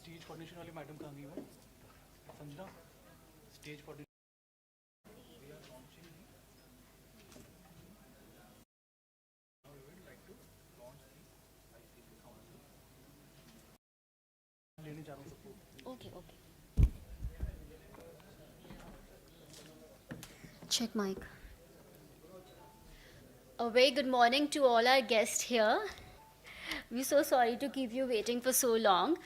Stage coordination वाली madam कहाँ गई है? संजना, स्टेज कोऑर्डिनेशन लेने जा रहा हूँ सबको। Okay, okay. Check mic. A very good morning to all our guests here. We're so sorry to keep you waiting for so long.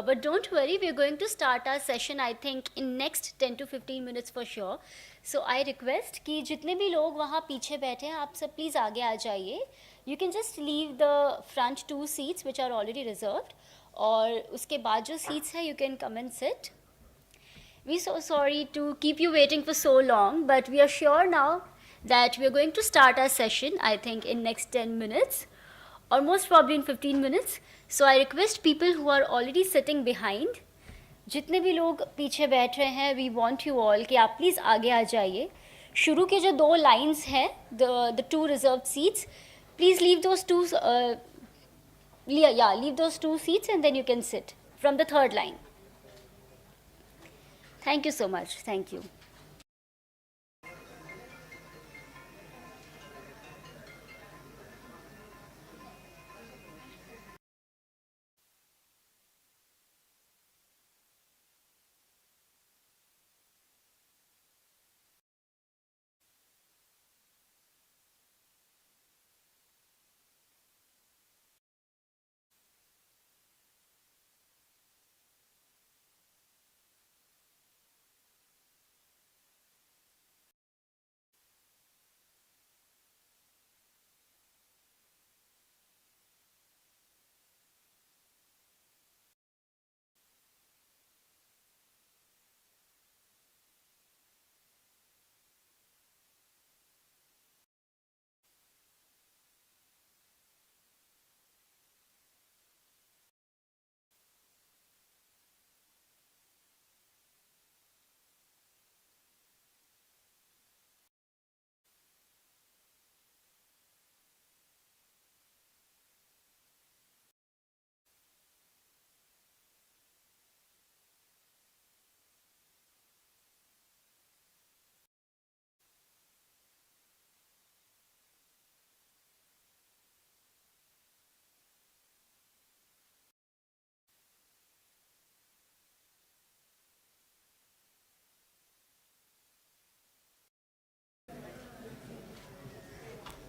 But don't worry, we're going to start our session, I think, in next 10 to 15 minutes for sure. So I request कि जितने भी लोग वहाँ पीछे बैठे हैं, आप सब please आगे आ जाइए. You can just leave the front 2 seats which are already reserved. और उसके बाद जो seats हैं, you can come and sit. We're so sorry to keep you waiting for so long, but we are sure now that we are going to start our session, I think, in next 10 minutes, or most probably in 15 minutes. So I request people who are already sitting behind, जितने भी लोग पीछे बैठ रहे हैं, we want you all कि आप please आगे आ जाइए. शुरू के जो 2 lines हैं, the 2 reserved seats, please leave those leave those 2 seats and then you can sit from the 3rd line. Thank you so much. Thank you.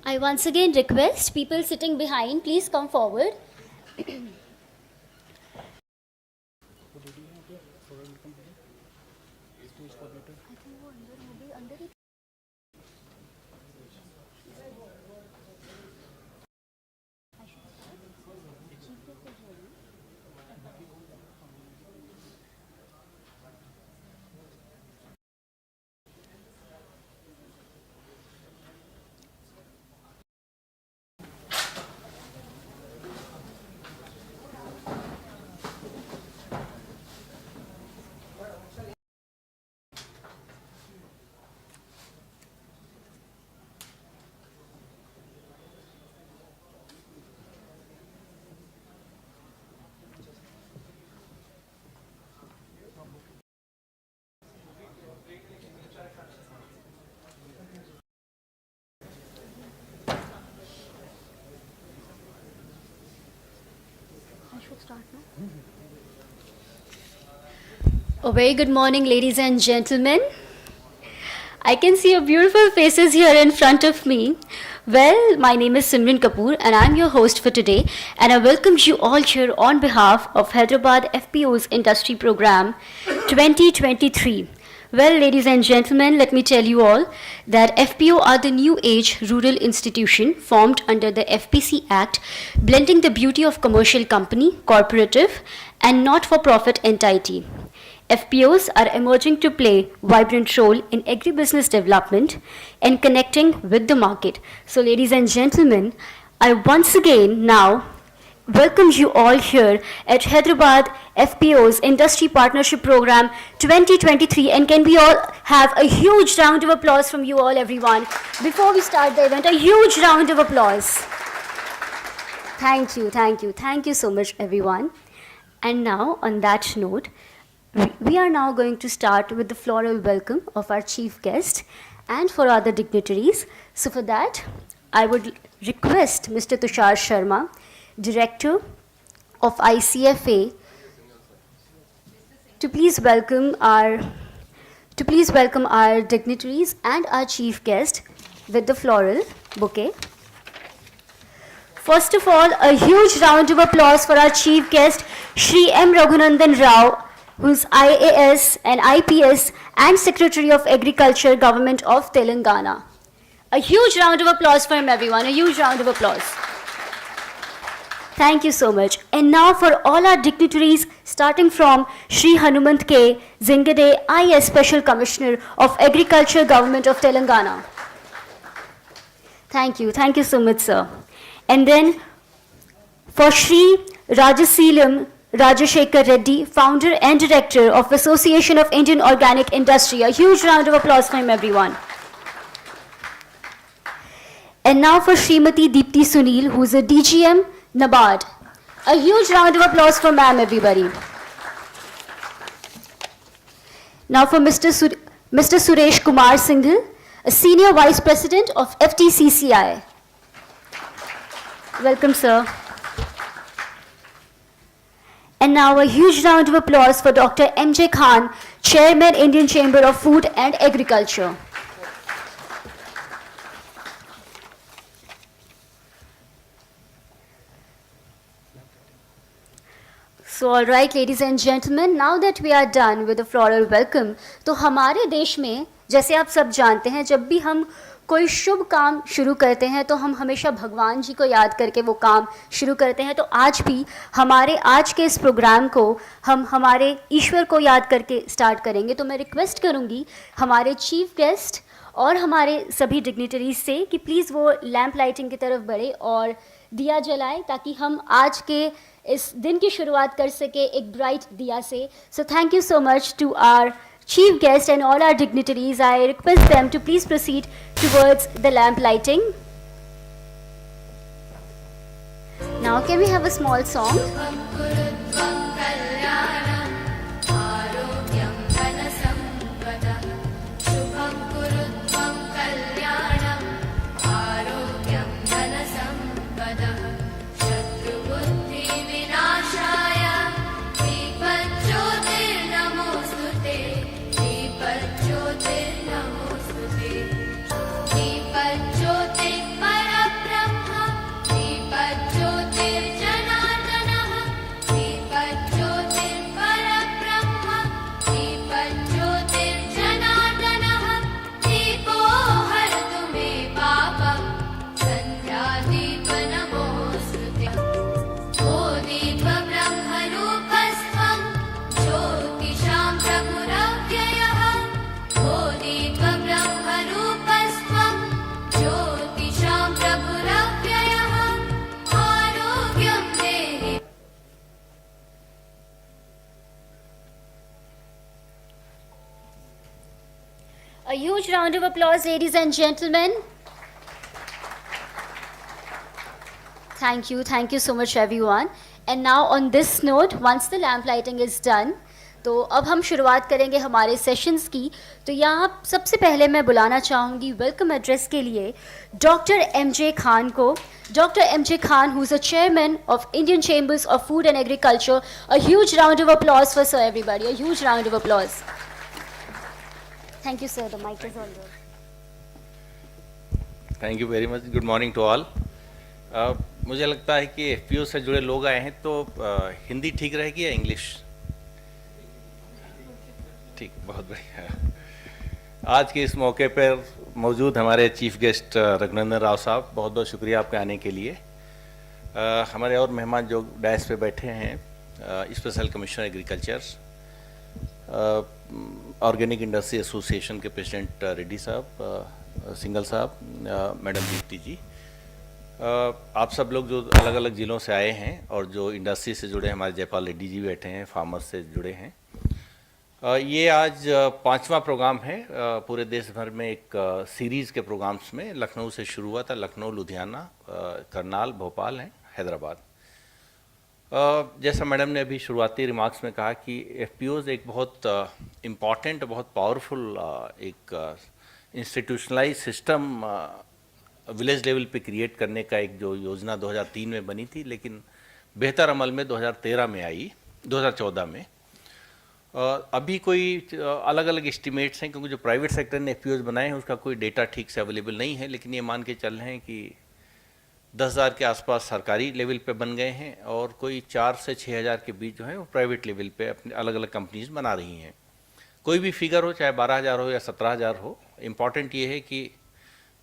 I once again request people sitting behind, please come forward. A very good morning, ladies and gentlemen. I can see your beautiful faces here in front of me. Well, my name is Simran Kapoor and I'm your host for today, and I welcome you all here on behalf of Hyderabad FPO's Industry Program 2023. Well, ladies and gentlemen, let me tell you all that FPO are the new age rural institution formed under the FPC Act, blending the beauty of commercial company, corporative and not-for-profit entity. FPOs are emerging to play vibrant role in agribusiness development and connecting with the market. So ladies and gentlemen, I once again now welcome you all here at Hyderabad FPO's Industry Partnership Program 2023, and can we all have a huge round of applause from you all, everyone, before we start the event. A huge round of applause. Thank you so much, everyone. And now on that note, we are now going to start with the floral welcome of our chief guest and for other dignitaries. So for that, I would request Mr. Tushar Sharma, Director of ICFA, to please welcome our dignitaries and our chief guest with the floral bouquet. First of all, a huge round of applause for our chief guest, Shri M. Raghunandan Rao, who's IAS and IPS and Secretary of Agriculture, Government of Telangana. A huge round of applause for him, everyone. A huge round of applause. Thank you so much. And now for all our dignitaries, starting from Shri Hanumant K. Zingade, IAS Special Commissioner of Agriculture, Government of Telangana. Thank you so much, sir. And then for Shri Rajaseelam Rajashekar Reddy, Founder and Director of Association of Indian Organic Industry. A huge round of applause for him, everyone. And now for Srimati Deepti Sunil, who is a DGM, NABARD. A huge round of applause for ma'am, everybody. Now for Mr. Suresh Kumar Singhal, a Senior Vice President of FTCCI. Welcome, sir. And now a huge round of applause for Dr. MJ Khan, Chairman, Indian Chamber of Food and Agriculture. So all right, ladies and gentlemen, now that we are done with the floral welcome, तो हमारे देश में जैसे आप सब जानते हैं, जब भी हम कोई शुभ काम शुरू करते हैं तो हम हमेशा भगवान जी को याद करके वो काम शुरू करते हैं. तो आज भी हमारे आज के इस प्रोग्राम को हम हमारे ईश्वर को याद करके स्टार्ट करेंगे. तो मैं रिक्वेस्ट करूँगी हमारे चीफ गेस्ट और हमारे सभी डिग्निटरीज से कि प्लीज़ वो लैंप लाइटिंग की तरफ बढ़े और दिया जलाएं ताकि हम आज के इस दिन की शुरुआत कर सके एक ब्राइट दिया से. So thank you so much to our chief guest and all our dignitaries. I request them to please proceed towards the lamp lighting. Now can we have a small song? Dipajyotir Param A huge round of applause, ladies and gentlemen. Thank you so much everyone. And now on this note, once the lamp lighting is done, तो अब हम शुरुआत करेंगे हमारे sessions की. तो यहाँ सबसे पहले मैं बुलाना चाहूँगी वेलकम एड्रेस के लिए डॉक्टर एम.जे. खान को. Dr. M.J. Khan, who's a chairman of Indian Chambers of Food and Agriculture. A huge round of applause for sir, everybody. A huge round of applause. Thank you, sir. The mic is on yours. Thank you very much. Good morning to all. मुझे लगता है कि FPO से जुड़े लोग आए हैं तो हिंदी ठीक रहेगी या इंग्लिश? ठीक, बहुत बढ़िया. आज के इस मौके पर मौजूद हमारे चीफ गेस्ट रघुनंदन राव साहब, बहुत बहुत शुक्रिया आपके आने के लिए. हमारे और मेहमान जो डैश पे बैठे हैं, special commissioner agriculture, organic industry association के प्रेसिडेंट रेड्डी साहब, सिंगल साहब, मैडम दीप्ति जी, आप सब लोग जो अलग अलग ज़िलों से आए हैं और जो इंडस्ट्री से जुड़े हैं, हमारे जयपाल रेड्डी जी बैठे हैं, फार्मर्स से जुड़े हैं. ये आज 5वां प्रोग्राम है पूरे देश भर में एक सीरीज़ के प्रोग्राम्स में. लखनऊ से शुरू हुआ था. लखनऊ, लुधियाना, करनाल, भोपाल है, हैदराबाद. जैसा मैडम ने अभी शुरुआती रिमार्क्स में कहा कि FPOs एक बहुत इम्पॉर्टेंट, बहुत पावरफुल एक इंस्टीट्यूशनलाइज सिस्टम विलेज लेवल पे क्रिएट करने का एक जो योजना 2003 में बनी थी, लेकिन बेहतर अमल में 2013 में आई, 2014 में. अभी कोई अलग अलग एस्टिमेट्स हैं, क्योंकि जो प्राइवेट सेक्टर ने FPOs बनाए हैं उसका कोई डेटा ठीक से अवेलेबल नहीं है, लेकिन ये मान के चल रहे हैं कि 10,000 के आसपास सरकारी लेवल पे बन गए हैं और कोई 4 से 6,000 के बीच जो है वो प्राइवेट लेवल पे अपने अलग अलग कंपनीज बना रही हैं. कोई भी फिगर हो, चाहे 12,000 हो या 17,000 हो, इम्पॉर्टेंट ये है कि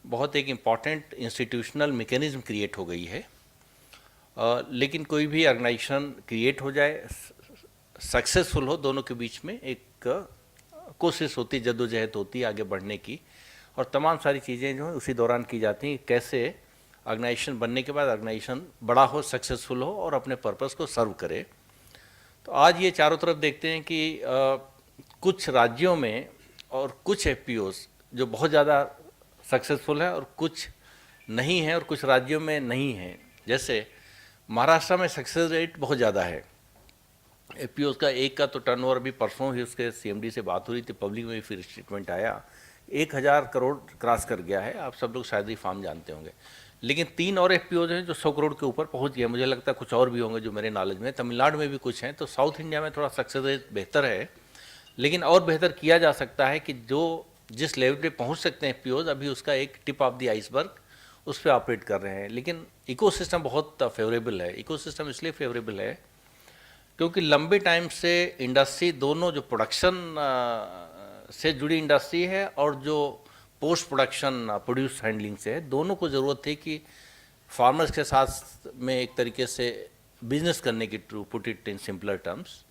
बहुत एक इम्पॉर्टेंट इंस्टीट्यूशनल मैकेनिज्म क्रिएट हो गई है. लेकिन कोई भी ऑर्गेनाइजेशन क्रिएट हो जाए, सक्सेसफुल हो, दोनों के बीच में एक कोशिश होती, जद्दोजहद होती है आगे बढ़ने की, और तमाम सारी चीज़ें जो हैं उसी दौरान की जाती हैं. कैसे ऑर्गेनाइजेशन बनने के बाद ऑर्गेनाइजेशन बड़ा हो, सक्सेसफुल हो और अपने पर्पस को सर्व करे. तो आज ये चारों तरफ देखते हैं कि कुछ राज्यों में और कुछ FPOs जो बहुत ज़्यादा सक्सेसफुल है और कुछ नहीं है, और कुछ राज्यों में नहीं है. जैसे महाराष्ट्र में सक्सेस रेट बहुत ज़्यादा है. FPOs का एक का तो टर्नओवर अभी परसों ही उसके CMD से बात हो रही थी, पब्लिक में भी फिर स्टेटमेंट आया, 1,000 करोड़ क्रॉस कर गया है. आप सब लोग शायद ही फार्म जानते होंगे. लेकिन 3 और FPOs हैं जो 100 करोड़ के ऊपर पहुंच गए. मुझे लगता है कुछ और भी होंगे जो मेरे नॉलेज में. तमिलनाडु में भी कुछ हैं. तो साउथ इंडिया में थोड़ा सक्सेस रेट बेहतर है, लेकिन और बेहतर किया जा सकता है कि जो जिस लेवल पे पहुँच सकते हैं FPOs, अभी उसका एक टिप ऑफ द आइसबर्ग उस पर ऑपरेट कर रहे हैं. लेकिन इकोसिस्टम बहुत फेवरेबल है. इकोसिस्टम इसलिए फेवरेबल है क्योंकि लंबे टाइम से इंडस्ट्री, दोनों जो प्रोडक्शन से जुड़ी इंडस्ट्री है और जो पोस्ट प्रोडक्शन प्रोड्यूस हैंडलिंग से है, दोनों को ज़रूरत थी कि फार्मर्स के साथ में एक तरीके से बिजनेस करने की, to put it in simpler terms.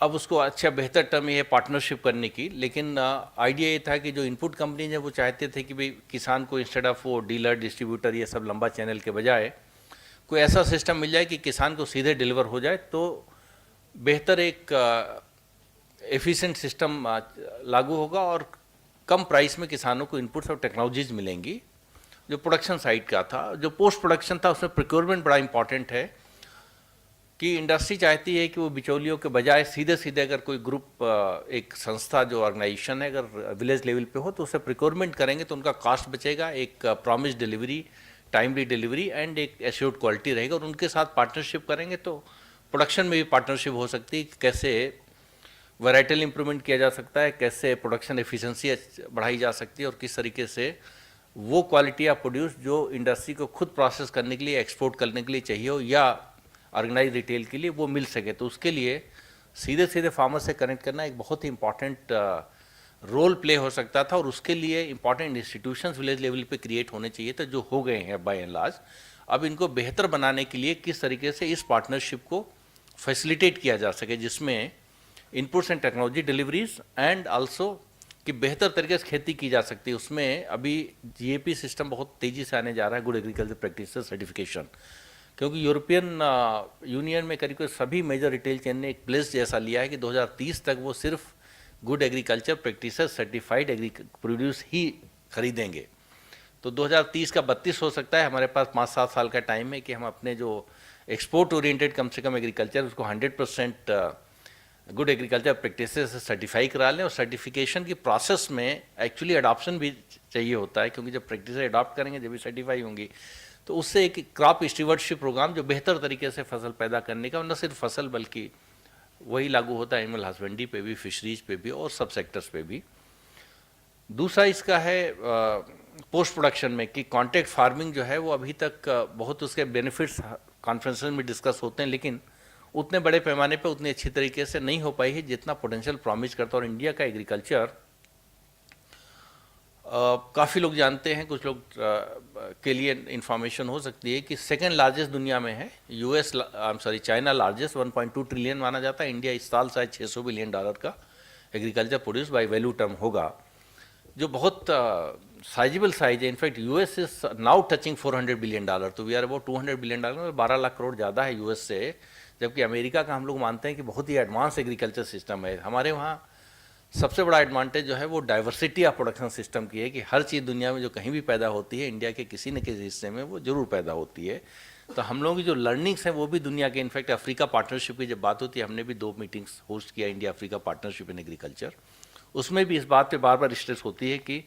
अब उसको अच्छा बेहतर टर्म ये है पार्टनरशिप करने की. लेकिन आइडिया ये था कि जो इनपुट कंपनीज हैं वो चाहते थे कि भाई किसान को इंस्टेड ऑफ वो डीलर, डिस्ट्रीब्यूटर, ये सब लंबा चैनल के बजाय कोई ऐसा सिस्टम मिल जाए कि किसान को सीधे डिलीवर हो जाए, तो बेहतर एक एफिशिएंट सिस्टम लागू होगा और कम प्राइस में किसानों को इनपुट्स और टेक्नोलॉजीज मिलेंगी. जो प्रोडक्शन साइड का था, जो पोस्ट प्रोडक्शन था, उसमें प्रोक्योरमेंट बड़ा इंपॉर्टेंट है कि इंडस्ट्री चाहती है कि वो बिचौलियों के बजाय सीधे सीधे अगर कोई ग्रुप, एक संस्था, जो ऑर्गेनाइजेशन है, अगर विलेज लेवल पे हो तो उससे प्रोक्योरमेंट करेंगे तो उनका कॉस्ट बचेगा, एक promise delivery, timely delivery and एक एश्योर्ड क्वालिटी रहेगा. और उनके साथ पार्टनरशिप करेंगे तो प्रोडक्शन में भी पार्टनरशिप हो सकती है. कैसे वैराइटल इंप्रूवमेंट किया जा सकता है, कैसे प्रोडक्शन एफिशिएंसी बढ़ाई जा सकती है, और किस तरीके से वो क्वालिटी ऑफ प्रोड्यूस जो इंडस्ट्री को खुद प्रोसेस करने के लिए, एक्सपोर्ट करने के लिए चाहिए हो या ऑर्गेनाइज रिटेल के लिए, वो मिल सके. तो उसके लिए सीधे सीधे फार्मर से कनेक्ट करना एक बहुत ही इंपॉर्टेंट रोल प्ले हो सकता था. और उसके लिए इंपॉर्टेंट इंस्टीट्यूशंस विलेज लेवल पे क्रिएट होने चाहिए थे, जो हो गए हैं बाय एंड लार्ज. अब इनको बेहतर बनाने के लिए किस तरीके से इस पार्टनरशिप को फैसिलिटेट किया जा सके, जिसमें inputs and technology deliveries and also कि बेहतर तरीके से खेती की जा सकती है. उसमें अभी GAP सिस्टम बहुत तेज़ी से आने जा रहा है, गुड एग्रीकल्चर प्रैक्टिसेस सर्टिफिकेशन, क्योंकि यूरोपियन यूनियन में करीब सभी मेजर रिटेल चेन ने एक प्लेस जैसा लिया है कि 2030 तक वो सिर्फ good agriculture practices certified agri produce ही खरीदेंगे। तो 2030 का 32 हो सकता है, हमारे पास 5-7 साल का टाइम है कि हम अपने जो एक्सपोर्ट ओरिएंटेड कम से कम एग्रीकल्चर उसको 100% गुड एग्रीकल्चर प्रैक्टिसेस से सर्टिफाई करा लें। और सर्टिफिकेशन की प्रोसेस में एक्चुअली अडॉप्शन भी चाहिए होता है, क्योंकि जब प्रैक्टिस अडॉप्ट करेंगे जब भी सर्टिफाई होंगी, तो उससे एक क्रॉप स्टीवर्डशिप प्रोग्राम जो बेहतर तरीके से फसल पैदा करने का, और न सिर्फ फसल बल्कि वही लागू होता है एनिमल हस्बेंड्री पे भी, फिशरीज पे भी और सब सेक्टर्स पे भी। दूसरा इसका है पोस्ट प्रोडक्शन में कि कॉन्ट्रैक्ट फार्मिंग जो है वो अभी तक बहुत उसके बेनिफिट्स कॉन्फ्रेंस में डिस्कस होते हैं, लेकिन उतने बड़े पैमाने पे उतनी अच्छी तरीके से नहीं हो पाई है जितना पोटेंशियल प्रॉमिस करता है। और इंडिया का एग्रीकल्चर काफ़ी लोग जानते हैं, कुछ लोग के लिए इंफॉर्मेशन हो सकती है कि सेकंड लार्जेस्ट दुनिया में है। चाइना लार्जेस्ट 1.2 ट्रिलियन माना जाता है। इंडिया इस साल शायद $600 बिलियन का agriculture produce by value term होगा, जो बहुत साइजेबल साइज है। In fact US is now touching $400 billion, तो we are about $200 billion, 12 lakh crore ज़्यादा है यूएस से। जबकि अमेरिका का हम लोग मानते हैं कि बहुत ही एडवांस एग्रीकल्चर सिस्टम है। हमारे वहाँ सबसे बड़ा एडवांटेज जो है वो डाइवर्सिटी ऑफ प्रोडक्शन सिस्टम की है कि हर चीज़ दुनिया में जो कहीं भी पैदा होती है, इंडिया के किसी न किसी हिस्से में वो जरूर पैदा होती है। तो हम लोगों की जो लर्निंग्स हैं वो भी दुनिया के, इनफैक्ट अफ्रीका पार्टनरशिप की जब बात होती है, हमने भी 2 मीटिंग्स होस्ट किया India Africa partnership in agriculture. उसमें भी इस बात पे बार बार स्ट्रेस होती है कि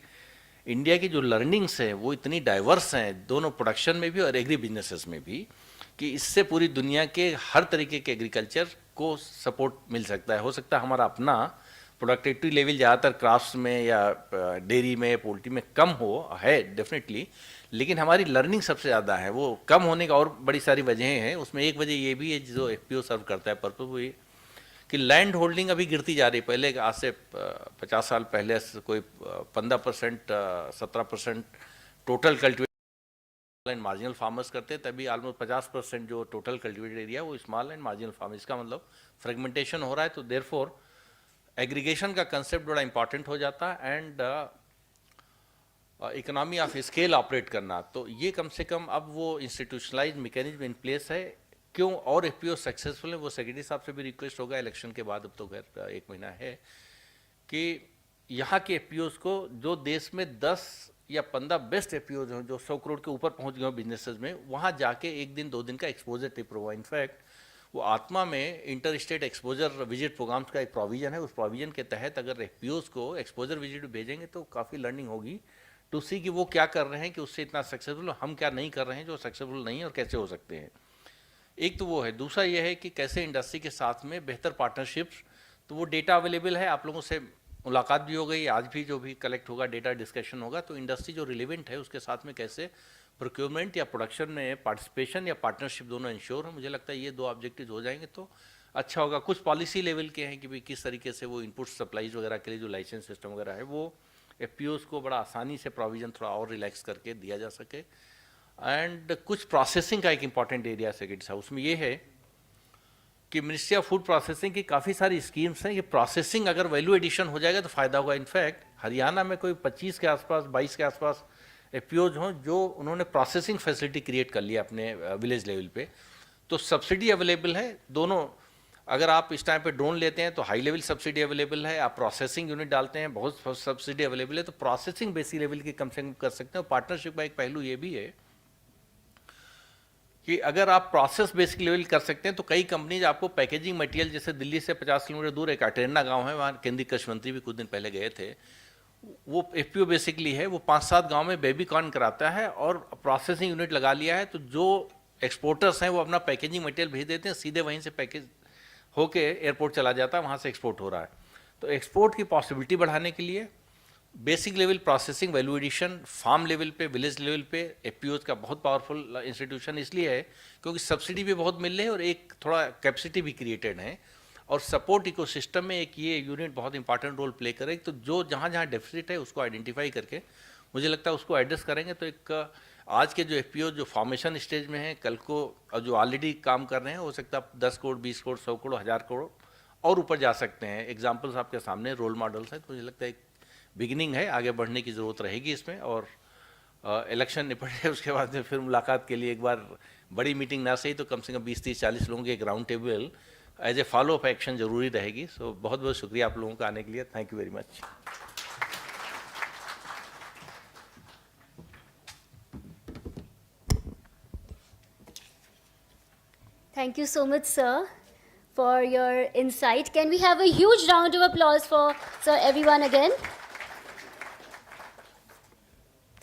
इंडिया की जो लर्निंग्स हैं वो इतनी डाइवर्स हैं, दोनों प्रोडक्शन में भी और एग्री बिजनेसेस में भी, कि इससे पूरी दुनिया के हर तरीके के एग्रीकल्चर को सपोर्ट मिल सकता है। हो सकता है हमारा अपना प्रोडक्टिविटी लेवल ज़्यादातर क्राफ्ट्स में या डेयरी में, पोल्ट्री में कम है डेफिनेटली, लेकिन हमारी लर्निंग सबसे ज़्यादा है। वो कम होने का और बड़ी सारी वजहें हैं, उसमें एक वजह ये भी है जो एफपीओ सर्व करता है पर्पस, वो ये कि लैंड होल्डिंग अभी गिरती जा रही है। पहले आज से 50 साल पहले कोई 15% 17% total cultivated and marginal farmers करते, तभी ऑलमोस्ट 50% जो टोटल कल्टिवेटेड एरिया वो स्मॉल एंड मार्जिनल फार्मर। इसका मतलब फ्रेगमेंटेशन हो रहा है, तो देयरफॉर एग्रीगेशन का कंसेप्ट बड़ा इंपॉर्टेंट हो जाता है and economy of scale operate करना। तो ये कम से कम अब वो इंस्टीट्यूशनलाइज मैकेनिज्म इन प्लेस है। क्यों और एफपीओ सक्सेसफुल है, वो सेक्रेटरी साहब से भी रिक्वेस्ट होगा इलेक्शन के बाद, अब तो खैर 1 महीना है, कि यहाँ के एफपीओज को जो देश में 10 या 15 बेस्ट एफपीओज हैं जो 100 करोड़ के ऊपर पहुँच गए बिजनेसेस में, वहाँ जाके 1 दिन 2 दिन का एक्सपोजर टिप होगा। इनफैक्ट वो आत्मा में inter state exposure visit programmes का एक प्रोविजन है। उस प्रोविजन के तहत अगर एफपीओज को एक्सपोजर विजिट भेजेंगे तो काफ़ी लर्निंग होगी टू सी कि वो क्या कर रहे हैं कि उससे इतना सक्सेसफुल, हम क्या नहीं कर रहे हैं जो सक्सेसफुल नहीं है और कैसे हो सकते हैं। एक तो वो है। दूसरा ये है कि कैसे इंडस्ट्री के साथ में बेहतर पार्टनरशिप्स, तो वो डेटा अवेलेबल है, आप लोगों से मुलाकात भी हो गई, आज भी जो भी कलेक्ट होगा डेटा डिस्कशन होगा, तो इंडस्ट्री जो रिलेवेंट है उसके साथ में कैसे प्रोक्योरमेंट या प्रोडक्शन में पार्टिसिपेशन या पार्टनरशिप दोनों इंश्योर हो। मुझे लगता है ये 2 ऑब्जेक्टिव हो जाएंगे तो अच्छा होगा। कुछ पॉलिसी लेवल के हैं कि भाई किस तरीके से वो इनपुट सप्लाईज वगैरह के लिए जो लाइसेंस सिस्टम वगैरह है वो एफपीओज को बड़ा आसानी से प्रोविजन थोड़ा और रिलैक्स करके दिया जा सके। एंड कुछ प्रोसेसिंग का एक इंपॉर्टेंट एरिया सेक्रेटरी साहब, उसमें ये है कि मिनिस्ट्री ऑफ फूड प्रोसेसिंग की काफ़ी सारी स्कीम्स हैं। ये प्रोसेसिंग अगर वैल्यू एडिशन हो जाएगा तो फ़ायदा होगा। इनफैक्ट हरियाणा में कोई 25 के आसपास 22 के आसपास एफपीओज हों जो उन्होंने प्रोसेसिंग फैसिलिटी क्रिएट कर लिया अपने विलेज लेवल पे, तो सब्सिडी अवेलेबल है दोनों। अगर आप इस टाइम पे ड्रोन लेते हैं तो हाई लेवल सब्सिडी अवेलेबल है, आप प्रोसेसिंग यूनिट डालते हैं बहुत सब्सिडी अवेलेबल है, तो प्रोसेसिंग बेसिक लेवल की कम से कम कर सकते हैं। पार्टनरशिप का एक पहलू ये भी है कि अगर आप प्रोसेस बेसिक लेवल कर सकते हैं तो कई कंपनीज आपको पैकेजिंग मटेरियल, जैसे दिल्ली से 50 किलोमीटर दूर एक अटेरना गांव है, वहाँ केंद्रीय कृषि मंत्री भी कुछ दिन पहले गए थे, वो एफपीओ बेसिकली है, वो 5-7 गांव में बेबी कॉर्न कराता है और प्रोसेसिंग यूनिट लगा लिया है। तो जो एक्सपोर्टर्स हैं वो अपना पैकेजिंग मटेरियल भेज देते हैं, सीधे वहीं से पैकेज होके एयरपोर्ट चला जाता है, वहाँ से एक्सपोर्ट हो रहा है। तो एक्सपोर्ट की पॉसिबिलिटी बढ़ाने के लिए basic level processing value addition farm level पे, विलेज लेवल पे एफपीओज का बहुत पावरफुल इंस्टीट्यूशन इसलिए है क्योंकि सब्सिडी भी बहुत मिल रही है और एक थोड़ा कैपेसिटी भी क्रिएटेड है, और सपोर्ट इकोसिस्टम में एक ये यूनिट बहुत इंपॉर्टेंट रोल प्ले करे। तो जो जहाँ डेफिसिट है उसको आइडेंटिफाई करके मुझे लगता है उसको एड्रेस करेंगे तो एक आज के जो एफपीओ जो फॉर्मेशन स्टेज में है, कल को जो ऑलरेडी काम कर रहे हैं, हो सकता है 10 करोड़ 20 करोड़ 100 करोड़ 1000 करोड़ और ऊपर जा सकते हैं। एग्जाम्पल्स आपके सामने रोल मॉडल्स हैं, तो मुझे लगता है एक बिगिनिंग है, आगे बढ़ने की ज़रूरत रहेगी इसमें। और इलेक्शन निपटे उसके बाद में फिर मुलाकात के लिए एक बार बड़ी मीटिंग ना सही तो कम से कम 20-30-40 लोगों के एक round table as a follow up action जरूरी रहेगी. सो बहुत बहुत शुक्रिया आप लोगों का आने के लिए. Thank you very much. Thank you so much, sir, for your insight. Can we have a huge round of applause for Sir everyone again?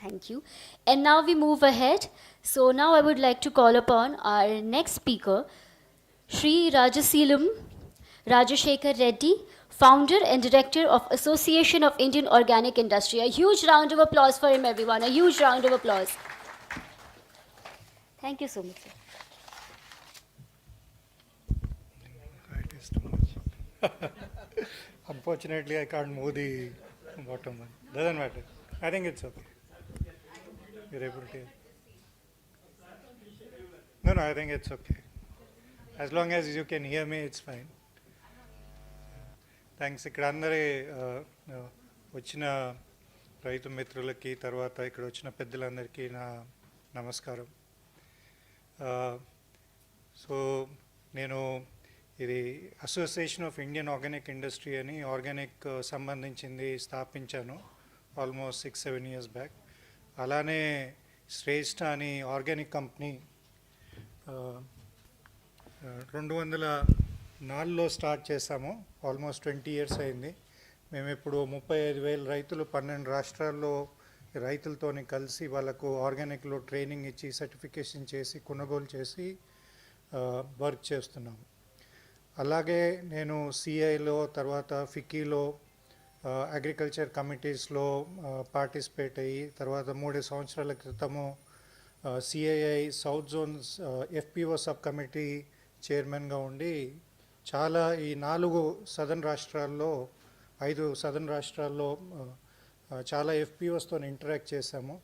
Thank you. And now we move ahead. So now I would like to call upon our next speaker, Sri Rajaseelam Rajashekhar Reddy, founder and director of Association of Indian Organic Industry. A huge round of applause for him, everyone. A huge round of applause. Thank you so much, sir. It is too much. Unfortunately, I can't move the bottom one. Doesn't matter. I think it's okay. You're able to. No, I think it's okay. As long as you can hear me, it's fine. Thanks. ఇక్కడ అందరి వచ్చిన రైతు మిత్రులకి, తర్వాత ఇక్కడ వచ్చిన పెద్దలందరికీ నా నమస్కారం. సో నేను ఇది association of Indian organic industry అని ఆర్గానిక్ సంబంధించింది స్థాపించాను ఆల్మోస్ట్ 6-7 years బ్యాక్. అలానే శ్రేష్ఠ అని ఆర్గానిక్ కంపెనీ 2004లో స్టార్ట్ చేశాము. ఆల్మోస్ట్ 20 years అయింది. మేము ఇప్పుడు 35,000 రైతులు 12 రాష్ట్రాల్లో రైతులతోని కలిసి వాళ్ళకు ఆర్గానిక్లో ట్రైనింగ్ ఇచ్చి సర్టిఫికేషన్ చేసి కొనుగోలు చేసి వర్క్ చేస్తున్నాము. అలాగే నేను సిఐలో, తర్వాత ఫిక్కీలో, అగ్రికల్చర్ కమిటీస్లో పార్టిసిపేట్ అయ్యి, తర్వాత 3 సంవత్సరాల క్రితము CII south zones FPO sub committee చైర్మన్గా ఉండి చాలా ఈ 4 సదర్న్ రాష్ట్రాల్లో 5 సదర్న్ రాష్ట్రాల్లో చాలా FPOస్తో ఇంటరాక్ట్ చేశాము,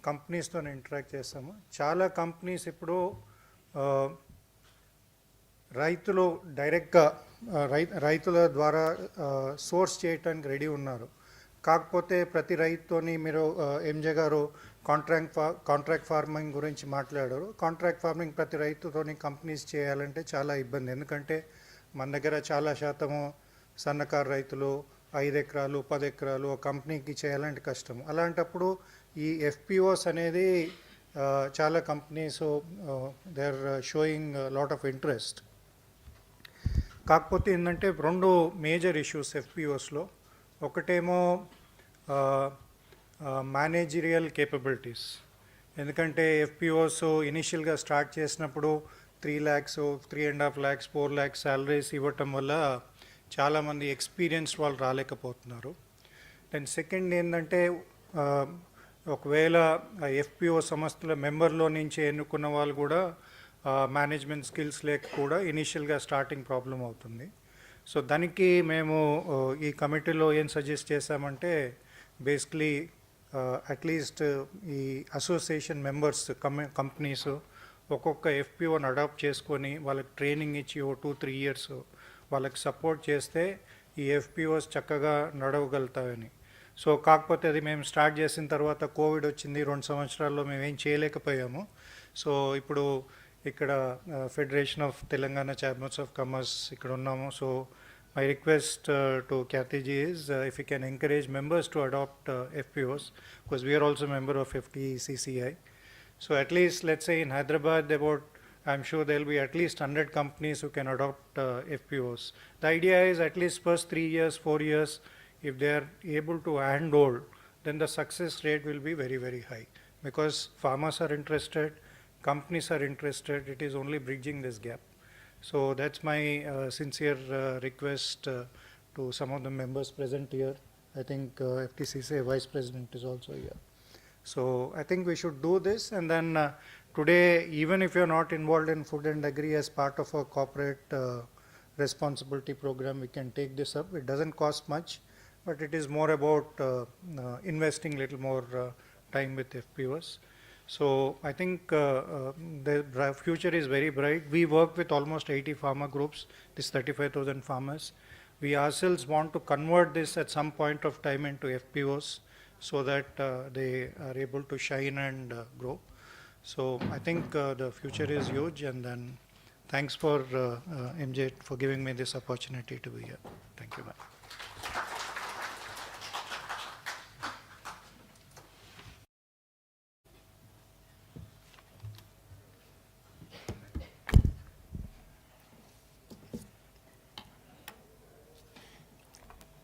కంపెనీస్తో ఇంటరాక్ట్ చేశాము. చాలా కంపెనీస్ ఇప్పుడు రైతులు డైరెక్ట్గా రైతుల ద్వారా సోర్స్ చేయటానికి రెడీ ఉన్నారు. కాకపోతే ప్రతి రైతుతోని మీరు ఎంజే గారు కాంట్రాక్ట్ ఫార్మింగ్ గురించి మాట్లాడారు. కాంట్రాక్ట్ ఫార్మింగ్ ప్రతి రైతుతోని కంపెనీస్ చేయాలంటే చాలా ఇబ్బంది. ఎందుకంటే మన దగ్గర చాలా శాతము సన్నకారు రైతులు 5 ఎకరాలు 10 ఎకరాలు ఒక కంపెనీకి చేయాలంటే కష్టం. అలాంటప్పుడు ఈ FPOs అనేది చాలా companies they are showing lot of interest. కాకపోతే ఏంటంటే 2 మేజర్ ఇష్యూస్ FPOస్లో. ఒకటేమో మేనేజరియల్ కేపబిలిటీస్. ఎందుకంటే FPOs ఇనిషియల్గా స్టార్ట్ చేసినప్పుడు 3 lakhs 3.5 lakhs 4 lakhs శాలరీస్ ఇవ్వటం వల్ల చాలామంది ఎక్స్పీరియన్స్ వాళ్ళు రాలేకపోతున్నారు. దెన్ సెకండ్ ఏంటంటే ఒకవేళ FPO సంస్థల మెంబర్లో నుంచి ఎన్నుకున్న వాళ్ళు కూడా మేనేజ్మెంట్ స్కిల్స్ లేక కూడా ఇనిషియల్గా స్టార్టింగ్ ప్రాబ్లం అవుతుంది. సో దానికి మేము ఈ కమిటీలో ఏం సజెస్ట్ చేశామంటే బేసిక్లీ అట్లీస్ట్ ఈ అసోసియేషన్ మెంబర్స్ కంపెనీస్ ఒక్కొక్క FPOని అడాప్ట్ చేసుకొని వాళ్ళకి ట్రైనింగ్ ఇచ్చి 2-3 years వాళ్ళకి సపోర్ట్ చేస్తే ఈ FPOs చక్కగా నడవగలుగుతాయని. సో కాకపోతే అది మేము స్టార్ట్ చేసిన తర్వాత కోవిడ్ వచ్చింది. 2 సంవత్సరాల్లో మేము ఏం చేయలేకపోయాము. సో ఇప్పుడు ఇక్కడ federation of Telangana chambers of commerce ఇక్కడ ఉన్నాము. So my request to Kathy ji is if you can encourage members to adopt FPOs, because we are also a member of FTCCI. So at least let's say in Hyderabad I'm sure there will be at least 100 companies who can adopt FPOs. The idea is at least first 3 years, 4 years, if they are able to handhold, then the success rate will be very, very high, because farmers are interested, companies are interested. It is only bridging this gap. So that's my sincere request to some of the members present here. I think FTCCI Vice President is also here. So I think we should do this, and then today, even if you're not involved in food and agri as part of a corporate responsibility program, we can take this up. It doesn't cost much, but it is more about investing little more time with FPOs. So I think the future is very bright. We work with almost 80 farmer groups, this 35,000 farmers. We ourselves want to convert this at some point of time into FPOs so that they are able to shine and grow. So I think the future is huge, and then thanks for MJ for giving me this opportunity to be here. Thank you, ma'am.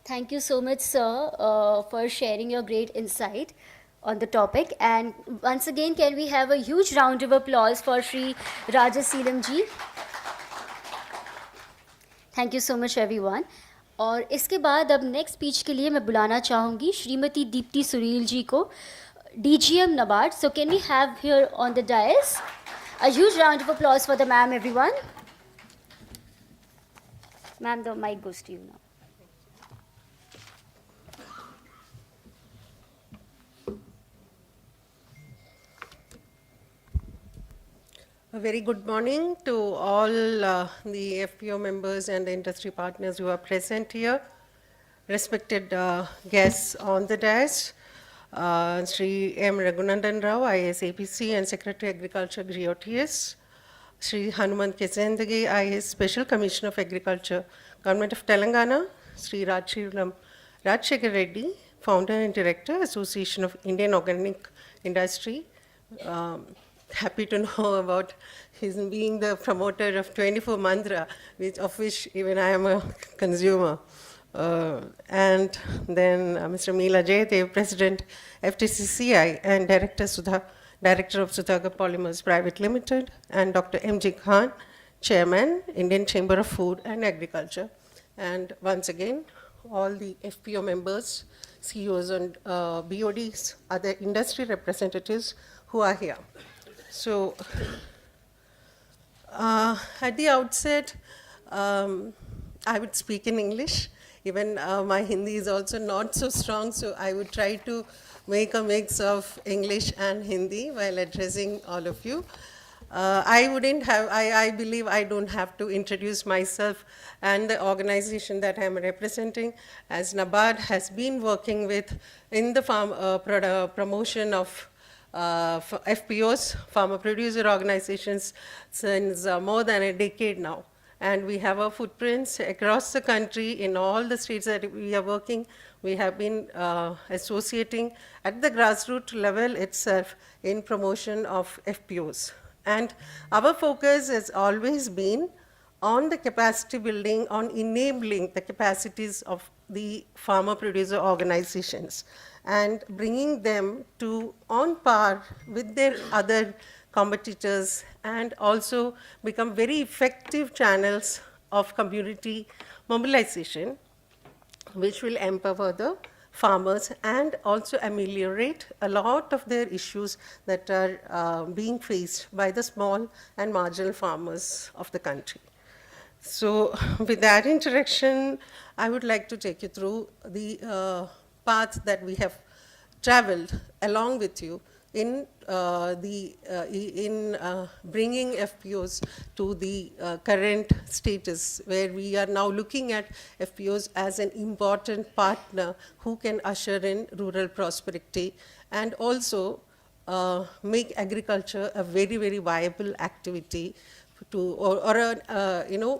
Thank you so much, sir, for sharing your great insight on the topic. And once again, can we have a huge round of applause for Shri Rajaseelam ji? Thank you so much, everyone. और इसके बाद अब next speech के लिए मैं बुलाना चाहूँगी श्रीमती दीप्ति सुरील जी को, DGM NABARD. So can we have here on the dais a huge round of applause for the ma'am, everyone. Ma'am, the mic goes to you now. A very good morning to all the FPO members and the industry partners who are present here. Respected guests on the dais, Sri M. Raghunandan Rao, IAS APC and Secretary Agriculture GOTS, Sri Hanuman Kezendagi, IAS Special Commissioner of Agriculture, Government of Telangana, Sri Rajshekhar Reddy, Founder and Director, Association of Indian Organic Industry. Happy to know about his being the promoter of 24 Mantra, of which even I am a consumer. And then Mr. Meela Jayadev, President, FTCCI, and Director of Sudhagar Polymers Private Limited, and Dr. M.G. Khan, Chairman, Indian Chamber of Food and Agriculture. And once again, all the FPO members, CEOs and BODs, other industry representatives who are here. So, at the outset, I would speak in English. Even my Hindi is also not so strong, so I would try to make a mix of English and Hindi while addressing all of you. I believe I don't have to introduce myself and the organization that I'm representing, as NABARD has been working with in the promotion of FPOs, farmer producer organizations, since more than a decade now. And we have our footprints across the country in all the states that we are working. We have been associating at the grassroots level itself in promotion of FPOs. And our focus has always been on the capacity building, on enabling the capacities of the farmer producer organizations and bringing them to on par with their other competitors, and also become very effective channels of community mobilization, which will empower the farmers and also ameliorate a lot of their issues that are being faced by the small and marginal farmers of the country. So with that introduction, I would like to take you through the path that we have traveled along with you in bringing FPOs to the current status, where we are now looking at FPOs as an important partner who can usher in rural prosperity and also make agriculture a very, very viable activity to,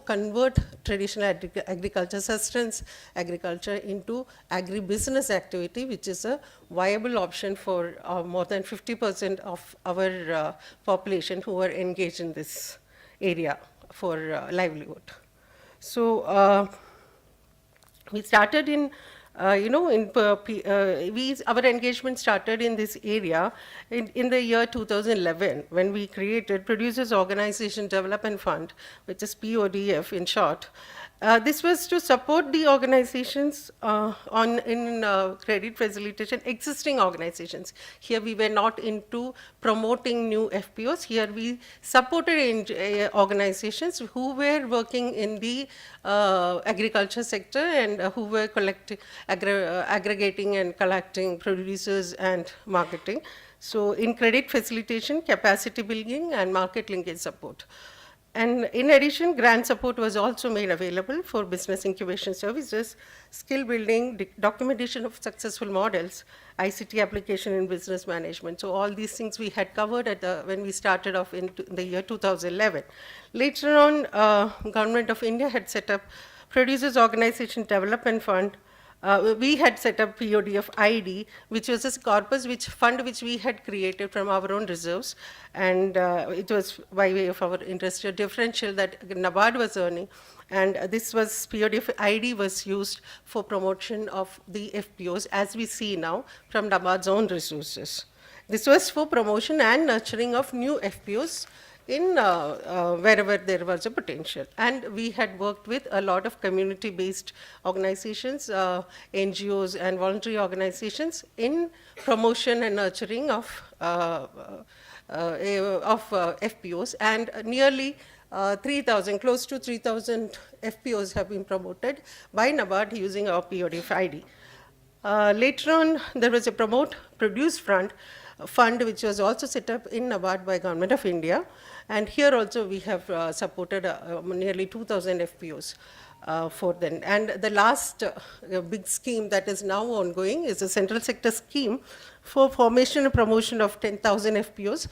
convert traditional agriculture, sustenance agriculture into agribusiness activity, which is a viable option for more than 50% of our population who are engaged in this area for livelihood. So we started in our engagement started in this area in the year 2011, when we created Producers Organization Development Fund, which is PODF in short. This was to support the organizations in credit facilitation, existing organizations. Here we were not into promoting new FPOs. Here we supported organizations who were working in the agriculture sector and who were aggregating and collecting producers and marketing. So in credit facilitation, capacity building and market linkage support. And in addition, grant support was also made available for business incubation services, skill building, documentation of successful models, ICT application in business management. So all these things we had covered when we started off in the year 2011. Later on, Government of India had set up Producers Organization Development Fund. We had set up PODF ID, which was a corpus fund which we had created from our own reserves, and it was by way of our industrial differential that NABARD was earning, and this was PODF ID was used for promotion of the FPOs, as we see now, from NABARD's own resources. This was for promotion and nurturing of new FPOs in wherever there was a potential. And we had worked with a lot of community-based organizations, NGOs and voluntary organizations in promotion and nurturing of FPOs, and nearly 3,000, close to 3,000 FPOs have been promoted by NABARD using our PODF ID. Later on, there was a Produce Fund which was also set up in NABARD by Government of India, and here also we have supported nearly 2,000 FPOs for them. And the last big scheme that is now ongoing is a central sector scheme for formation and promotion of 10,000 FPOs,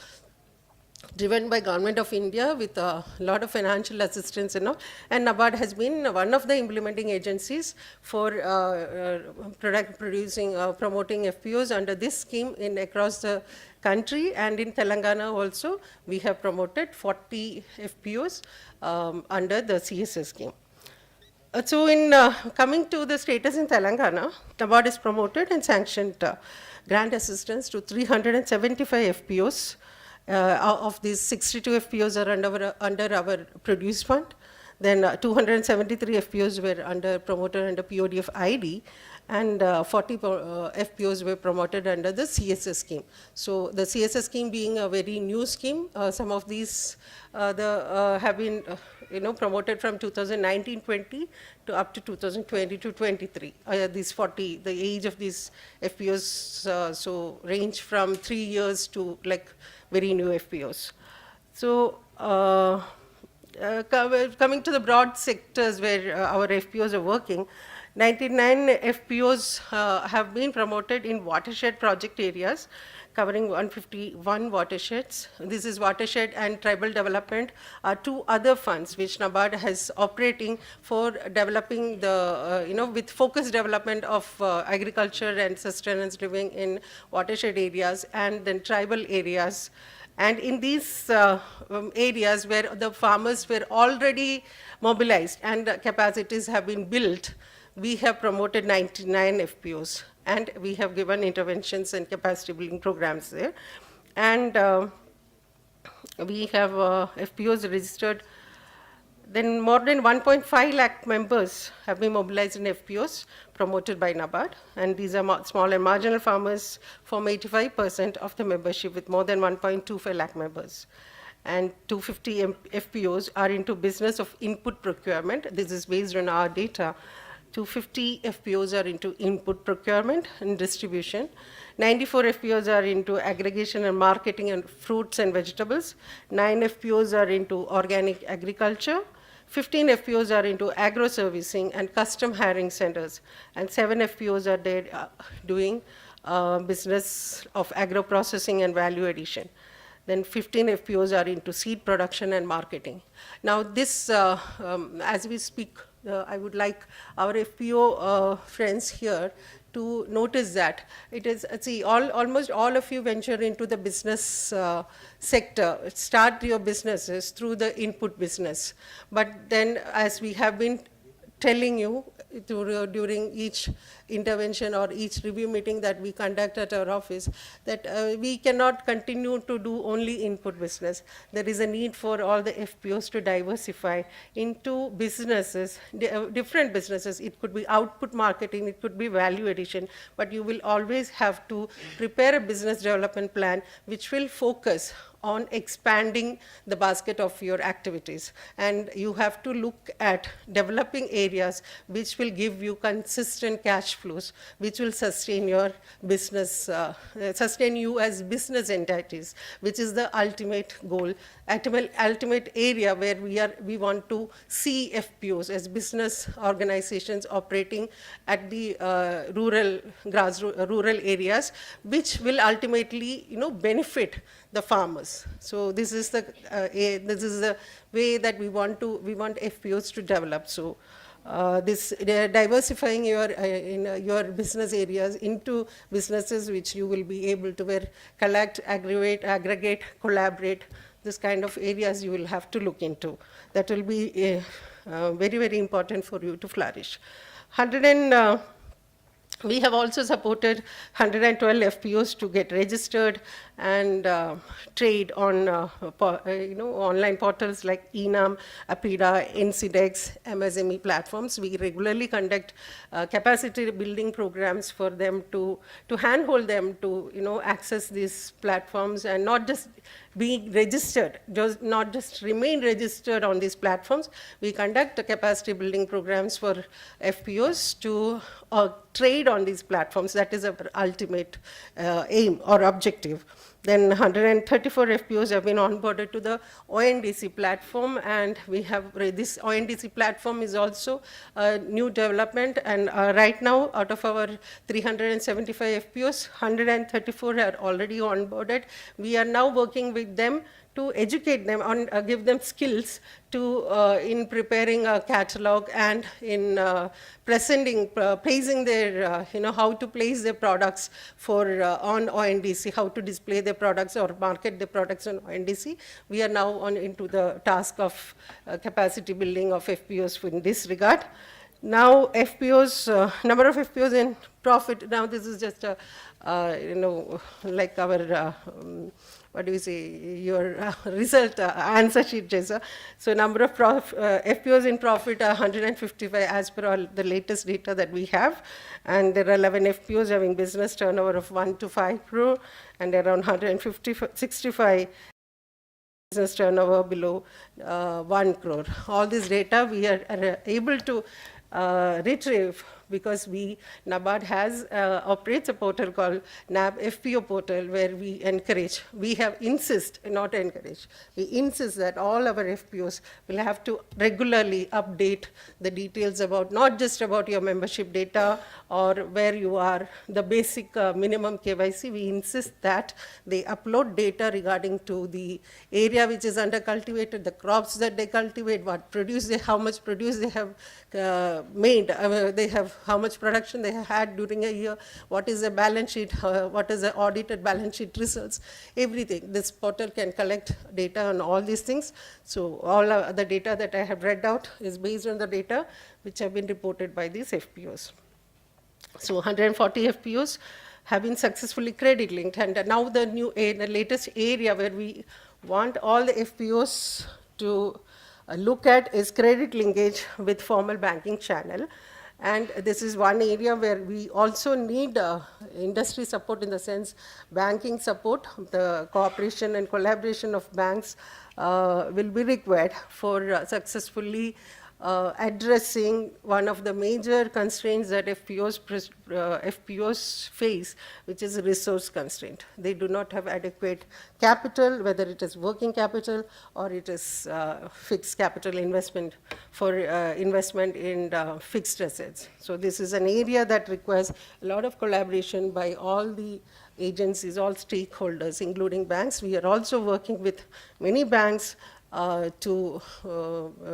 driven by Government of India with a lot of financial assistance and all. And NABARD has been one of the implementing agencies for promoting FPOs under this scheme across the country. And in Telangana also, we have promoted 40 FPOs under the CSS scheme. So in coming to the status in Telangana, NABARD has promoted and sanctioned grant assistance to 375 FPOs. Of these, 62 FPOs are under our Produce Fund. Then 273 FPOs were promoted under PODF ID, and 40 FPOs were promoted under the CSS scheme. So the CSS scheme being a very new scheme, some of these have been promoted from 2019-20 to up to 2022-23. These 40, the age of these FPOs so range from 3 years to like very new FPOs. So coming to the broad sectors where our FPOs are working, 99 FPOs have been promoted in watershed project areas, covering 151 watersheds. This is watershed and tribal development are two other funds which NABARD has operating for developing the, with focused development of agriculture and sustenance living in watershed areas and then tribal areas. And in these areas where the farmers were already mobilized and capacities have been built, we have promoted 99 FPOs, and we have given interventions and capacity building programs there. And we have FPOs registered. Then more than 1.5 lakh members have been mobilized in FPOs promoted by NABARD, and these are small and marginal farmers, form 85% of the membership with more than 1.25 lakh members. And 250 FPOs are into business of input procurement. This is based on our data. 250 FPOs are into input procurement and distribution. 94 FPOs are into aggregation and marketing and fruits and vegetables. 9 FPOs are into organic agriculture. 15 FPOs are into agro-servicing and custom hiring centers. And 7 FPOs are there doing business of agro-processing and value addition. Then 15 FPOs are into seed production and marketing. Now this, as we speak, I would like our FPO friends here to notice that it is, see, almost all of you venture into the business sector, start your businesses through the input business. But then, as we have been telling you during each intervention or each review meeting that we conduct at our office, that we cannot continue to do only input business. There is a need for all the FPOs to diversify into businesses, different businesses. It could be output marketing, it could be value addition, but you will always have to prepare a business development plan which will focus on expanding the basket of your activities. And you have to look at developing areas which will give you consistent cash flows, which will sustain your business, sustain you as business entities, which is the ultimate goal, ultimate area where we want to see FPOs as business organizations operating at the rural areas, which will ultimately, benefit the farmers. So this is the way that we want FPOs to develop. So diversifying your business areas into businesses which you will be able to collect, aggregate, collaborate. This kind of areas you will have to look into. That will be very, very important for you to flourish. We have also supported 112 FPOs to get registered and trade on online portals like ENAM, APIDA, NCDEX, MSME platforms. We regularly conduct capacity building programs for them to handhold them to access these platforms and not just being registered, not just remain registered on these platforms. We conduct capacity building programs for FPOs to trade on these platforms. That is our ultimate aim or objective. Then 134 FPOs have been onboarded to the ONDC platform, and we have this ONDC platform is also a new development, and right now out of our 375 FPOs, 134 are already onboarded. We are now working with them to educate them on, give them skills to in preparing a catalog and in placing their, how to place their products for on ONDC, how to display their products or market their products on ONDC. We are now into the task of capacity building of FPOs in this regard. Now FPOs, number of FPOs in profit, now this is just a, like our, what do you say, your result answer sheet, Jessa. So number of FPOs in profit are 155 as per all the latest data that we have. And there are 11 FPOs having business turnover of 1 to 5 crore, and around 165 business turnover below 1 crore. All this data we are able to retrieve because NABARD has operates a portal called NAB FPO portal, where we encourage, we insist that all our FPOs will have to regularly update the details about, not just about your membership data or where you are, the basic minimum KYC. We insist that they upload data regarding to the area which is under cultivated, the crops that they cultivate, what produce they, how much produce they have made, how much production they have had during a year, what is the balance sheet, what is the audited balance sheet results, everything. This portal can collect data on all these things. So all the data that I have read out is based on the data which have been reported by these FPOs. So 140 FPOs have been successfully credit linked, and now the latest area where we want all the FPOs to look at is credit linkage with formal banking channel. And this is one area where we also need industry support, in the sense banking support. The cooperation and collaboration of banks will be required for successfully addressing one of the major constraints that FPOs face, which is resource constraint. They do not have adequate capital, whether it is working capital or it is fixed capital investment for investment in fixed assets. So this is an area that requires a lot of collaboration by all the agencies, all stakeholders, including banks. We are also working with many banks to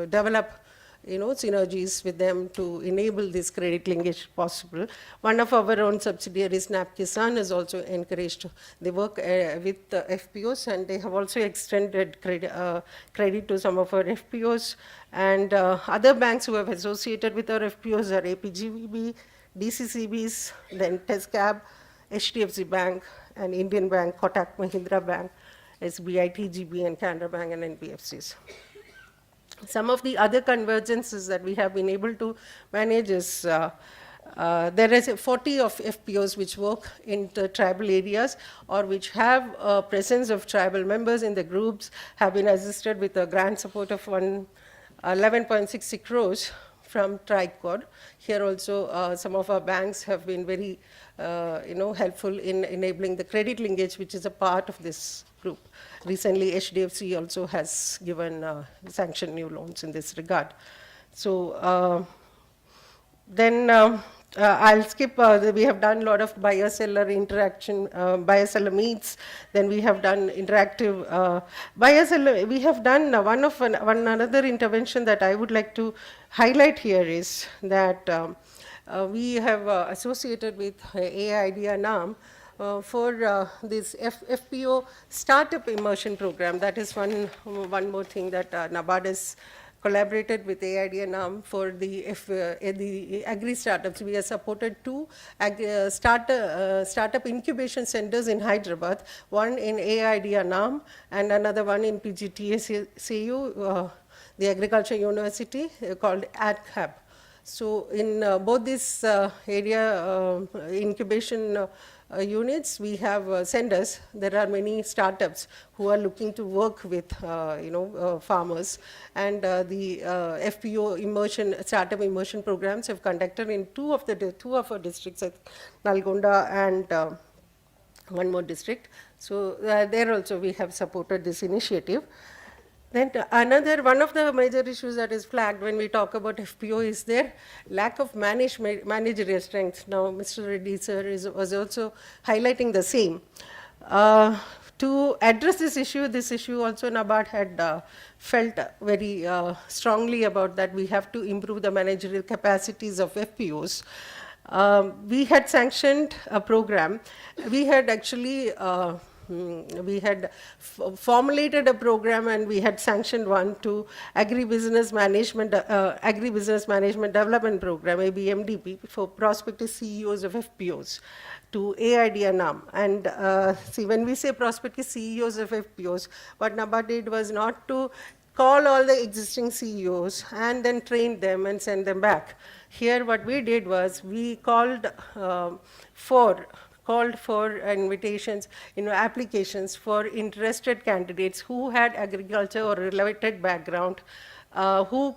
develop synergies with them to enable this credit linkage possible. One of our own subsidiaries, NAB Kisan, is also encouraged. They work with FPOs, and they have also extended credit to some of our FPOs. And other banks who have associated with our FPOs are APGVB, DCCBs, then TESCAB, HDFC Bank, and Indian Bank, Kotak Mahindra Bank, SBI, TGB, and Canara Bank, and NBFCs. Some of the other convergences that we have been able to manage is There is 40 of FPOs which work in the tribal areas or which have a presence of tribal members in the groups, have been assisted with a grant support of 11.60 crores from TriCord. Here also some of our banks have been very helpful in enabling the credit linkage, which is a part of this group. Recently HDFC also has given sanctioned new loans in this regard. So I'll skip, we have done a lot of buyer-seller interaction, buyer-seller meets, then we have done interactive buyer-seller, we have done one another intervention that I would like to highlight here is that we have associated with AIDEA NAM for this FPO Startup Immersion Program. That is one more thing that NABARD has collaborated with AIDEA NAM for the agri-startups. We have supported two startup incubation centers in Hyderabad, one in AIDEA NAM and another one in PGTSCU, the Agriculture University, called AdCab. So in both these area incubation units, we have senders. There are many startups who are looking to work with farmers, and the FPO startup immersion programs have conducted in two of our districts, Nalgonda and one more district. So there also we have supported this initiative. Then one of the major issues that is flagged when we talk about FPO is their lack of managerial strength. Now, Mr. Reddy sir was also highlighting the same. To address this issue also NABARD had felt very strongly about that we have to improve the managerial capacities of FPOs. We had sanctioned a program. We had actually formulated a program and we had sanctioned one to Agribusiness Management Development Program, ABMDP, for prospective CEOs of FPOs to AIDEA NAM. And see, when we say prospective CEOs of FPOs, what NABARD did was not to call all the existing CEOs and then train them and send them back. Here what we did was we called for invitations, applications for interested candidates who had agriculture or related background, who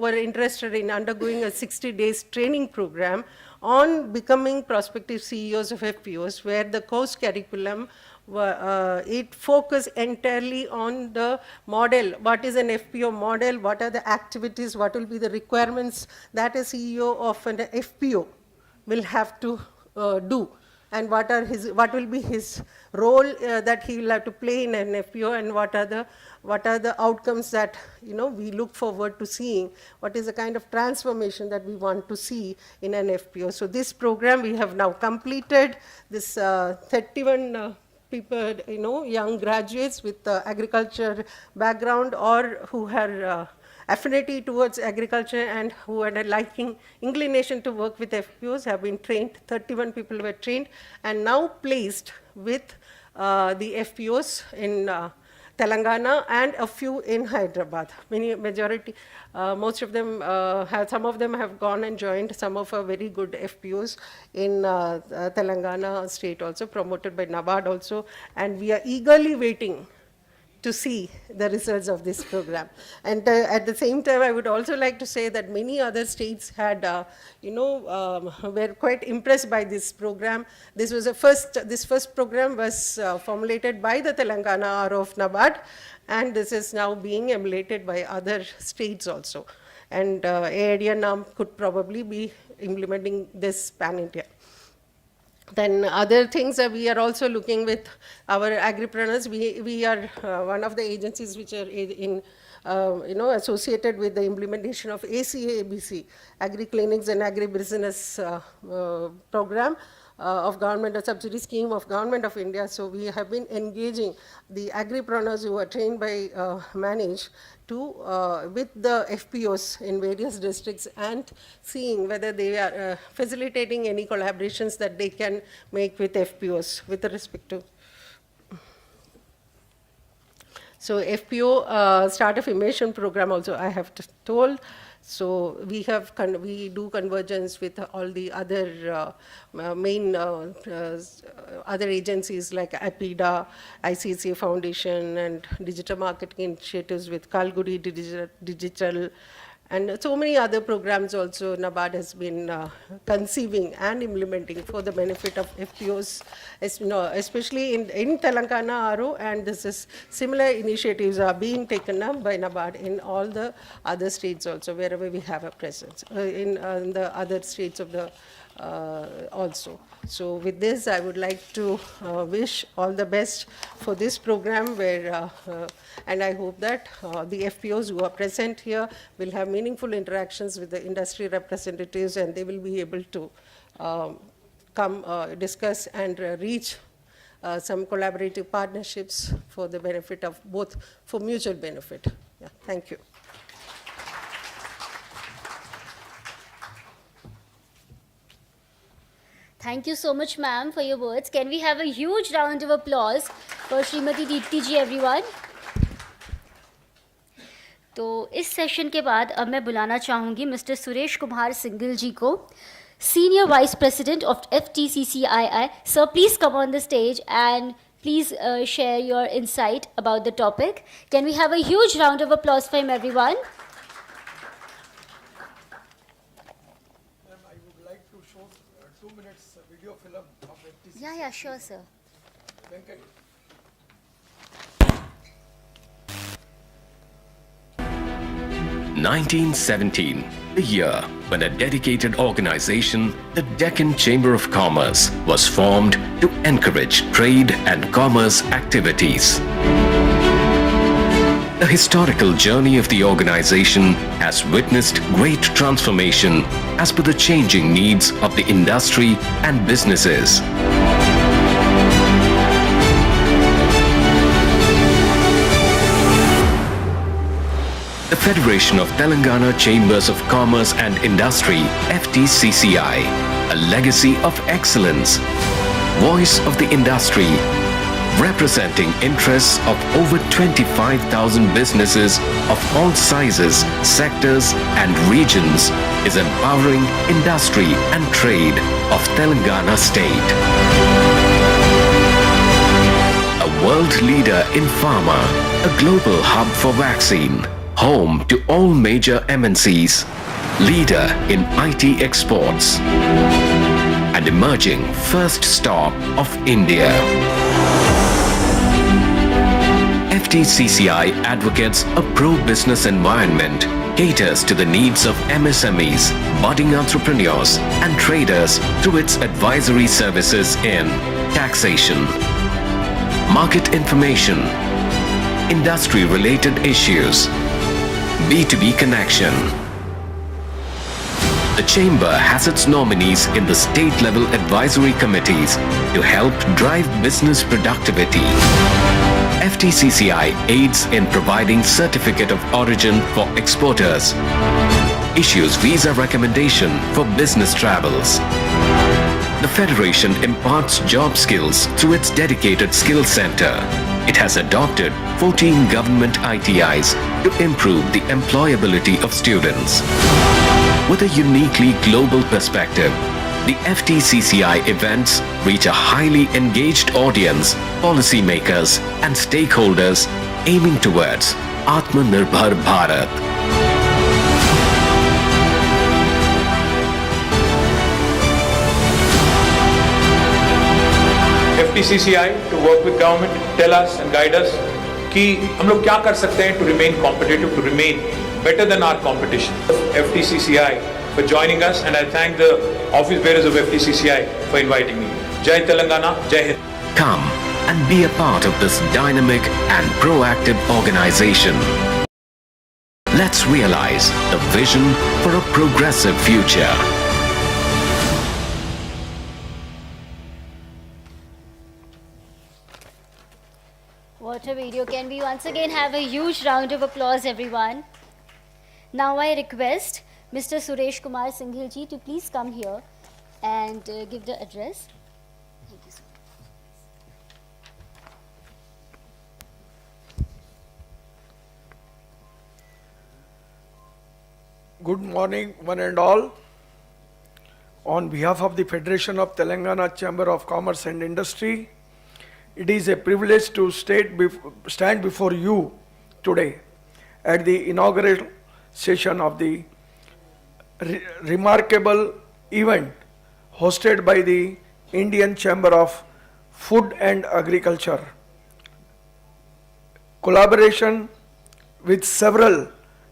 were interested in undergoing a 60 days training program on becoming prospective CEOs of FPOs, where the course curriculum it focused entirely on the model. What is an FPO model? What are the activities? What will be the requirements that a CEO of an FPO will have to do? And what will be his role that he will have to play in an FPO, and what are the outcomes that we look forward to seeing? What is the kind of transformation that we want to see in an FPO? So this program we have now completed. This 31 people, young graduates with agriculture background or who have affinity towards agriculture and who had a inclination to work with FPOs have been trained. 31 people were trained and now placed with the FPOs in Telangana and a few in Hyderabad. Most of them some of them have gone and joined some of our very good FPOs in Telangana state also, promoted by NABARD also, and we are eagerly waiting to see the results of this program. And at the same time, I would also like to say that many other states had, were quite impressed by this program. This first program was formulated by the Telangana RO of NABARD, and this is now being emulated by other states also. And AIDEA NAM could probably be implementing this pan-India. Then other things that we are also looking with our agripreneurs. We are one of the agencies which are associated with the implementation of ACA-ABC, Agri Clinics and Agribusiness Program of government, a subsidy scheme of Government of India. So we have been engaging the agripreneurs who are trained by Manage with the FPOs in various districts and seeing whether they are facilitating any collaborations that they can make with FPOs with respect to. So FPO Startup Immersion Program also I have told. So we do convergence with all the other main other agencies like APIDA, ICCA Foundation, and digital marketing initiatives with Kalgudi Digital, and so many other programs also NABARD has been conceiving and implementing for the benefit of FPOs, especially in Telangana RO, and this is similar initiatives are being taken up by NABARD in all the other states also, wherever we have a presence, in the other states of the also. So with this, I would like to wish all the best for this program where, and I hope that the FPOs who are present here will have meaningful interactions with the industry representatives, and they will be able to come discuss and reach some collaborative partnerships for the benefit of both, for mutual benefit. Yeah, thank you. Thank you so much, ma'am, for your words. Can we have a huge round of applause for Srimati Deepti ji, everyone? तो इस session के बाद अब मैं बुलाना चाहूँगी mister Suresh Kumar Singhal जी को, Senior Vice President of FTCCI. Sir, please come on the stage and please share your insight about the topic. Can we have a huge round of applause for him, everyone? I would like to show 2 minutes video film of FTCCI. Yeah, sure, sir. Venkat. 1917, the year when a dedicated organization, the Deccan Chamber of Commerce, was formed to encourage trade and commerce activities. The historical journey of the organization has witnessed great transformation as per the changing needs of the industry and businesses. The Federation of Telangana Chambers of Commerce and Industry, FTCCI, a legacy of excellence, voice of the industry, representing interests of over 25,000 businesses of all sizes, sectors and regions, is empowering industry and trade of Telangana state. A world leader in pharma, a global hub for vaccine, home to all major MNCs, leader in IT exports, and emerging first stop of India. FTCCI advocates a pro-business environment, caters to the needs of MSMEs, budding entrepreneurs, and traders through its advisory services in taxation, market information, industry-related issues, B2B connection. The Chamber has its nominees in the state-level advisory committees to help drive business productivity. FTCCI aids in providing certificate of origin for exporters, issues visa recommendation for business travels. The Federation imparts job skills through its dedicated skill center. It has adopted 14 government ITIs to improve the employability of students. With a uniquely global perspective, the FTCCI events reach a highly engaged audience, policymakers and stakeholders aiming towards Atmanirbhar Bharat. FTCCI to work with government, tell us and guide us कि हम लोग क्या कर सकते हैं to remain competitive, to remain better than our competition. FTCCI for joining us, and I thank the office bearers of FTCCI for inviting me. Jai Telangana, Jai Hind. Come and be a part of this dynamic and proactive organization. Let's realize the vision for a progressive future. What a video. Can we once again have a huge round of applause, everyone? Now I request Mr. Suresh Kumar Singhal ji to please come here and give the address. Thank you, sir. Good morning, one and all. On behalf of the Federation of Telangana Chamber of Commerce and Industry, it is a privilege to stand before you today at the inaugural session of the remarkable event hosted by the Indian Chamber of Food and Agriculture. Collaboration with several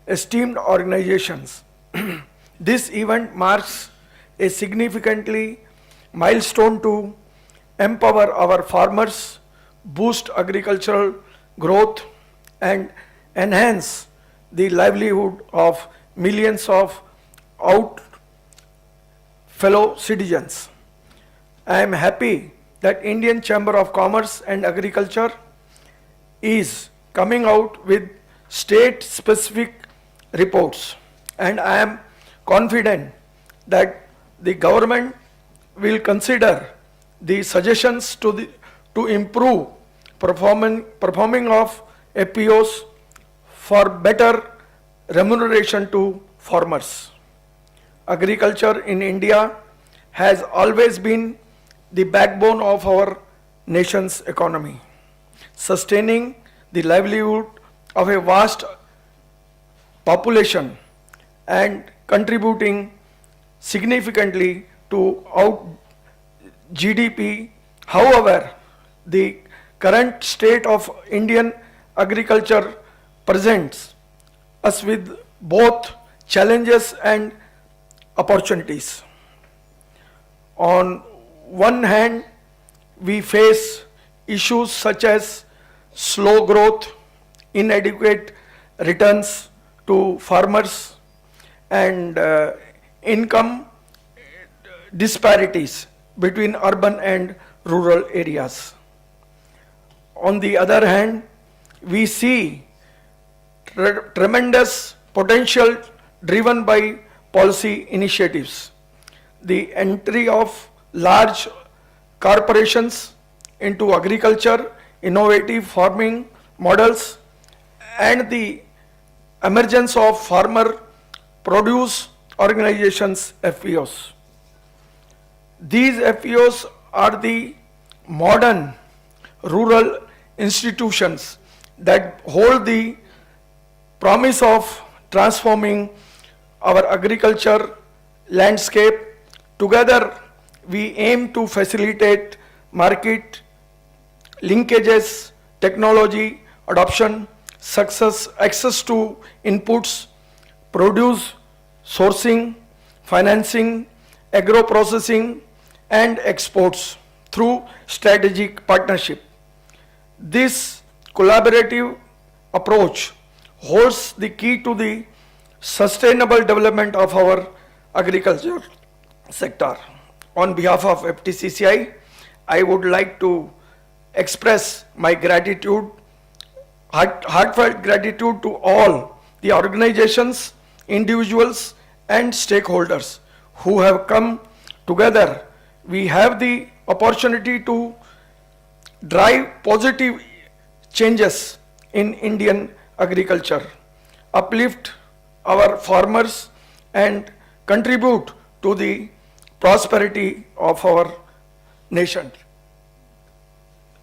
esteemed organizations. This event marks a significantly milestone to empower our farmers, boost agricultural growth, and enhance the livelihood of millions of fellow citizens. I am happy that Indian Chamber of Commerce and Agriculture is coming out with state-specific reports, and I am confident that the government will consider the suggestions to improve performing of FPOs for better remuneration to farmers. Agriculture in India has always been the backbone of our nation's economy, sustaining the livelihood of a vast population and contributing significantly to GDP. However, the current state of Indian agriculture presents us with both challenges and opportunities. On one hand, we face issues such as slow growth, inadequate returns to farmers, and income disparities between urban and rural areas. On the other hand, we see tremendous potential driven by policy initiatives. The entry of large corporations into agriculture, innovative farming models, and the emergence of farmer produce organizations, FPOs. These FPOs are the modern rural institutions that hold the promise of transforming our agriculture landscape. Together, we aim to facilitate market linkages, technology adoption, access to inputs, produce sourcing, financing, agro-processing, and exports through strategic partnership. This collaborative approach holds the key to the sustainable development of our agriculture sector. On behalf of FTCCI, I would like to express my gratitude, heartfelt gratitude to all the organizations, individuals, and stakeholders who have come together. We have the opportunity to drive positive changes in Indian agriculture, uplift our farmers, and contribute to the prosperity of our nation.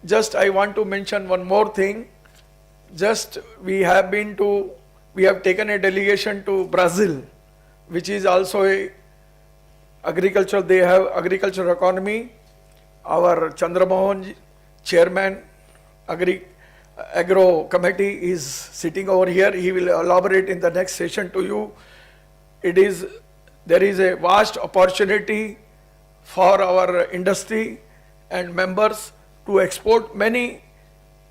Just I want to mention one more thing. We have taken a delegation to Brazil, which is also a agriculture. They have agriculture economy. Our Chandramohan, chairman, agro committee, is sitting over here. He will elaborate in the next session to you. There is a vast opportunity for our industry and members to export many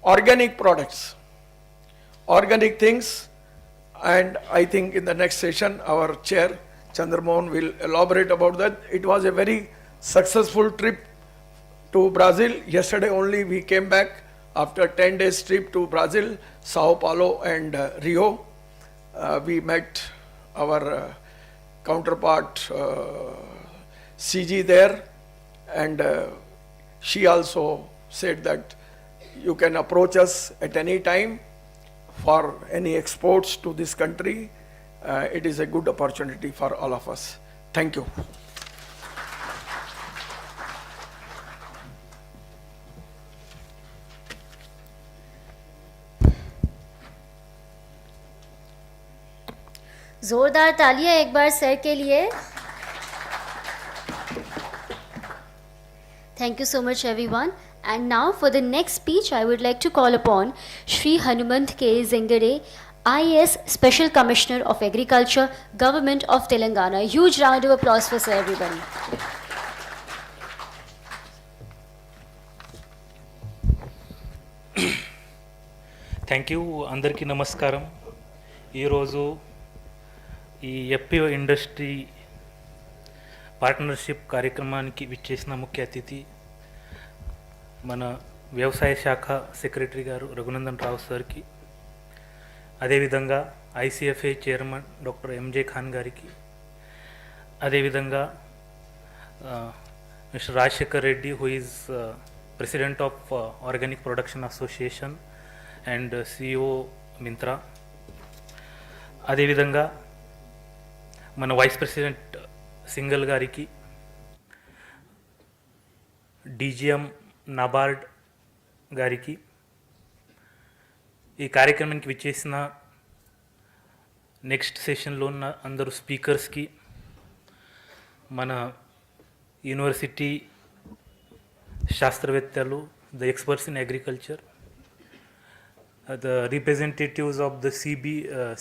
organic products, organic things, and I think in the next session our chair Chandramohan will elaborate about that. It was a very successful trip to Brazil. Yesterday only we came back after 10 days trip to Brazil, Sao Paulo and Rio. We met our counterpart CG there, and she also said that you can approach us at any time for any exports to this country, it is a good opportunity for all of us. Thank you. जोरदार तालियां एक बार sir के लिए. Thank you so much everyone. And now for the next speech I would like to call upon Shri Hanumant K. Zengade, IAS Special Commissioner of Agriculture, Government of Telangana. Huge round of applause for sir, everybody. Thank you. అందరికీ నమస్కారం. ఈరోజు ఈ FPO industry partnership కార్యక్రమానికి విచ్చేసిన ముఖ్య అతిథి మన వ్యవసాయ శాఖ సెక్రటరీ గారు రఘునందన్ రావు సార్కి, అదేవిధంగా ఐసిఎఫ్ఏ చైర్మన్ డాక్టర్ ఎంజే ఖాన్ గారికి, అదేవిధంగా mister Rajasekhar Reddy who is president of organic production association and CEO Myntra, అదేవిధంగా మన వైస్ ప్రెసిడెంట్ సింగల్ గారికి, డీజీఎం నాబార్డ్ గారికి, ఈ కార్యక్రమానికి విచ్చేసిన నెక్స్ట్ సెషన్లో ఉన్న అందరూ స్పీకర్స్కి, మన యూనివర్సిటీ శాస్త్రవేత్తలు, the experts in agriculture, the representatives of the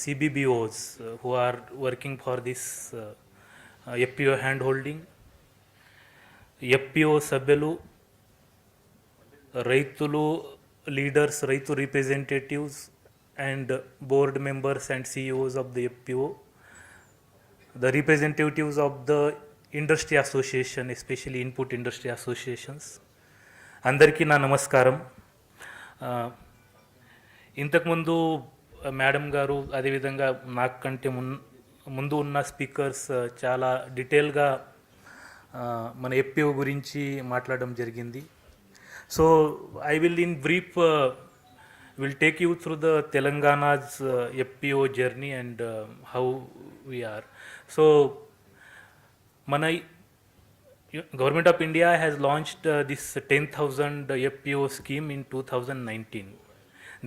CBBOs who are working for this FPO handholding, FPO సభ్యులు, రైతులు leaders, రైతు representatives and board members and CEOs of the FPO, the representatives of the industry association, especially input industry associations, అందరికీ నా నమస్కారం. ఇంతకుముందు madam గారు అదేవిధంగా నాకంటే ముందు ఉన్న స్పీకర్స్ చాలా డీటెయిల్గా మన ఎఫ్పిఓ గురించి మాట్లాడడం జరిగింది. So I will in brief will take you through the Telangana's FPO journey and how we are. So మన government of India has launched this 10,000 FPO scheme in 2019.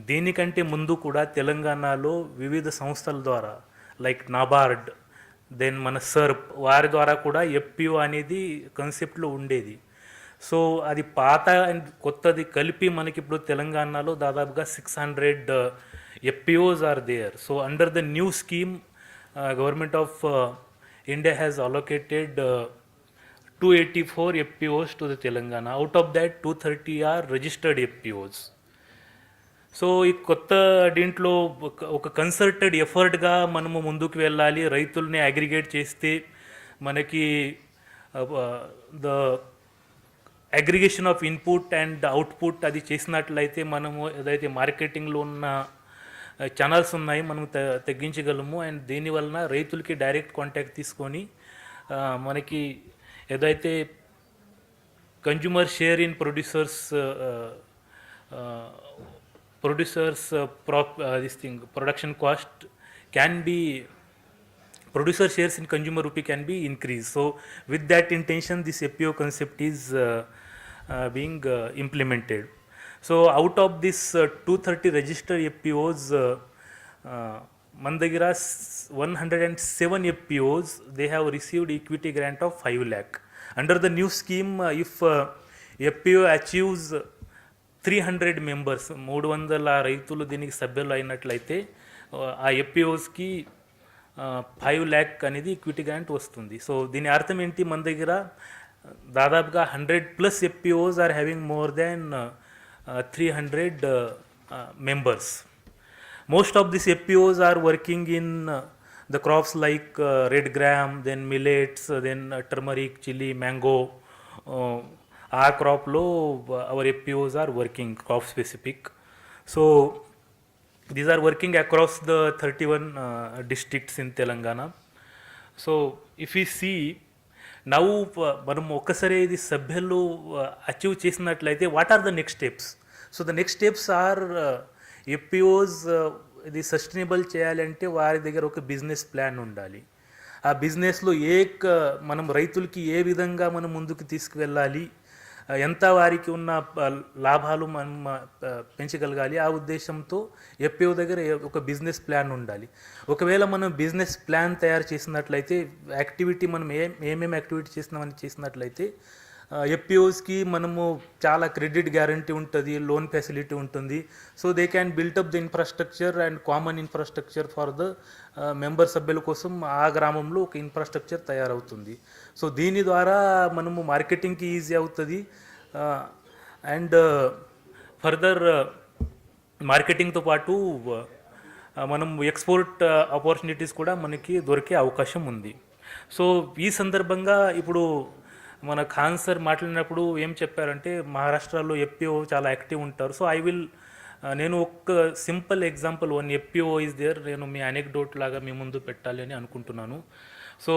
దీనికంటే ముందు కూడా తెలంగాణలో వివిధ సంస్థల ద్వారా లైక్ నాబార్డ్, దెన్ మన సర్ప్, వారి ద్వారా కూడా ఎఫ్పిఓ అనేది కాన్సెప్ట్లో ఉండేది. సో అది పాత అండ్ కొత్తది కలిపి మనకి ఇప్పుడు తెలంగాణలో దాదాపుగా 600 FPOs are there. So under the new scheme government of India has allocated 284 FPOs to the Telangana. Out of that 230 are registered FPOs. So ఈ కొత్త దీంట్లో ఒక కన్సర్టెడ్ ఎఫర్ట్గా మనము ముందుకు వెళ్ళాలి. రైతుల్ని అగ్రిగేట్ చేస్తే మనకి the aggregation of input and output అది చేసినట్లయితే మనము ఏదైతే మార్కెటింగ్లో ఉన్న ఛానల్స్ ఉన్నాయి మనం తగ్గించగలము. అండ్ దీనివలన రైతులకి డైరెక్ట్ కాంటాక్ట్ తీసుకొని మనకి ఏదైతే consumer share in producers production cost can be, producer shares in consumer rupee can be increased. So with that intention this FPO concept is being implemented. So out of this 230 registered FPOs, Mandagira 107 FPOs, they have received equity grant of 5 lakh. Under the new scheme, if FPO achieves 300 members, 300 రైతులు దీనికి సభ్యులు అయినట్లయితే ఆ ఎఫ్పిఓస్కి 5 lakh అనేది equity grant వస్తుంది. So దీని అర్థం ఏంటి, మన దగ్గర దాదాపుగా 100+ FPOs are having more than 300 members. Most of these FPOs are working in the crops like red gram, then millets, then turmeric, chili, mango. ఆ క్రాప్లో our FPOs are working, crop specific. So these are working across the 31 districts in Telangana. So if you see now మనం ఒక్కసారి ఇది సభ్యులు achieve చేసినట్లయితే what are the next steps? So the next steps are FPOs ఇది sustainable చేయాలంటే వారి దగ్గర ఒక బిజినెస్ ప్లాన్ ఉండాలి. ఆ బిజినెస్లో మనం రైతులకి ఏ విధంగా మనం ముందుకు తీసుకువెళ్ళాలి, ఎంత వారికి ఉన్న లాభాలు మనం పెంచగలగాలి, ఆ ఉద్దేశంతో ఎఫ్పిఓ దగ్గర ఒక బిజినెస్ ప్లాన్ ఉండాలి. ఒకవేళ మనం బిజినెస్ ప్లాన్ తయారు చేసినట్లయితే, యాక్టివిటీ మనం ఏమేమి యాక్టివిటీ చేసినట్లయితే ఎఫ్పిఓస్కి మనము చాలా క్రెడిట్ గ్యారంటీ ఉంటుంది, లోన్ ఫెసిలిటీ ఉంటుంది. So they can built-up the infrastructure and common infrastructure for the member సభ్యుల కోసం ఆ గ్రామంలో ఒక ఇన్ఫ్రాస్ట్రక్చర్ తయారవుతుంది. సో దీని ద్వారా మనము మార్కెటింగ్కి ఈజీ అవుతుంది అండ్ ఫర్దర్ మార్కెటింగ్తో పాటు మనం ఎక్స్పోర్ట్ ఆపర్చునిటీస్ కూడా మనకి దొరికే అవకాశం ఉంది. సో ఈ సందర్భంగా ఇప్పుడు మన ఖాన్ సార్ మాట్లాడినప్పుడు ఏం చెప్పారంటే మహారాష్ట్రలో ఎఫ్పిఓ చాలా యాక్టివ్ ఉంటారు. సో నేను ఒక simple example, one FPO is there, నేను మీ అనెక్డోట్ లాగా మీ ముందు పెట్టాలి అని అనుకుంటున్నాను. సో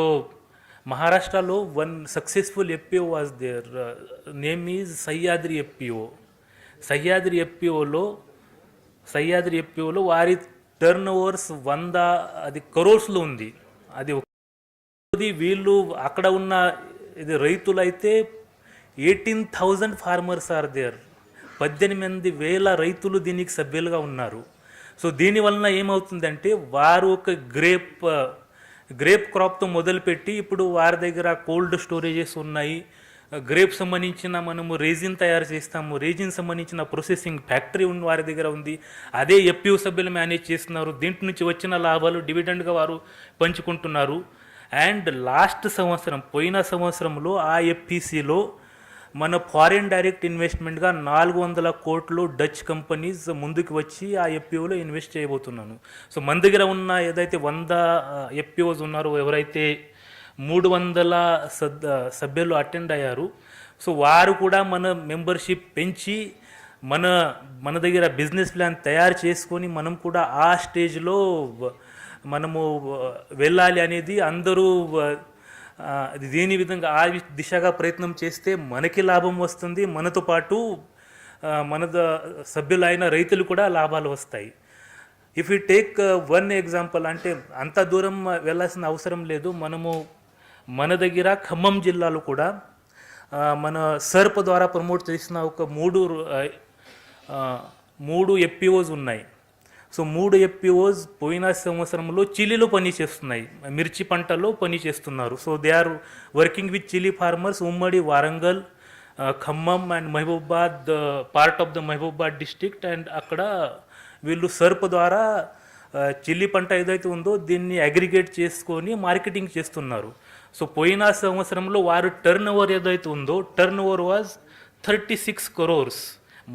మహారాష్ట్రలో one successful FPO was there, name is Sahyadri FPO. Sahyadri ఎఫ్పిఓలో వారి టర్న్ ఓవర్స్ 100 crores ఉంది. అది వీళ్ళు అక్కడ ఉన్న ఇది రైతులైతే 18,000 ఫార్మర్స్ ఆర్ దేర్. 18,000 రైతులు దీనికి సభ్యులుగా ఉన్నారు. సో దీనివలన ఏమవుతుందంటే వారు ఒక గ్రేప్ క్రాప్తో మొదలుపెట్టి ఇప్పుడు వారి దగ్గర కోల్డ్ స్టోరేజెస్ ఉన్నాయి, గ్రేప్ సంబంధించిన మనము రేజిన్ తయారు చేస్తాము, రేజిన్ సంబంధించిన ప్రొసెసింగ్ ఫ్యాక్టరీ వారి దగ్గర ఉంది. అదే ఎఫ్పిఓ సభ్యులు మేనేజ్ చేస్తున్నారు. దీంట్ నుంచి వచ్చిన లాభాలు డివిడెండ్గా వారు పంచుకుంటున్నారు. అండ్ పోయిన సంవత్సరంలో ఆ ఎఫ్పిసిలో మన ఫారిన్ డైరెక్ట్ ఇన్వెస్ట్మెంట్గా 400 crores డచ్ కంపెనీస్ ముందుకు వచ్చి ఆ ఎఫ్పిఓలో ఇన్వెస్ట్ చేయబోతున్నాను. సో మన దగ్గర ఉన్న ఏదైతే 100 ఎఫ్పిఓస్ ఉన్నారో, ఎవరైతే 300 సభ్యులు అటెండ్ అయ్యారు, సో వారు కూడా మన మెంబర్షిప్ పెంచి మన దగ్గర బిజినెస్ ప్లాన్ తయారు చేసుకొని మనం కూడా ఆ స్టేజ్లో మనము వెళ్ళాలి అనేది అందరూ దీని విధంగా ఆ దిశగా ప్రయత్నం చేస్తే మనకి లాభం వస్తుంది, మనతో పాటు మన సభ్యులైన రైతులు కూడా లాభాలు వస్తాయి. If you take one example, అంటే అంత దూరం వెళ్ళాల్సిన అవసరం లేదు. మన దగ్గర ఖమ్మం జిల్లాలో కూడా మన సర్ప్ ద్వారా ప్రమోట్ చేసిన ఒక 3 ఎఫ్పిఓస్ ఉన్నాయి. సో 3 ఎఫ్పిఓస్ పోయిన సంవత్సరంలో చిలీలో పనిచేస్తున్నాయి, మిర్చి పంటలో పనిచేస్తున్నారు. So they are working with chilli farmers, ఉమ్మడి Warangal, Khammam and Mahabubabad, part of the Mahabubabad district. And అక్కడ వీళ్ళు సర్ప్ ద్వారా చిల్లీ పంట ఏదైతే ఉందో దీన్ని అగ్రిగేట్ చేసుకొని మార్కెటింగ్ చేస్తున్నారు. సో పోయిన సంవత్సరంలో వారు టర్న్ ఓవర్ ఏదైతే ఉందో, టర్న్ ఓవర్ వాజ్ 36 crores.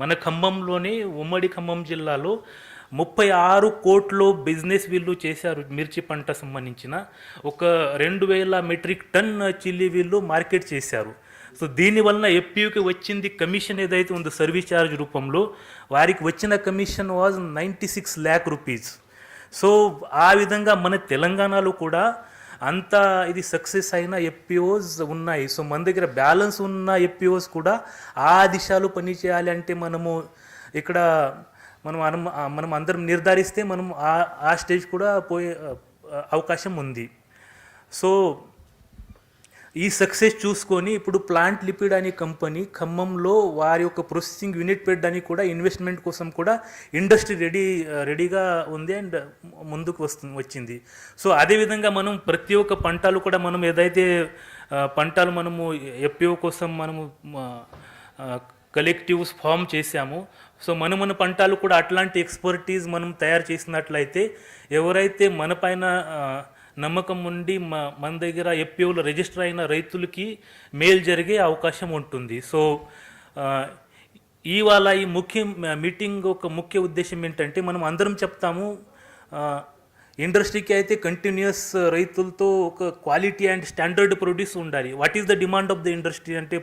మన ఖమ్మంలోనే, ఉమ్మడి ఖమ్మం జిల్లాలో 36 కోట్ల బిజినెస్ వీళ్ళు చేశారు. మిర్చి పంట సంబంధించిన ఒక 2,000 మెట్రిక్ టన్ చిల్లీ వీళ్ళు మార్కెట్ చేశారు. సో దీనివలన ఎఫ్పిఓకి వచ్చింది కమిషన్ ఏదైతే ఉందో సర్వీస్ ఛార్జ్ రూపంలో, వారికి వచ్చిన commission was 96 lakh rupees. So ఆ విధంగా మన తెలంగాణలో కూడా అంత ఇది సక్సెస్ అయిన ఎఫ్పిఓస్ ఉన్నాయి. సో మన దగ్గర బ్యాలెన్స్ ఉన్న ఎఫ్పిఓస్ కూడా ఆ దిశలో పనిచేయాలి అంటే ఇక్కడ మనం అందరం నిర్ధారిస్తే ఆ స్టేజ్ కూడా పోయే అవకాశం ఉంది. సో ఈ సక్సెస్ చూసుకొని ఇప్పుడు ప్లాంట్ లిపిడ్ అనే కంపెనీ ఖమ్మంలో వారి యొక్క ప్రొసెసింగ్ యూనిట్ పెట్టడానికి కూడా ఇన్వెస్ట్మెంట్ కోసం కూడా ఇండస్ట్రీ రెడీగా ఉంది అండ్ ముందుకు వచ్చింది. సో అదేవిధంగా మనం ప్రతి ఒక్క పంటలు కూడా మనం ఏదైతే పంటలు మనము ఎఫ్పిఓ కోసం మనము కలెక్టివ్స్ ఫామ్ చేశాము, సో మన పంటలు కూడా అట్లాంటి ఎక్స్పర్టీస్ మనం తయారు చేసినట్లయితే ఎవరైతే మన పైన నమ్మకం ఉండి మన దగ్గర ఎఫ్పిఓలో రిజిస్టర్ అయిన రైతులకి మేలు జరిగే అవకాశం ఉంటుంది. సో ఇవాళ ఈ మీటింగ్ ఒక ముఖ్య ఉద్దేశం ఏంటంటే, మనం అందరం చెప్తాము ఇండస్ట్రీకి అయితే కంటిన్యూస్ రైతులతో ఒక క్వాలిటీ అండ్ స్టాండర్డ్ ప్రొడ్యూస్ ఉండాలి. What is the demand of the industry అంటే,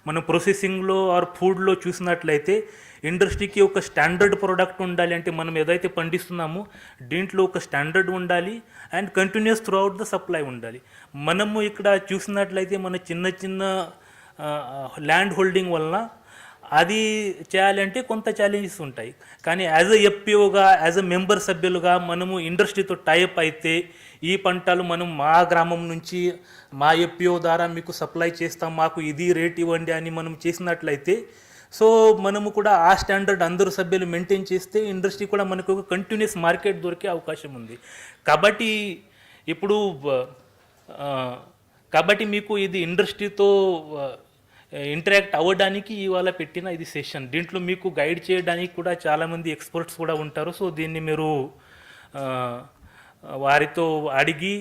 మనం ప్రొసెసింగ్లో ఆర్ ఫుడ్లో చూసినట్లయితే ఇండస్ట్రీకి ఒక స్టాండర్డ్ ప్రోడక్ట్ ఉండాలి. అంటే మనం ఏదైతే పండిస్తున్నామో దీంట్లో ఒక స్టాండర్డ్ ఉండాలి and continuous through out the supply ఉండాలి. మనము ఇక్కడ చూసినట్లయితే మన చిన్న ల్యాండ్ హోల్డింగ్ వలన అది చేయాలంటే కొంత ఛాలెంజెస్ ఉంటాయి. కానీ యాజ్ ఎ ఎఫ్పిఓగా, యాజ్ ఎ మెంబర్ సభ్యులుగా మనము ఇండస్ట్రీతో టైప్ అయితే ఈ పంటలు మనం మా గ్రామం నుంచి మా ఎఫ్పిఓ ద్వారా మీకు సప్లై చేస్తాం, మాకు ఇది రేట్ ఇవ్వండి అని మనం చేసినట్లయితే సో మనము కూడా ఆ స్టాండర్డ్ అందరు సభ్యులు మెయింటైన్ చేస్తే ఇండస్ట్రీ కూడా మనకు ఒక కంటిన్యూస్ మార్కెట్ దొరికే అవకాశం ఉంది. కాబట్టి ఇప్పుడు కాబట్టి మీకు ఇది ఇండస్ట్రీతో ఇంటరాక్ట్ అవ్వడానికి ఇవాళ పెట్టిన ఇది సెషన్. దీంట్లో మీకు గైడ్ చేయడానికి కూడా చాలామంది ఎక్స్పర్ట్స్ కూడా ఉంటారు. సో దీన్ని మీరు వారితో అడిగి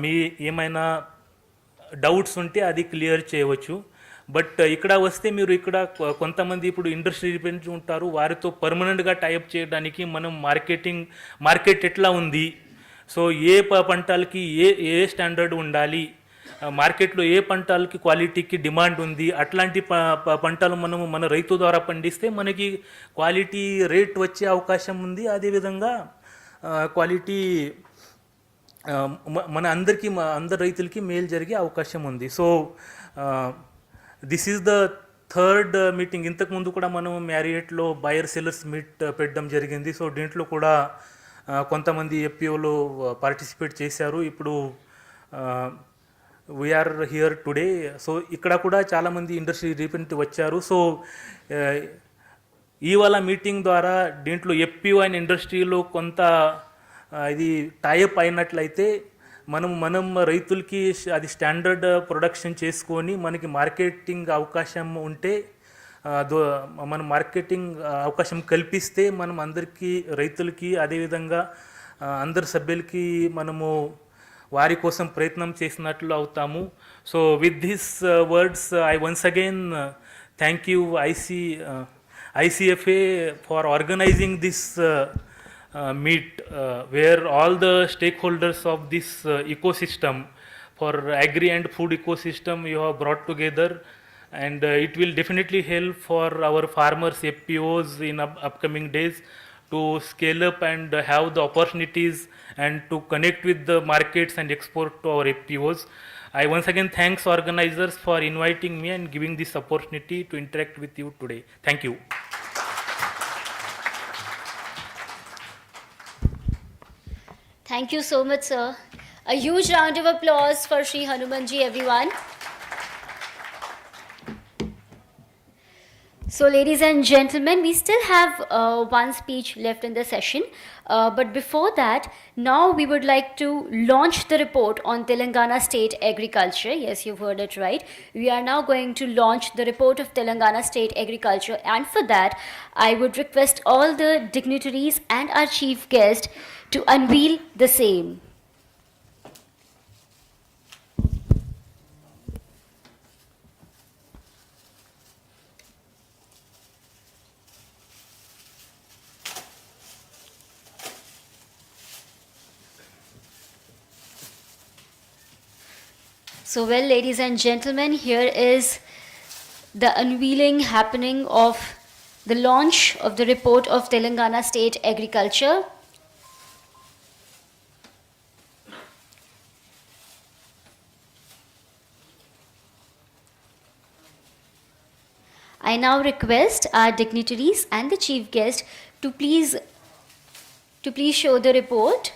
మీ ఏమైనా డౌట్స్ ఉంటే అది క్లియర్ చేయవచ్చు. బట్ ఇక్కడ వస్తే మీరు ఇక్కడ కొంతమంది ఇప్పుడు ఇండస్ట్రీ డిపెండ్ ఉంటారు, వారితో పర్మనెంట్గా టైప్ చేయడానికి మనం మార్కెట్ ఎట్లా ఉంది, సో ఏ పంటలకి ఏ స్టాండర్డ్ ఉండాలి, మార్కెట్లో ఏ పంటలకి క్వాలిటీకి డిమాండ్ ఉంది, అట్లాంటి పంటలు మనము మన రైతు ద్వారా పండిస్తే మనకి క్వాలిటీ రేట్ వచ్చే అవకాశం ఉంది. అదేవిధంగా క్వాలిటీ మన అందరి రైతులకి మేలు జరిగే అవకాశం ఉంది. So this is the third meeting. ఇంతకుముందు కూడా మనం మ్యారియట్లో బయర్ సెల్లర్స్ మీట్ పెట్టడం జరిగింది. సో దీంట్లో కూడా కొంతమంది ఎఫ్పిఓలు పార్టిసిపేట్ చేశారు. ఇప్పుడు వీఆర్ హియర్ టుడే. సో ఇక్కడ కూడా చాలామంది ఇండస్ట్రీ రిప్రజెంటేటివ్ వచ్చారు. సో ఇవాళ మీటింగ్ ద్వారా దీంట్లో ఎఫ్పిఓ అండ్ ఇండస్ట్రీలో కొంత ఇది టైప్ అయినట్లయితే మనం రైతులకి అది స్టాండర్డ్ ప్రొడక్షన్ చేసుకొని మనకి మార్కెటింగ్ అవకాశం ఉంటే మనం మార్కెటింగ్ అవకాశం కల్పిస్తే మనం అందరికీ రైతులకి అదేవిధంగా అందరి సభ్యులకి మనము వారి కోసం ప్రయత్నం చేసినట్లు అవుతాము. So with this words I once again thank you ICFA for organising this meet where all the stakeholders of this ecosystem for agri and food ecosystem you have brought together, and it will definitely help for our farmers, FPOs in upcoming days to scale up and have the opportunities and to connect with the markets and export to our FPOs. I once again thanks organizers for inviting me and giving this opportunity to interact with you today. Thank you. Thank you so much, sir. A huge round of applause for Shri Hanumanji, everyone. So, ladies and gentlemen, we still have one speech left in the session. But before that, now we would like to launch the report on Telangana State Agriculture. Yes, you've heard it right. We are now going to launch the report of Telangana State Agriculture. And for that, I would request all the dignitaries and our chief guest to unveil the same. So, well, ladies and gentlemen, here is the unveiling happening of the launch of the report of Telangana State Agriculture. I now request our dignitaries and the chief guest to please show the report.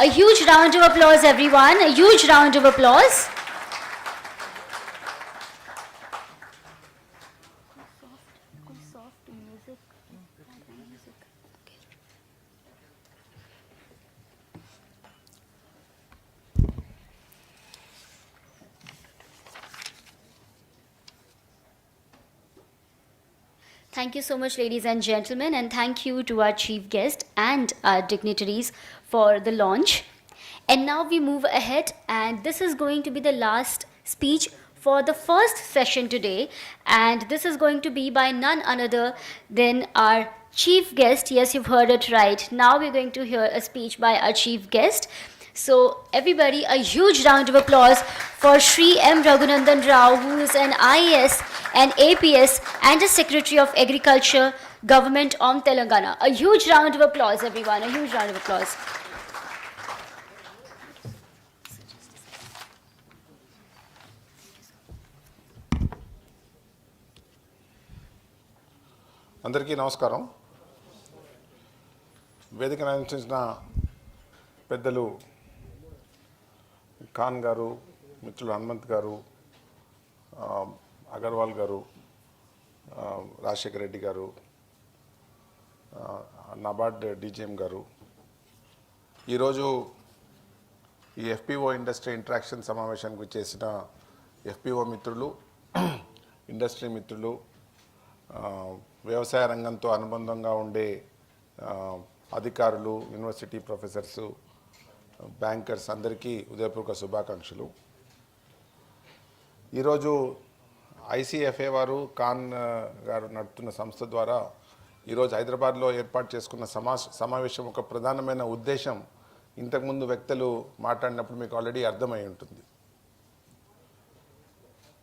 A huge round of applause, everyone. A huge round of applause. Thank you so much, ladies and gentlemen, and thank you to our chief guest and our dignitaries for the launch. And now we move ahead, and this is going to be the last speech for the first session today, and this is going to be by none other than our chief guest. Yes, you've heard it right. Now we're going to hear a speech by our chief guest. So everybody, a huge round of applause for Shri M. Raghunandan Rao, who is an IAS, an APS and a Secretary of Agriculture, Government of Telangana. A huge round of applause, everyone. A huge round of applause. అందరికీ నమస్కారం. వేదికను అలంకరించిన పెద్దలు ఖాన్ గారు, మిత్రులు హనుమంత్ గారు, అగర్వాల్ గారు, రాజశేఖర్ రెడ్డి గారు, నాబార్డ్ డీజీఎం గారు, ఈరోజు ఈ ఎఫ్పిఓ ఇండస్ట్రీ ఇంటరాక్షన్ సమావేశానికి చేసిన ఎఫ్పిఓ మిత్రులు, ఇండస్ట్రీ మిత్రులు, వ్యవసాయ రంగంతో అనుబంధంగా ఉండే అధికారులు, యూనివర్సిటీ ప్రొఫెసర్సు, బ్యాంకర్స్ అందరికీ ఉదయపూర్వక శుభాకాంక్షలు. ఈరోజు ఐసిఎఫ్ఏ వారు ఖాన్ గారు నడుపుతున్న సంస్థ ద్వారా ఈరోజు హైదరాబాద్లో ఏర్పాటు చేసుకున్న సమావేశం ఒక ప్రధానమైన ఉద్దేశం ఇంతకుముందు వ్యక్తులు మాట్లాడినప్పుడు మీకు ఆల్రెడీ అర్థమై ఉంటుంది.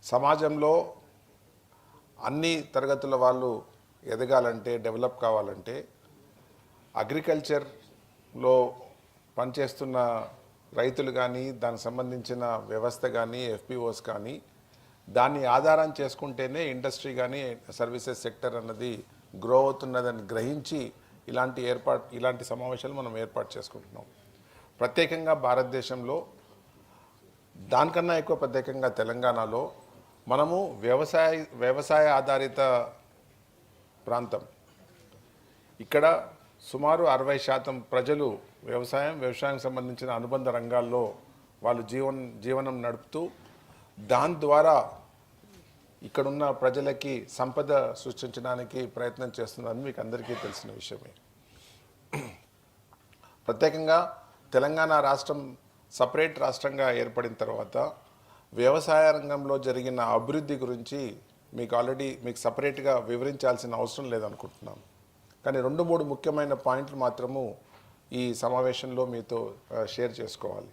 సమాజంలో అన్ని తరగతుల వాళ్ళు ఎదగాలంటే, డెవలప్ కావాలంటే అగ్రికల్చర్లో పనిచేస్తున్న రైతులు కానీ, దానికి సంబంధించిన వ్యవస్థ కానీ, ఎఫ్పిఓస్ కానీ దాన్ని ఆధారం చేసుకుంటేనే ఇండస్ట్రీ కానీ సర్వీసెస్ సెక్టర్ అన్నది గ్రో అవుతున్నదని గ్రహించి ఇలాంటి సమావేశాలు మనం ఏర్పాటు చేసుకుంటున్నాం. ప్రత్యేకంగా భారతదేశంలో, దానికన్నా ఎక్కువ ప్రత్యేకంగా తెలంగాణలో మనము వ్యవసాయ ఆధారిత ప్రాంతం. ఇక్కడ సుమారు 60% ప్రజలు వ్యవసాయం సంబంధించిన అనుబంధ రంగాల్లో వాళ్ళు జీవనం నడుపుతూ దాని ద్వారా ఇక్కడున్న ప్రజలకి సంపద సృష్టించడానికి ప్రయత్నం చేస్తుందని మీకు అందరికీ తెలిసిన విషయమే. ప్రత్యేకంగా తెలంగాణ రాష్ట్రం సపరేట్ రాష్ట్రంగా ఏర్పడిన తర్వాత వ్యవసాయ రంగంలో జరిగిన అభివృద్ధి గురించి మీకు సపరేట్గా వివరించాల్సిన అవసరం లేదనుకుంటున్నాను. కానీ 2-3 ముఖ్యమైన పాయింట్లు మాత్రము ఈ సమావేశంలో మీతో షేర్ చేసుకోవాలి.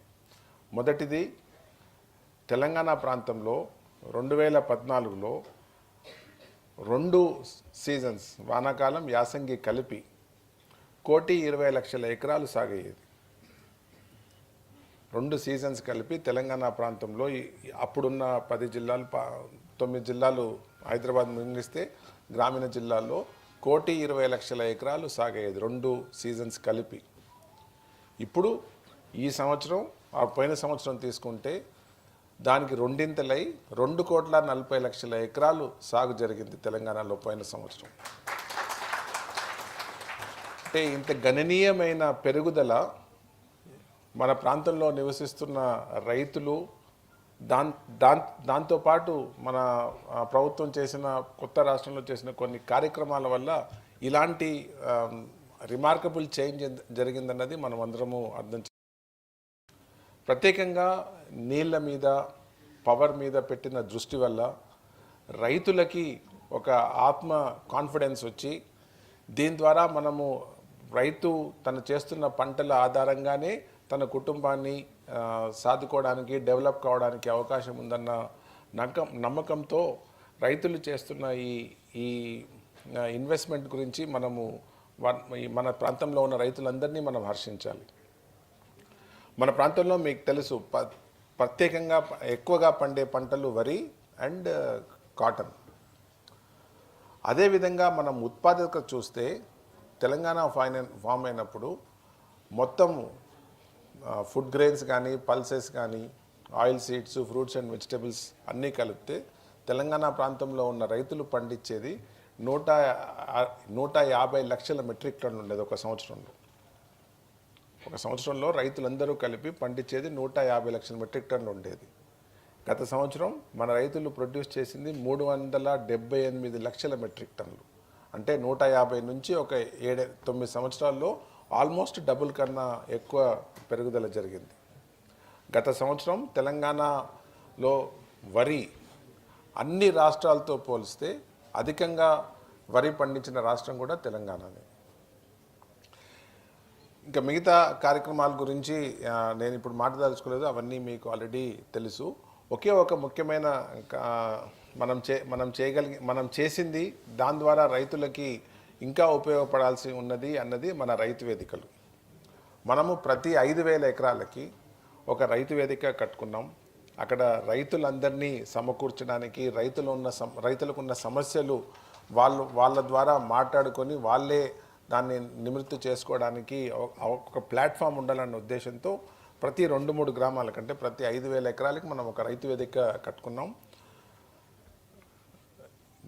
మొదటిది, తెలంగాణ ప్రాంతంలో 2014లో 2 సీజన్స్, వానాకాలం, యాసంగి కలిపి 1,20,00,000 ఎకరాలు సాగయ్యేది. 2 సీజన్స్ కలిపి తెలంగాణ ప్రాంతంలో అప్పుడున్న 10 జిల్లాలు, 9 జిల్లాలు హైదరాబాద్ మిగిలిస్తే గ్రామీణ జిల్లాల్లో 1,20,00,000 ఎకరాలు సాగయ్యేది 2 సీజన్స్ కలిపి. ఇప్పుడు ఈ సంవత్సరం, పోయిన సంవత్సరం తీసుకుంటే దానికి రెండింతలై 2,40,00,000 ఎకరాలు సాగు జరిగింది తెలంగాణలో పోయిన సంవత్సరం. అంటే ఇంత గణనీయమైన పెరుగుదల మన ప్రాంతంలో నివసిస్తున్న రైతులు, దాంతోపాటు మన ప్రభుత్వం చేసిన, కొత్త రాష్ట్రంలో చేసిన కొన్ని కార్యక్రమాల వల్ల ఇలాంటి రిమార్కబుల్ చేంజ్ జరిగిందన్నది మనం అందరము అర్థం. ప్రత్యేకంగా నీళ్ళ మీద, పవర్ మీద పెట్టిన దృష్టి వల్ల రైతులకి ఒక ఆత్మ కాన్ఫిడెన్స్ వచ్చి, దీని ద్వారా మనము రైతు తను చేస్తున్న పంటల ఆధారంగానే తన కుటుంబాన్ని సాదుకోవడానికి, డెవలప్ కావడానికి అవకాశం ఉందన్న నమ్మకంతో రైతులు చేస్తున్న ఈ ఇన్వెస్ట్మెంట్ గురించి మన ప్రాంతంలో ఉన్న రైతులందరినీ మనం హర్షించాలి. మన ప్రాంతంలో మీకు తెలుసు, ప్రత్యేకంగా ఎక్కువగా పండే పంటలు వరి అండ్ కాటన్. అదేవిధంగా మనం ఉత్పాదకత చూస్తే తెలంగాణ ఫామ్ అయినప్పుడు మొత్తం ఫుడ్ గ్రెయిన్స్ కానీ, పల్సెస్ కానీ, oil seeds, fruits and vegetables అన్నీ కలిపితే తెలంగాణ ప్రాంతంలో ఉన్న రైతులు పండించేది 150 లక్షల మెట్రిక్ టన్నులు ఉండేది ఒక సంవత్సరంలో రైతులందరూ కలిపి పండించేది 150 లక్షల మెట్రిక్ టన్నులు ఉండేది. గత సంవత్సరం మన రైతులు ప్రొడ్యూస్ చేసింది 378 లక్షల మెట్రిక్ టన్నులు. అంటే 150 నుంచి ఒక 7-9 సంవత్సరాల్లో ఆల్మోస్ట్ డబుల్ కన్నా ఎక్కువ పెరుగుదల జరిగింది. గత సంవత్సరం తెలంగాణలో వరి అన్ని రాష్ట్రాలతో పోలిస్తే అధికంగా వరి పండించిన రాష్ట్రం కూడా తెలంగాణనే. ఇంకా మిగతా కార్యక్రమాల గురించి నేను ఇప్పుడు మాట్లాడదలుచుకోలేదు, అవన్నీ మీకు ఆల్రెడీ తెలుసు. ఒకే ఒక ముఖ్యమైన మనం చేసింది, దాని ద్వారా రైతులకి ఇంకా ఉపయోగపడాల్సి ఉన్నది అన్నది మన రైతు వేదికలు. మనము ప్రతి 5,000 ఎకరాలకి ఒక రైతు వేదిక కట్టుకున్నాం. అక్కడ రైతులందరినీ సమకూర్చడానికి, రైతులకున్న సమస్యలు వాళ్ళ ద్వారా మాట్లాడుకొని వాళ్ళే దాన్ని నివృత్తి చేసుకోవడానికి ఒక ప్లాట్ఫామ్ ఉండాలన్న ఉద్దేశంతో ప్రతి 2-3 గ్రామాల కంటే ప్రతి 5,000 ఎకరాలకి మనం ఒక రైతు వేదిక కట్టుకున్నాం.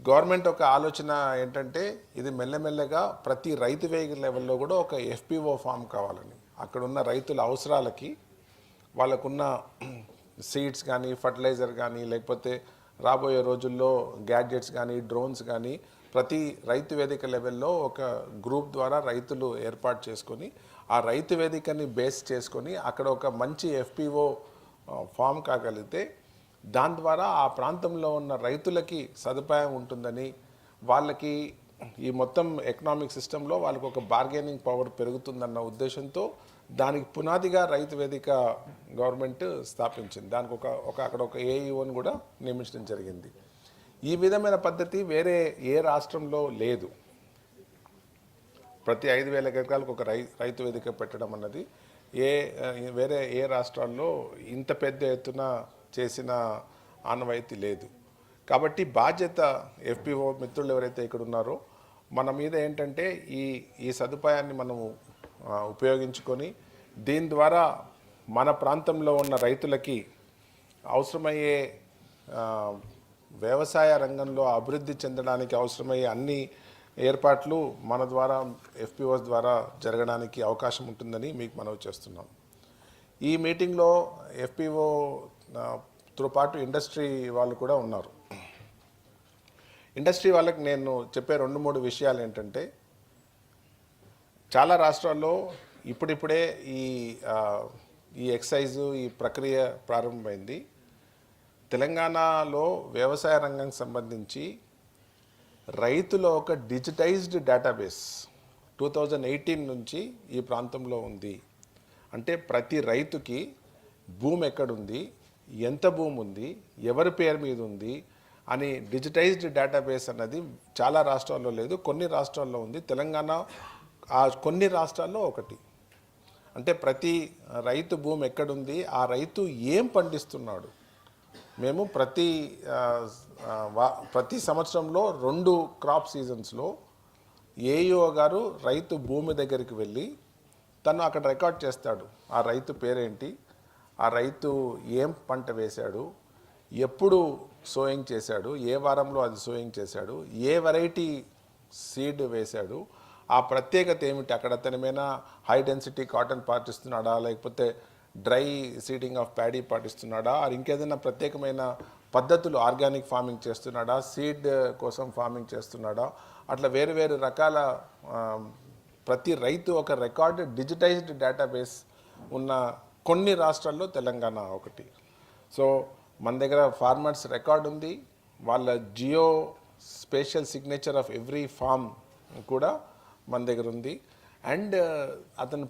గవర్నమెంట్ ఒక ఆలోచన ఏంటంటే ఇది మెల్లమెల్లగా ప్రతి రైతు వేదిక లెవెల్లో కూడా ఒక FPO ఫామ్ కావాలని, అక్కడ ఉన్న రైతుల అవసరాలకి వాళ్ళకున్న సీడ్స్ కానీ ఫర్టిలైజర్ కానీ లేకపోతే రాబోయే రోజుల్లో గ్యాడ్జెట్స్ కానీ డ్రోన్స్ కానీ ప్రతి రైతు వేదిక లెవెల్లో ఒక గ్రూప్ ద్వారా రైతులు ఏర్పాటు చేసుకొని ఆ రైతు వేదికని బేస్ చేసుకొని అక్కడ ఒక మంచి FPO ఫామ్ కాగలిగితే దాని ద్వారా ఆ ప్రాంతంలో ఉన్న రైతులకి సదుపాయం ఉంటుందని, వాళ్ళకి ఈ మొత్తం ఎకనామిక్ సిస్టంలో వాళ్ళకు ఒక బార్గెనింగ్ పవర్ పెరుగుతుందన్న ఉద్దేశంతో దానికి పునాదిగా రైతు వేదిక గవర్నమెంట్ స్థాపించింది. దానికి అక్కడ ఒక AEOని కూడా నియమించడం జరిగింది. ఈ విధమైన పద్ధతి వేరే ఏ రాష్ట్రంలో లేదు. ప్రతి 5,000 ఎకరాలకు ఒక రైతు వేదిక పెట్టడం అన్నది వేరే ఏ రాష్ట్రాల్లో ఇంత పెద్ద ఎత్తున చేసిన ఆనవాయితీ లేదు. కాబట్టి బాధ్యత FPO మిత్రులు ఎవరైతే ఇక్కడ ఉన్నారో మన మీద ఏంటంటే ఈ సదుపాయాన్ని మనము ఉపయోగించుకొని దీని ద్వారా మన ప్రాంతంలో ఉన్న రైతులకి అవసరమయ్యే వ్యవసాయ రంగంలో అభివృద్ధి చెందడానికి అవసరమయ్యే అన్ని ఏర్పాట్లు మన ద్వారా FPOs ద్వారా జరగడానికి అవకాశం ఉంటుందని మీకు మనవి చేస్తున్నాం. ఈ మీటింగ్లో FPOతో పాటు ఇండస్ట్రీ వాళ్ళు కూడా ఉన్నారు. ఇండస్ట్రీ వాళ్ళకి నేను చెప్పే 2-3 విషయాలు ఏంటంటే, చాలా రాష్ట్రాల్లో ఇప్పుడిప్పుడే ఈ ఎక్సైజు ఈ ప్రక్రియ ప్రారంభమైంది. తెలంగాణలో వ్యవసాయ రంగానికి సంబంధించి రైతుల ఒక డిజిటైజ్డ్ డేటాబేస్ 2018 నుంచి ఈ ప్రాంతంలో ఉంది. అంటే ప్రతి రైతుకి భూమి ఎక్కడుంది, ఎంత భూమి ఉంది, ఎవరి పేరు మీద ఉంది అని డిజిటైజ్డ్ డేటాబేస్ అన్నది చాలా రాష్ట్రాల్లో లేదు, కొన్ని రాష్ట్రాల్లో ఉంది. తెలంగాణ కొన్ని రాష్ట్రాల్లో ఒకటి. అంటే ప్రతి రైతు భూమి ఎక్కడుంది, ఆ రైతు ఏం పండిస్తున్నాడు. మేము ప్రతి సంవత్సరంలో 2 క్రాప్ సీజన్స్లో AEO గారు రైతు భూమి దగ్గరికి వెళ్ళి తను అక్కడ రికార్డ్ చేస్తాడు. ఆ రైతు పేరేంటి, ఆ రైతు ఏం పంట వేశాడు, ఎప్పుడు సోయింగ్ చేశాడు, ఏ వారంలో అది సోయింగ్ చేశాడు, ఏ వెరైటీ సీడ్ వేశాడు, ఆ ప్రత్యేకత ఏమిటి, అక్కడ అతనేమైనా హై డెన్సిటీ కాటన్ పాటిస్తున్నాడా, లేకపోతే డ్రై సీడింగ్ ఆఫ్ ప్యాడీ పాటిస్తున్నాడా, అది ఇంకేదైనా ప్రత్యేకమైన పద్ధతులు ఆర్గానిక్ ఫార్మింగ్ చేస్తున్నాడా, సీడ్ కోసం ఫార్మింగ్ చేస్తున్నాడా, అట్లా వేరు రకాల ప్రతి రైతు ఒక రికార్డ్ డిజిటైజ్డ్ డేటాబేస్ ఉన్న కొన్ని రాష్ట్రాల్లో తెలంగాణ ఒకటి. సో మన దగ్గర ఫార్మర్స్ రికార్డ్ ఉంది, వాళ్ళ geospatial signature of every farm కూడా మన దగ్గర ఉంది. అండ్ అతను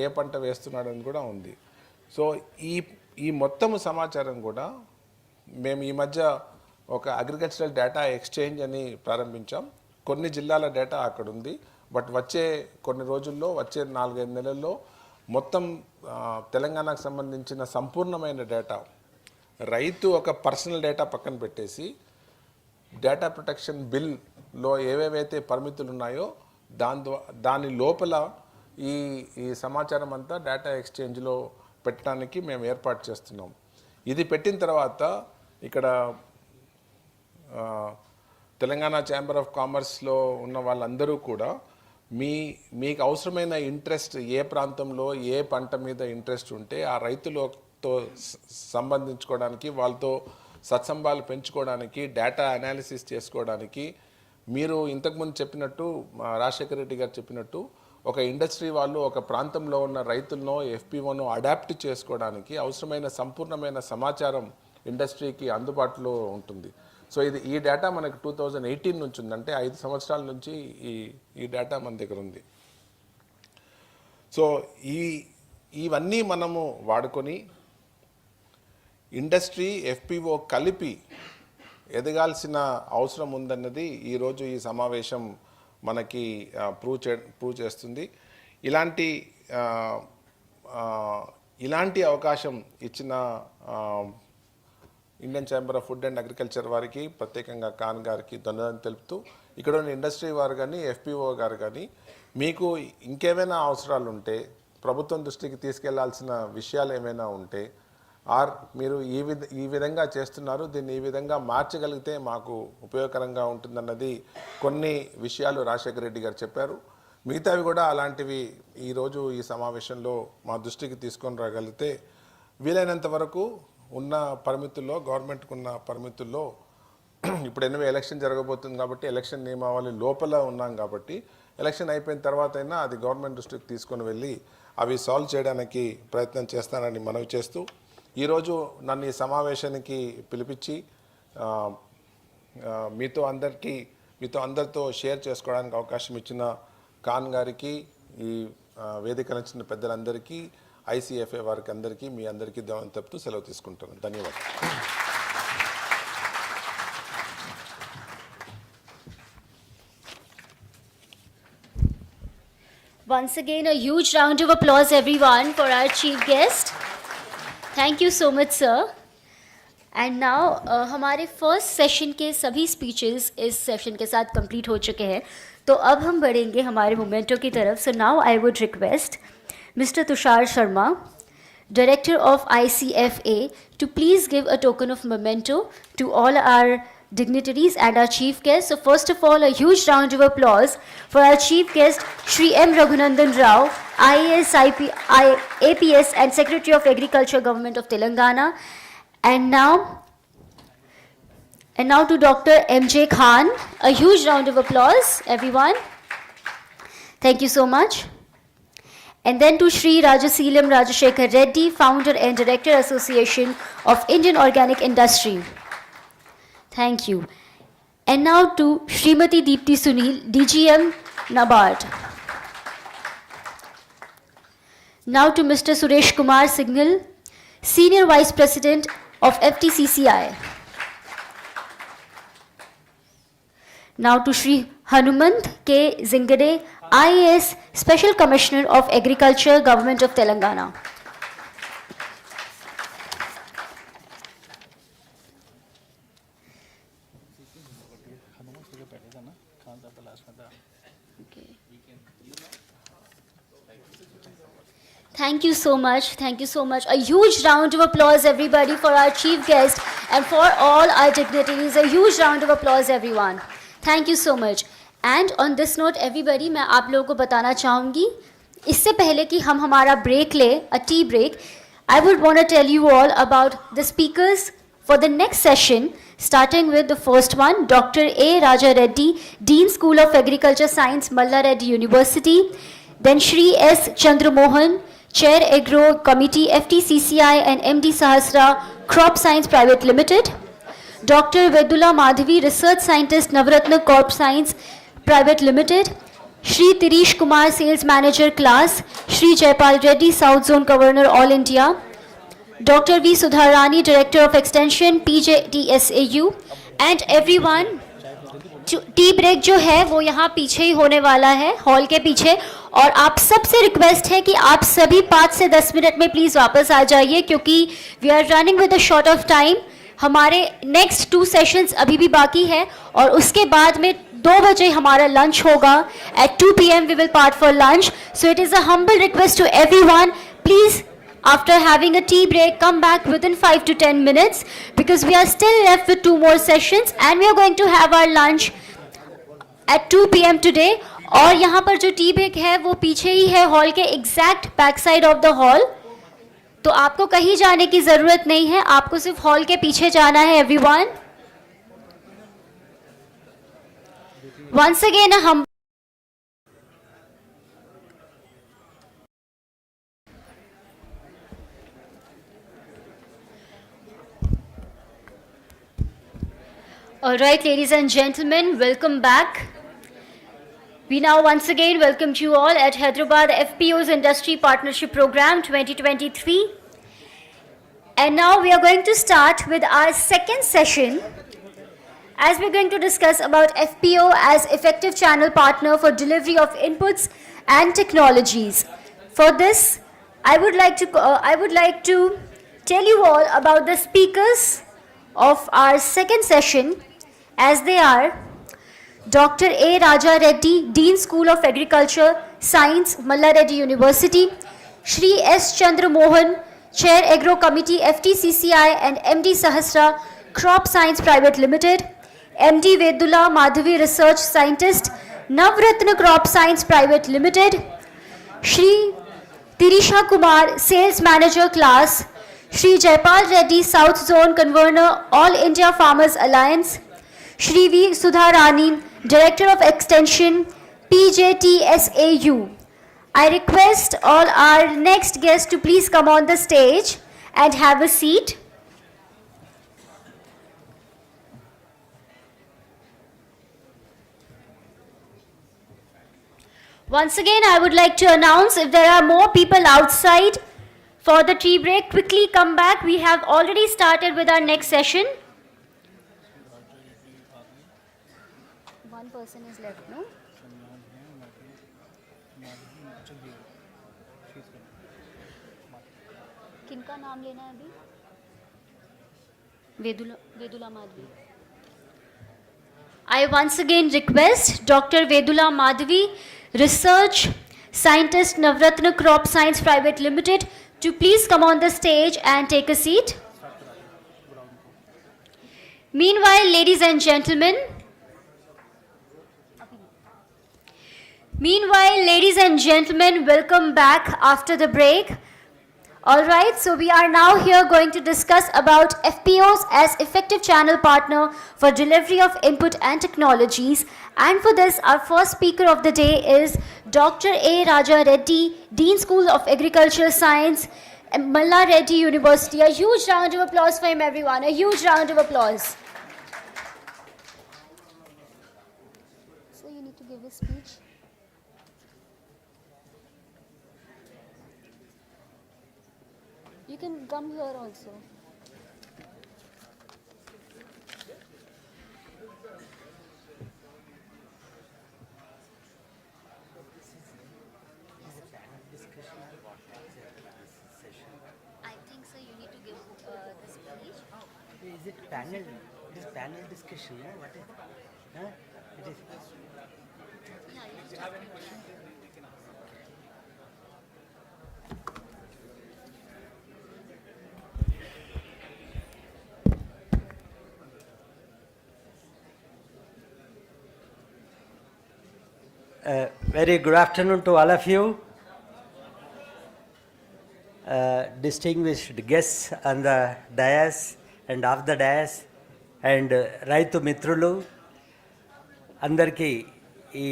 ఏ పంట వేస్తున్నాడని కూడా ఉంది. సో ఈ మొత్తం సమాచారం కూడా మేము ఈ మధ్య ఒక అగ్రికల్చరల్ డేటా ఎక్స్చేంజ్ అని ప్రారంభించాం. కొన్ని జిల్లాల డేటా అక్కడ ఉంది. బట్ వచ్చే కొన్ని రోజుల్లో, వచ్చే 4-5 నెలల్లో మొత్తం తెలంగాణకు సంబంధించిన సంపూర్ణమైన డేటా, రైతు ఒక పర్సనల్ డేటా పక్కన పెట్టేసి డేటా ప్రొటెక్షన్ బిల్లో ఏవేవైతే పరిమితులు ఉన్నాయో దాని లోపల ఈ సమాచారం అంతా డేటా ఎక్స్చేంజ్లో పెట్టడానికి మేము ఏర్పాటు చేస్తున్నాం. ఇది పెట్టిన తర్వాత ఇక్కడ తెలంగాణ ఛాంబర్ ఆఫ్ కామర్స్లో ఉన్న వాళ్ళందరూ కూడా మీకు అవసరమైన ఇంట్రెస్ట్, ఏ ప్రాంతంలో ఏ పంట మీద ఇంట్రెస్ట్ ఉంటే ఆ రైతులతో సంబంధించుకోవడానికి, వాళ్ళతో సత్సంబాలు పెంచుకోవడానికి, డేటా అనాలిసిస్ చేసుకోవడానికి, మీరు ఇంతకుముందు చెప్పినట్టు రాజశేఖర రెడ్డి గారు చెప్పినట్టు ఒక ఇండస్ట్రీ వాళ్ళు ఒక ప్రాంతంలో ఉన్న రైతులను FPOను అడాప్ట్ చేసుకోవడానికి అవసరమైన సంపూర్ణమైన సమాచారం ఇండస్ట్రీకి అందుబాటులో ఉంటుంది. సో ఈ డేటా మనకు 2018 నుంచి ఉంది. అంటే 5 సంవత్సరాల నుంచి ఈ డేటా మన దగ్గర ఉంది. సో ఇవన్నీ మనము వాడుకొని ఇండస్ట్రీ FPO కలిపి ఎదగాల్సిన అవసరం ఉందన్నది ఈరోజు ఈ సమావేశం మనకి ప్రూవ్ చేస్తుంది. ఇలాంటి అవకాశం ఇచ్చిన Indian chamber of food and agriculture వారికి, ప్రత్యేకంగా ఖాన్ గారికి ధన్యవాదాలు తెలుపుతూ ఇక్కడ ఉన్న ఇండస్ట్రీ వారు కానీ ఎఫ్పిఓ గారు కానీ మీకు ఇంకేమైనా అవసరాలు ఉంటే ప్రభుత్వం దృష్టికి తీసుకెళ్లాల్సిన విషయాలు ఏమైనా ఉంటే ఆర్ మీరు ఈ విధంగా చేస్తున్నారు, దీన్ని ఈ విధంగా మార్చగలిగితే మాకు ఉపయోగకరంగా ఉంటుందన్నది కొన్ని విషయాలు రాజశేఖర రెడ్డి గారు చెప్పారు. మిగతావి కూడా అలాంటివి ఈరోజు ఈ సమావేశంలో మా దృష్టికి తీసుకొని రాగలిగితే వీలైనంత వరకు ఉన్న పరిమితుల్లో, గవర్నమెంట్కు ఉన్న పరిమితుల్లో, ఇప్పుడు ఎన్నో ఎలక్షన్ జరగబోతుంది కాబట్టి ఎలక్షన్ నియమావళి లోపల ఉన్నాం కాబట్టి ఎలక్షన్ అయిపోయిన తర్వాత అయినా అది గవర్నమెంట్ దృష్టికి తీసుకొని వెళ్ళి అవి సాల్వ్ చేయడానికి ప్రయత్నం చేస్తానని మనవి చేస్తూ ఈరోజు నన్ను ఈ సమావేశానికి పిలిపించి మీతో అందరితో షేర్ చేసుకోవడానికి అవకాశం ఇచ్చిన ఖాన్ గారికి, ఈ వేదిక నచ్చిన పెద్దలందరికీ, ఐసిఎఫ్ఏ వారికి అందరికీ, మీ అందరికీ ధన్యవాదాలు చెప్తూ సెలవు తీసుకుంటాను. ధన్యవాదాలు. Once again, a huge round of applause, everyone, for our chief guest. Thank you so much, sir. And now, हमारे फर्स्ट सेशन के सभी स्पीचेस इस सेशन के साथ कंप्लीट हो चुके हैं. तो अब हम बढ़ेंगे हमारे मोमेंटो की तरफ. So now I would request Mr. Tushar Sharma, Director of ICFA, to please give a token of memento to all our dignitaries and our chief guest. So first of all, a huge round of applause for our chief guest, Shri M. Raghunandan Rao, IAS, APS and Secretary of Agriculture, Government of Telangana. And now to Dr. M.J. Khan. A huge round of applause, everyone. Thank you so much. And then to Shri Rajaseelam Rajashekhar Reddy, Founder and Director, Association of Indian Organic Industry. Thank you. And now to Srimati Deepti Sunil, DGM, NABARD. Now to Mr. Suresh Kumar Signal, Senior Vice President of FTCCI. Now to Shri Hanumant K. Zingade, IAS Special Commissioner of Agriculture, Government of Telangana. Thank you so much. Thank you so much. A huge round of applause, everybody, for our chief guest and for all our dignitaries. A huge round of applause, everyone. Thank you so much. And on this note, everybody, मैं आप लोगों को बताना चाहूँगी, इससे पहले कि हम हमारा break ले, a tea break, I would want to tell you all about the speakers for the next session, starting with the first one, Dr. A. Raja Reddy, Dean School of Agriculture Science, Malla Reddy University. Then Shri S. Chandramohan, Chair Agro Committee, FTCCI and MD Sahasra Crop Science Private Limited. Dr. Vedula Madhavi, Research Scientist, Navratna Corp Science Private Limited. Shri Tirish Kumar, Sales Manager Class. Shri Jaipal Reddy, South Zone Governor, All India. Dr. V. Sudharani, Director of Extension, PJTSAU. And everyone, tea break जो है वो यहाँ पीछे ही होने वाला है, hall के पीछे. और आप सबसे रिक्वेस्ट है कि आप सभी 5 से 10 मिनट में प्लीज़ वापस आ जाइए, क्योंकि we are running with a short of time. हमारे नेक्स्ट 2 सेशंस अभी भी बाकी है और उसके बाद में 2 बजे हमारा लंच होगा. At 2 PM we will part for lunch. So it is a humble request to everyone, please after having a tea break, come back within 5 to 10 minutes because we are still left with 2 more sessions and we are going to have our lunch at 2 PM today. और यहाँ पर जो tea break है वो पीछे ही है, hall के exact back side of the hall. तो आपको कहीं जाने की ज़रूरत नहीं है, आपको सिर्फ हॉल के पीछे जाना है, एवरीवन. वंस अगेन हम All right, ladies and gentlemen, welcome back. We now once again welcome you all at Hyderabad FPO's Industry Partnership Program 2023. And now we are going to start with our second session as we're going to discuss about FPO as effective channel partner for delivery of inputs and technologies. For this, I would like to tell you all about the speakers of our second session as they are Dr. A. Raja Reddy, Dean School of Agriculture, Science, Malla Reddy University, Shri S. Chandra Mohan, Chair Agro Committee, FTCCI, and MD Sahasra, Crop Science Private Limited, MD Vedula Madhavi, Research Scientist, Navratna Crop Science Private Limited, Shri Tirisha Kumar, Sales Manager Class, Shri Jaipal Reddy, South Zone Convener, All India Farmers Alliance, Shri V. Sudha Rani, Director of Extension, PJTSAU. I request all our next guests to please come on the stage and have a seat. Once again, I would like to announce if there are more people outside for the tea break, quickly come back. We have already started with our next session. One person is left, no? किनका नाम लेना है अभी? वेदुला Madhavi. I once again request Dr. Vedula Madhavi, Research Scientist, Navratna Crop Science Private Limited, to please come on the stage and take a seat. Meanwhile, ladies and gentlemen, welcome back after the break. All right, so we are now here going to discuss about FPOs as effective channel partner for delivery of input and technologies. And for this, our first speaker of the day is Dr. A. Raja Reddy, Dean School of Agricultural Science, Malla Reddy University. A huge round of applause for him, everyone. A huge round of applause. So you need to give a speech. You can come here also. I think so. You need to give the speech. Is it panel? It is panel discussion. Yeah? What is? Huh? It is. Yeah, you start. Very good afternoon to all of you. Distinguished guests on the dais and off the dais, and రైతు మిత్రులు అందరికీ ఈ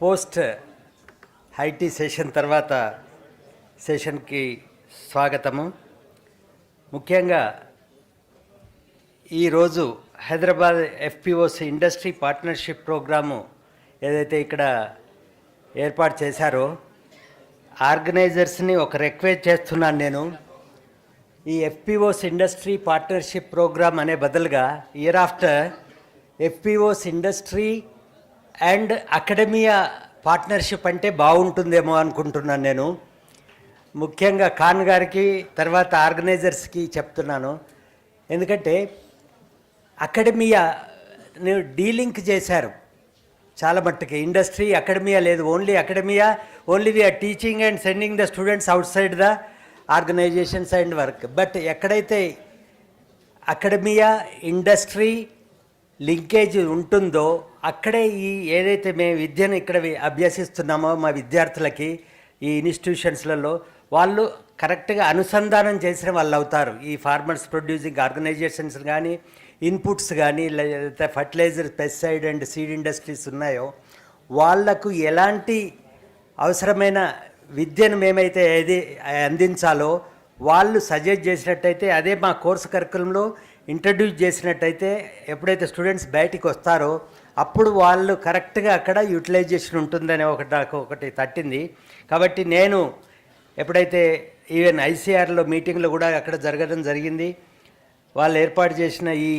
post IT session తర్వాత సెషన్కి స్వాగతము. ముఖ్యంగా ఈరోజు Hyderabad FPOs industry partnership programme ఏదైతే ఇక్కడ ఏర్పాటు చేశారో, ఆర్గనైజర్స్ని ఒక రిక్వెస్ట్ చేస్తున్నాను నేను. ఈ ఎఫ్పిఓస్ ఇండస్ట్రీ పార్ట్నర్షిప్ ప్రోగ్రామ్ అనే బదులుగా year after FPOs industry and academia partnership అంటే బాగుంటుందేమో అనుకుంటున్నాను నేను. ముఖ్యంగా ఖాన్ గారికి, తర్వాత ఆర్గనైజర్స్కి చెప్తున్నాను. ఎందుకంటే అకాడమియా డీలింక్ చేశారు చాలా మట్టుకి. ఇండస్ట్రీ అకాడమియా లేదు, only academia, only we are teaching and sending the students outside the organisations and work. But ఎక్కడైతే అకాడమియా ఇండస్ట్రీ లింకేజ్ ఉంటుందో అక్కడే ఈ ఏదైతే మేము విద్యను ఇక్కడ అభ్యసిస్తున్నామో మా విద్యార్థులకి ఈ ఇన్స్టిట్యూషన్స్లలో వాళ్ళు కరెక్ట్గా అనుసంధానం చేసిన వాళ్ళు అవుతారు. ఈ ఫార్మర్స్ ప్రొడ్యూసింగ్ ఆర్గనైజేషన్స్ కానీ, ఇన్పుట్స్ కానీ, లేదా fertiliser, pesticide and seed industries ఉన్నాయో వాళ్లకు ఎలాంటి అవసరమైన విద్యను మేమైతే ఏది అందించాలో వాళ్ళు సజెస్ట్ చేసినట్టయితే, అదే మా కోర్సు కరికులంలో ఇంట్రడ్యూస్ చేసినట్టయితే ఎప్పుడైతే స్టూడెంట్స్ బయటికి వస్తారో అప్పుడు వాళ్ళు కరెక్ట్గా అక్కడ యూటిలైజేషన్ ఉంటుందని ఒకటి తట్టింది. కాబట్టి నేను ఎప్పుడైతే ఈవెన్ ఐసీఆర్లో మీటింగ్లో కూడా అక్కడ జరగడం జరిగింది. వాళ్ళు ఏర్పాటు చేసిన ఈ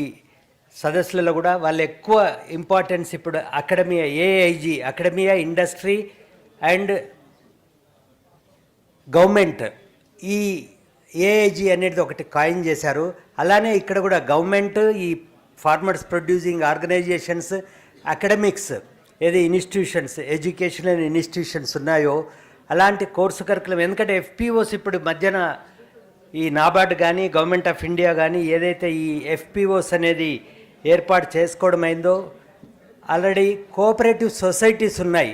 సదస్సులలో కూడా వాళ్ళు ఎక్కువ ఇంపార్టెన్స్ ఇప్పుడు academia, AIG, academia, industry and government, ఈ ఏఐజీ అనేది ఒకటి కాయిన్ చేశారు. అలానే ఇక్కడ కూడా గవర్నమెంట్, ఈ ఫార్మర్స్ ప్రొడ్యూసింగ్ ఆర్గనైజేషన్స్ అకాడమిక్స్ ఏది ఇన్స్టిట్యూషన్స్ ఎడ్యుకేషనల్ ఇన్స్టిట్యూషన్స్ ఉన్నాయో అలాంటి కోర్సు కరికులం, ఎందుకంటే ఎఫ్పిఓస్ ఇప్పుడు మధ్యన ఈ నాబార్డ్ కానీ గవర్నమెంట్ ఆఫ్ ఇండియా కానీ ఏదైతే ఈ ఎఫ్పిఓస్ అనేది ఏర్పాటు చేసుకోవడం అయిందో, ఆల్రెడీ కోఆపరేటివ్ సొసైటీస్ ఉన్నాయి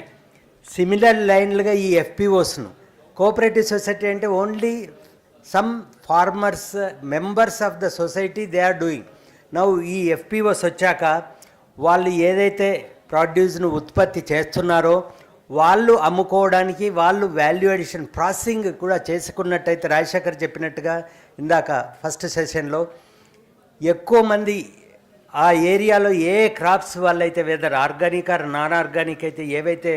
సిమిలర్ లైన్లుగా ఈ ఎఫ్పిఓస్ను. కోఆపరేటివ్ సొసైటీ అంటే only some farmers members of the society they are doing. Now ఈ ఎఫ్పిఓస్ వచ్చాక వాళ్ళు ఏదైతే ప్రొడ్యూస్ను ఉత్పత్తి చేస్తున్నారో వాళ్ళు అమ్ముకోవడానికి వాళ్ళు వాల్యూ అడిషన్ ప్రాసెసింగ్ కూడా చేసుకున్నట్టయితే రాజశేఖర్ చెప్పినట్టుగా ఇందాక ఫస్ట్ సెషన్లో ఎక్కువ మంది ఆ ఏరియాలో ఏ క్రాప్స్ వాళ్ళైతే whether organic or non organic అయితే ఏవైతే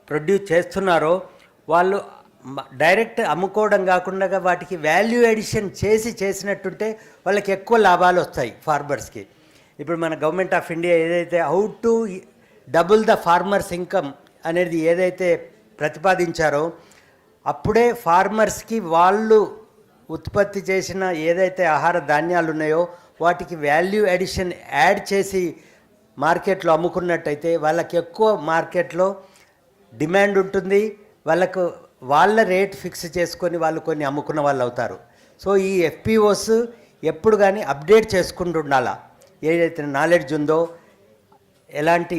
ప్రొడ్యూస్ చేస్తున్నారో వాళ్ళు డైరెక్ట్ అమ్ముకోవడం కాకుండా వాటికి వాల్యూ అడిషన్ చేసినట్టుంటే వాళ్ళకి ఎక్కువ లాభాలు వస్తాయి ఫార్మర్స్కి. ఇప్పుడు మన గవర్నమెంట్ ఆఫ్ ఇండియా ఏదైతే how to double the farmers income అనేది ఏదైతే ప్రతిపాదించారో అప్పుడే ఫార్మర్స్కి వాళ్ళు ఉత్పత్తి చేసిన ఏదైతే ఆహార ధాన్యాలు ఉన్నాయో వాటికి వాల్యూ అడిషన్ యాడ్ చేసి మార్కెట్లో అమ్ముకున్నట్టయితే వాళ్ళకి ఎక్కువ మార్కెట్లో డిమాండ్ ఉంటుంది, వాళ్ళకు వాళ్ళ రేట్ ఫిక్స్ చేసుకొని వాళ్ళు కొన్ని అమ్ముకున్న వాళ్ళు అవుతారు. సో ఈ ఎఫ్పిఓస్ ఎప్పుడు కానీ అప్డేట్ చేసుకుంటూ ఉండాలా, ఏదైతే నాలెడ్జ్ ఉందో ఎలాంటి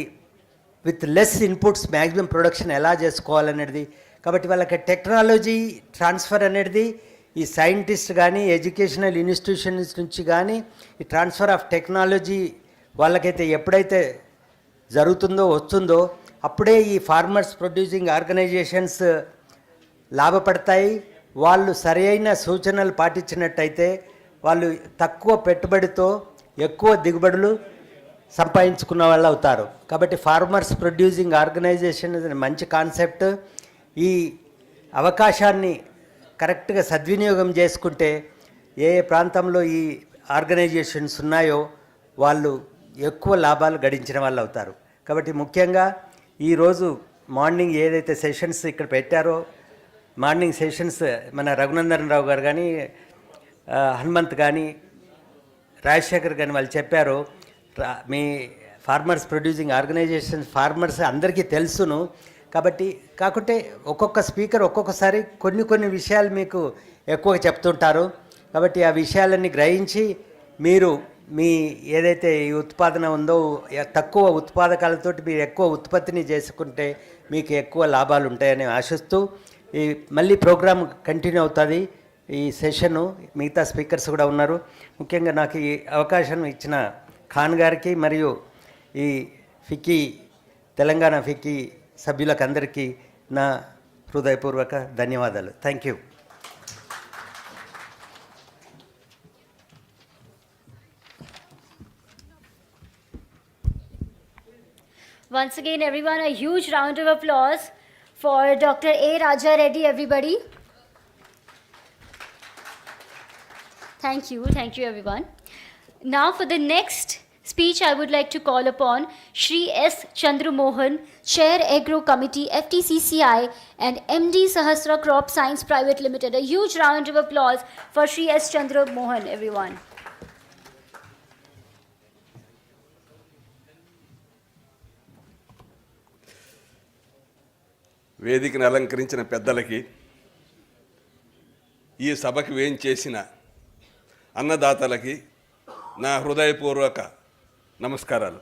with less inputs maximum production ఎలా చేసుకోవాలనేది. కాబట్టి వాళ్ళకి టెక్నాలజీ ట్రాన్స్ఫర్ అనేది ఈ సైంటిస్ట్ కానీ ఎడ్యుకేషనల్ ఇన్స్టిట్యూషన్స్ నుంచి కానీ ఈ ట్రాన్స్ఫర్ ఆఫ్ టెక్నాలజీ వాళ్ళకైతే ఎప్పుడైతే జరుగుతుందో వస్తుందో అప్పుడే ఈ ఫార్మర్స్ ప్రొడ్యూసింగ్ ఆర్గనైజేషన్స్ లాభపడతాయి. వాళ్ళు సరైన సూచనలు పాటించినట్టయితే వాళ్ళు తక్కువ పెట్టుబడితో ఎక్కువ దిగుబడులు సంపాదించుకున్న వాళ్ళు అవుతారు. కాబట్టి ఫార్మర్స్ ప్రొడ్యూసింగ్ ఆర్గనైజేషన్ మంచి కాన్సెప్ట్. ఈ అవకాశాన్ని కరెక్ట్గా సద్వినియోగం చేసుకుంటే ఏ ప్రాంతంలో ఈ ఆర్గనైజేషన్స్ ఉన్నాయో వాళ్ళు ఎక్కువ లాభాలు గడించిన వాళ్ళు అవుతారు. కాబట్టి ముఖ్యంగా ఈరోజు మార్నింగ్ ఏదైతే సెషన్స్ ఇక్కడ పెట్టారో మార్నింగ్ సెషన్స్ మన రఘునందన్ రావు గారు కానీ హనుమంత్ కానీ రాజశేఖర్ కానీ వాళ్ళు చెప్పారు. మీ ఫార్మర్స్ ప్రొడ్యూసింగ్ ఆర్గనైజేషన్ ఫార్మర్స్ అందరికీ తెలుసును. కాబట్టి కాకుంటే ఒక్కొక్క స్పీకర్ ఒక్కొక్కసారి కొన్ని విషయాలు మీకు ఎక్కువగా చెప్తుంటారు. కాబట్టి ఆ విషయాలన్నీ గ్రహించి మీరు మీ ఏదైతే ఈ ఉత్పాదన ఉందో తక్కువ ఉత్పాదకాలతోటి మీరు ఎక్కువ ఉత్పత్తిని చేసుకుంటే మీకు ఎక్కువ లాభాలు ఉంటాయని ఆశిస్తూ ఈ మళ్ళీ ప్రోగ్రామ్ కంటిన్యూ అవుతుంది. ఈ సెషను మిగతా స్పీకర్స్ కూడా ఉన్నారు. ముఖ్యంగా నాకు ఈ అవకాశం ఇచ్చిన ఖాన్ గారికి మరియు ఈ ఫిక్కీ తెలంగాణ ఫిక్కీ సభ్యులకు అందరికీ నా హృదయపూర్వక ధన్యవాదాలు. Thank you. Once again, everyone, a huge round of applause for Dr. A. Raja Reddy, everybody. Thank you, everyone. Now for the next speech, I would like to call upon Shri S. Chandra Mohan, Chair Agro Committee, FTCCI, and MD Sahasra Crop Science Private Limited. A huge round of applause for Shri S. Chandra Mohan, everyone. వేదికను అలంకరించిన పెద్దలకి, ఈ సభకి వేయించేసిన అన్నదాతలకి నా హృదయపూర్వక నమస్కారాలు.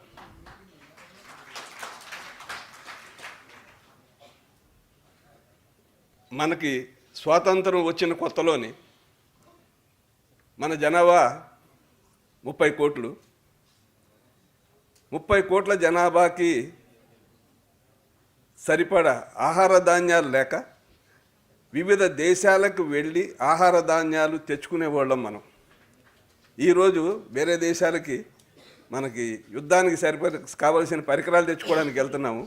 మనకి స్వాతంత్రం వచ్చిన కొత్తలోని మన జనాభా 30 కోట్లు. 30 కోట్ల జనాభాకి సరిపడా ఆహార ధాన్యాలు లేక వివిధ దేశాలకు వెళ్ళి ఆహార ధాన్యాలు తెచ్చుకునేవాళ్ళం మనం. ఈరోజు వేరే దేశాలకి మనకి యుద్ధానికి కావలసిన పరికరాలు తెచ్చుకోవడానికి వెళ్తున్నాము.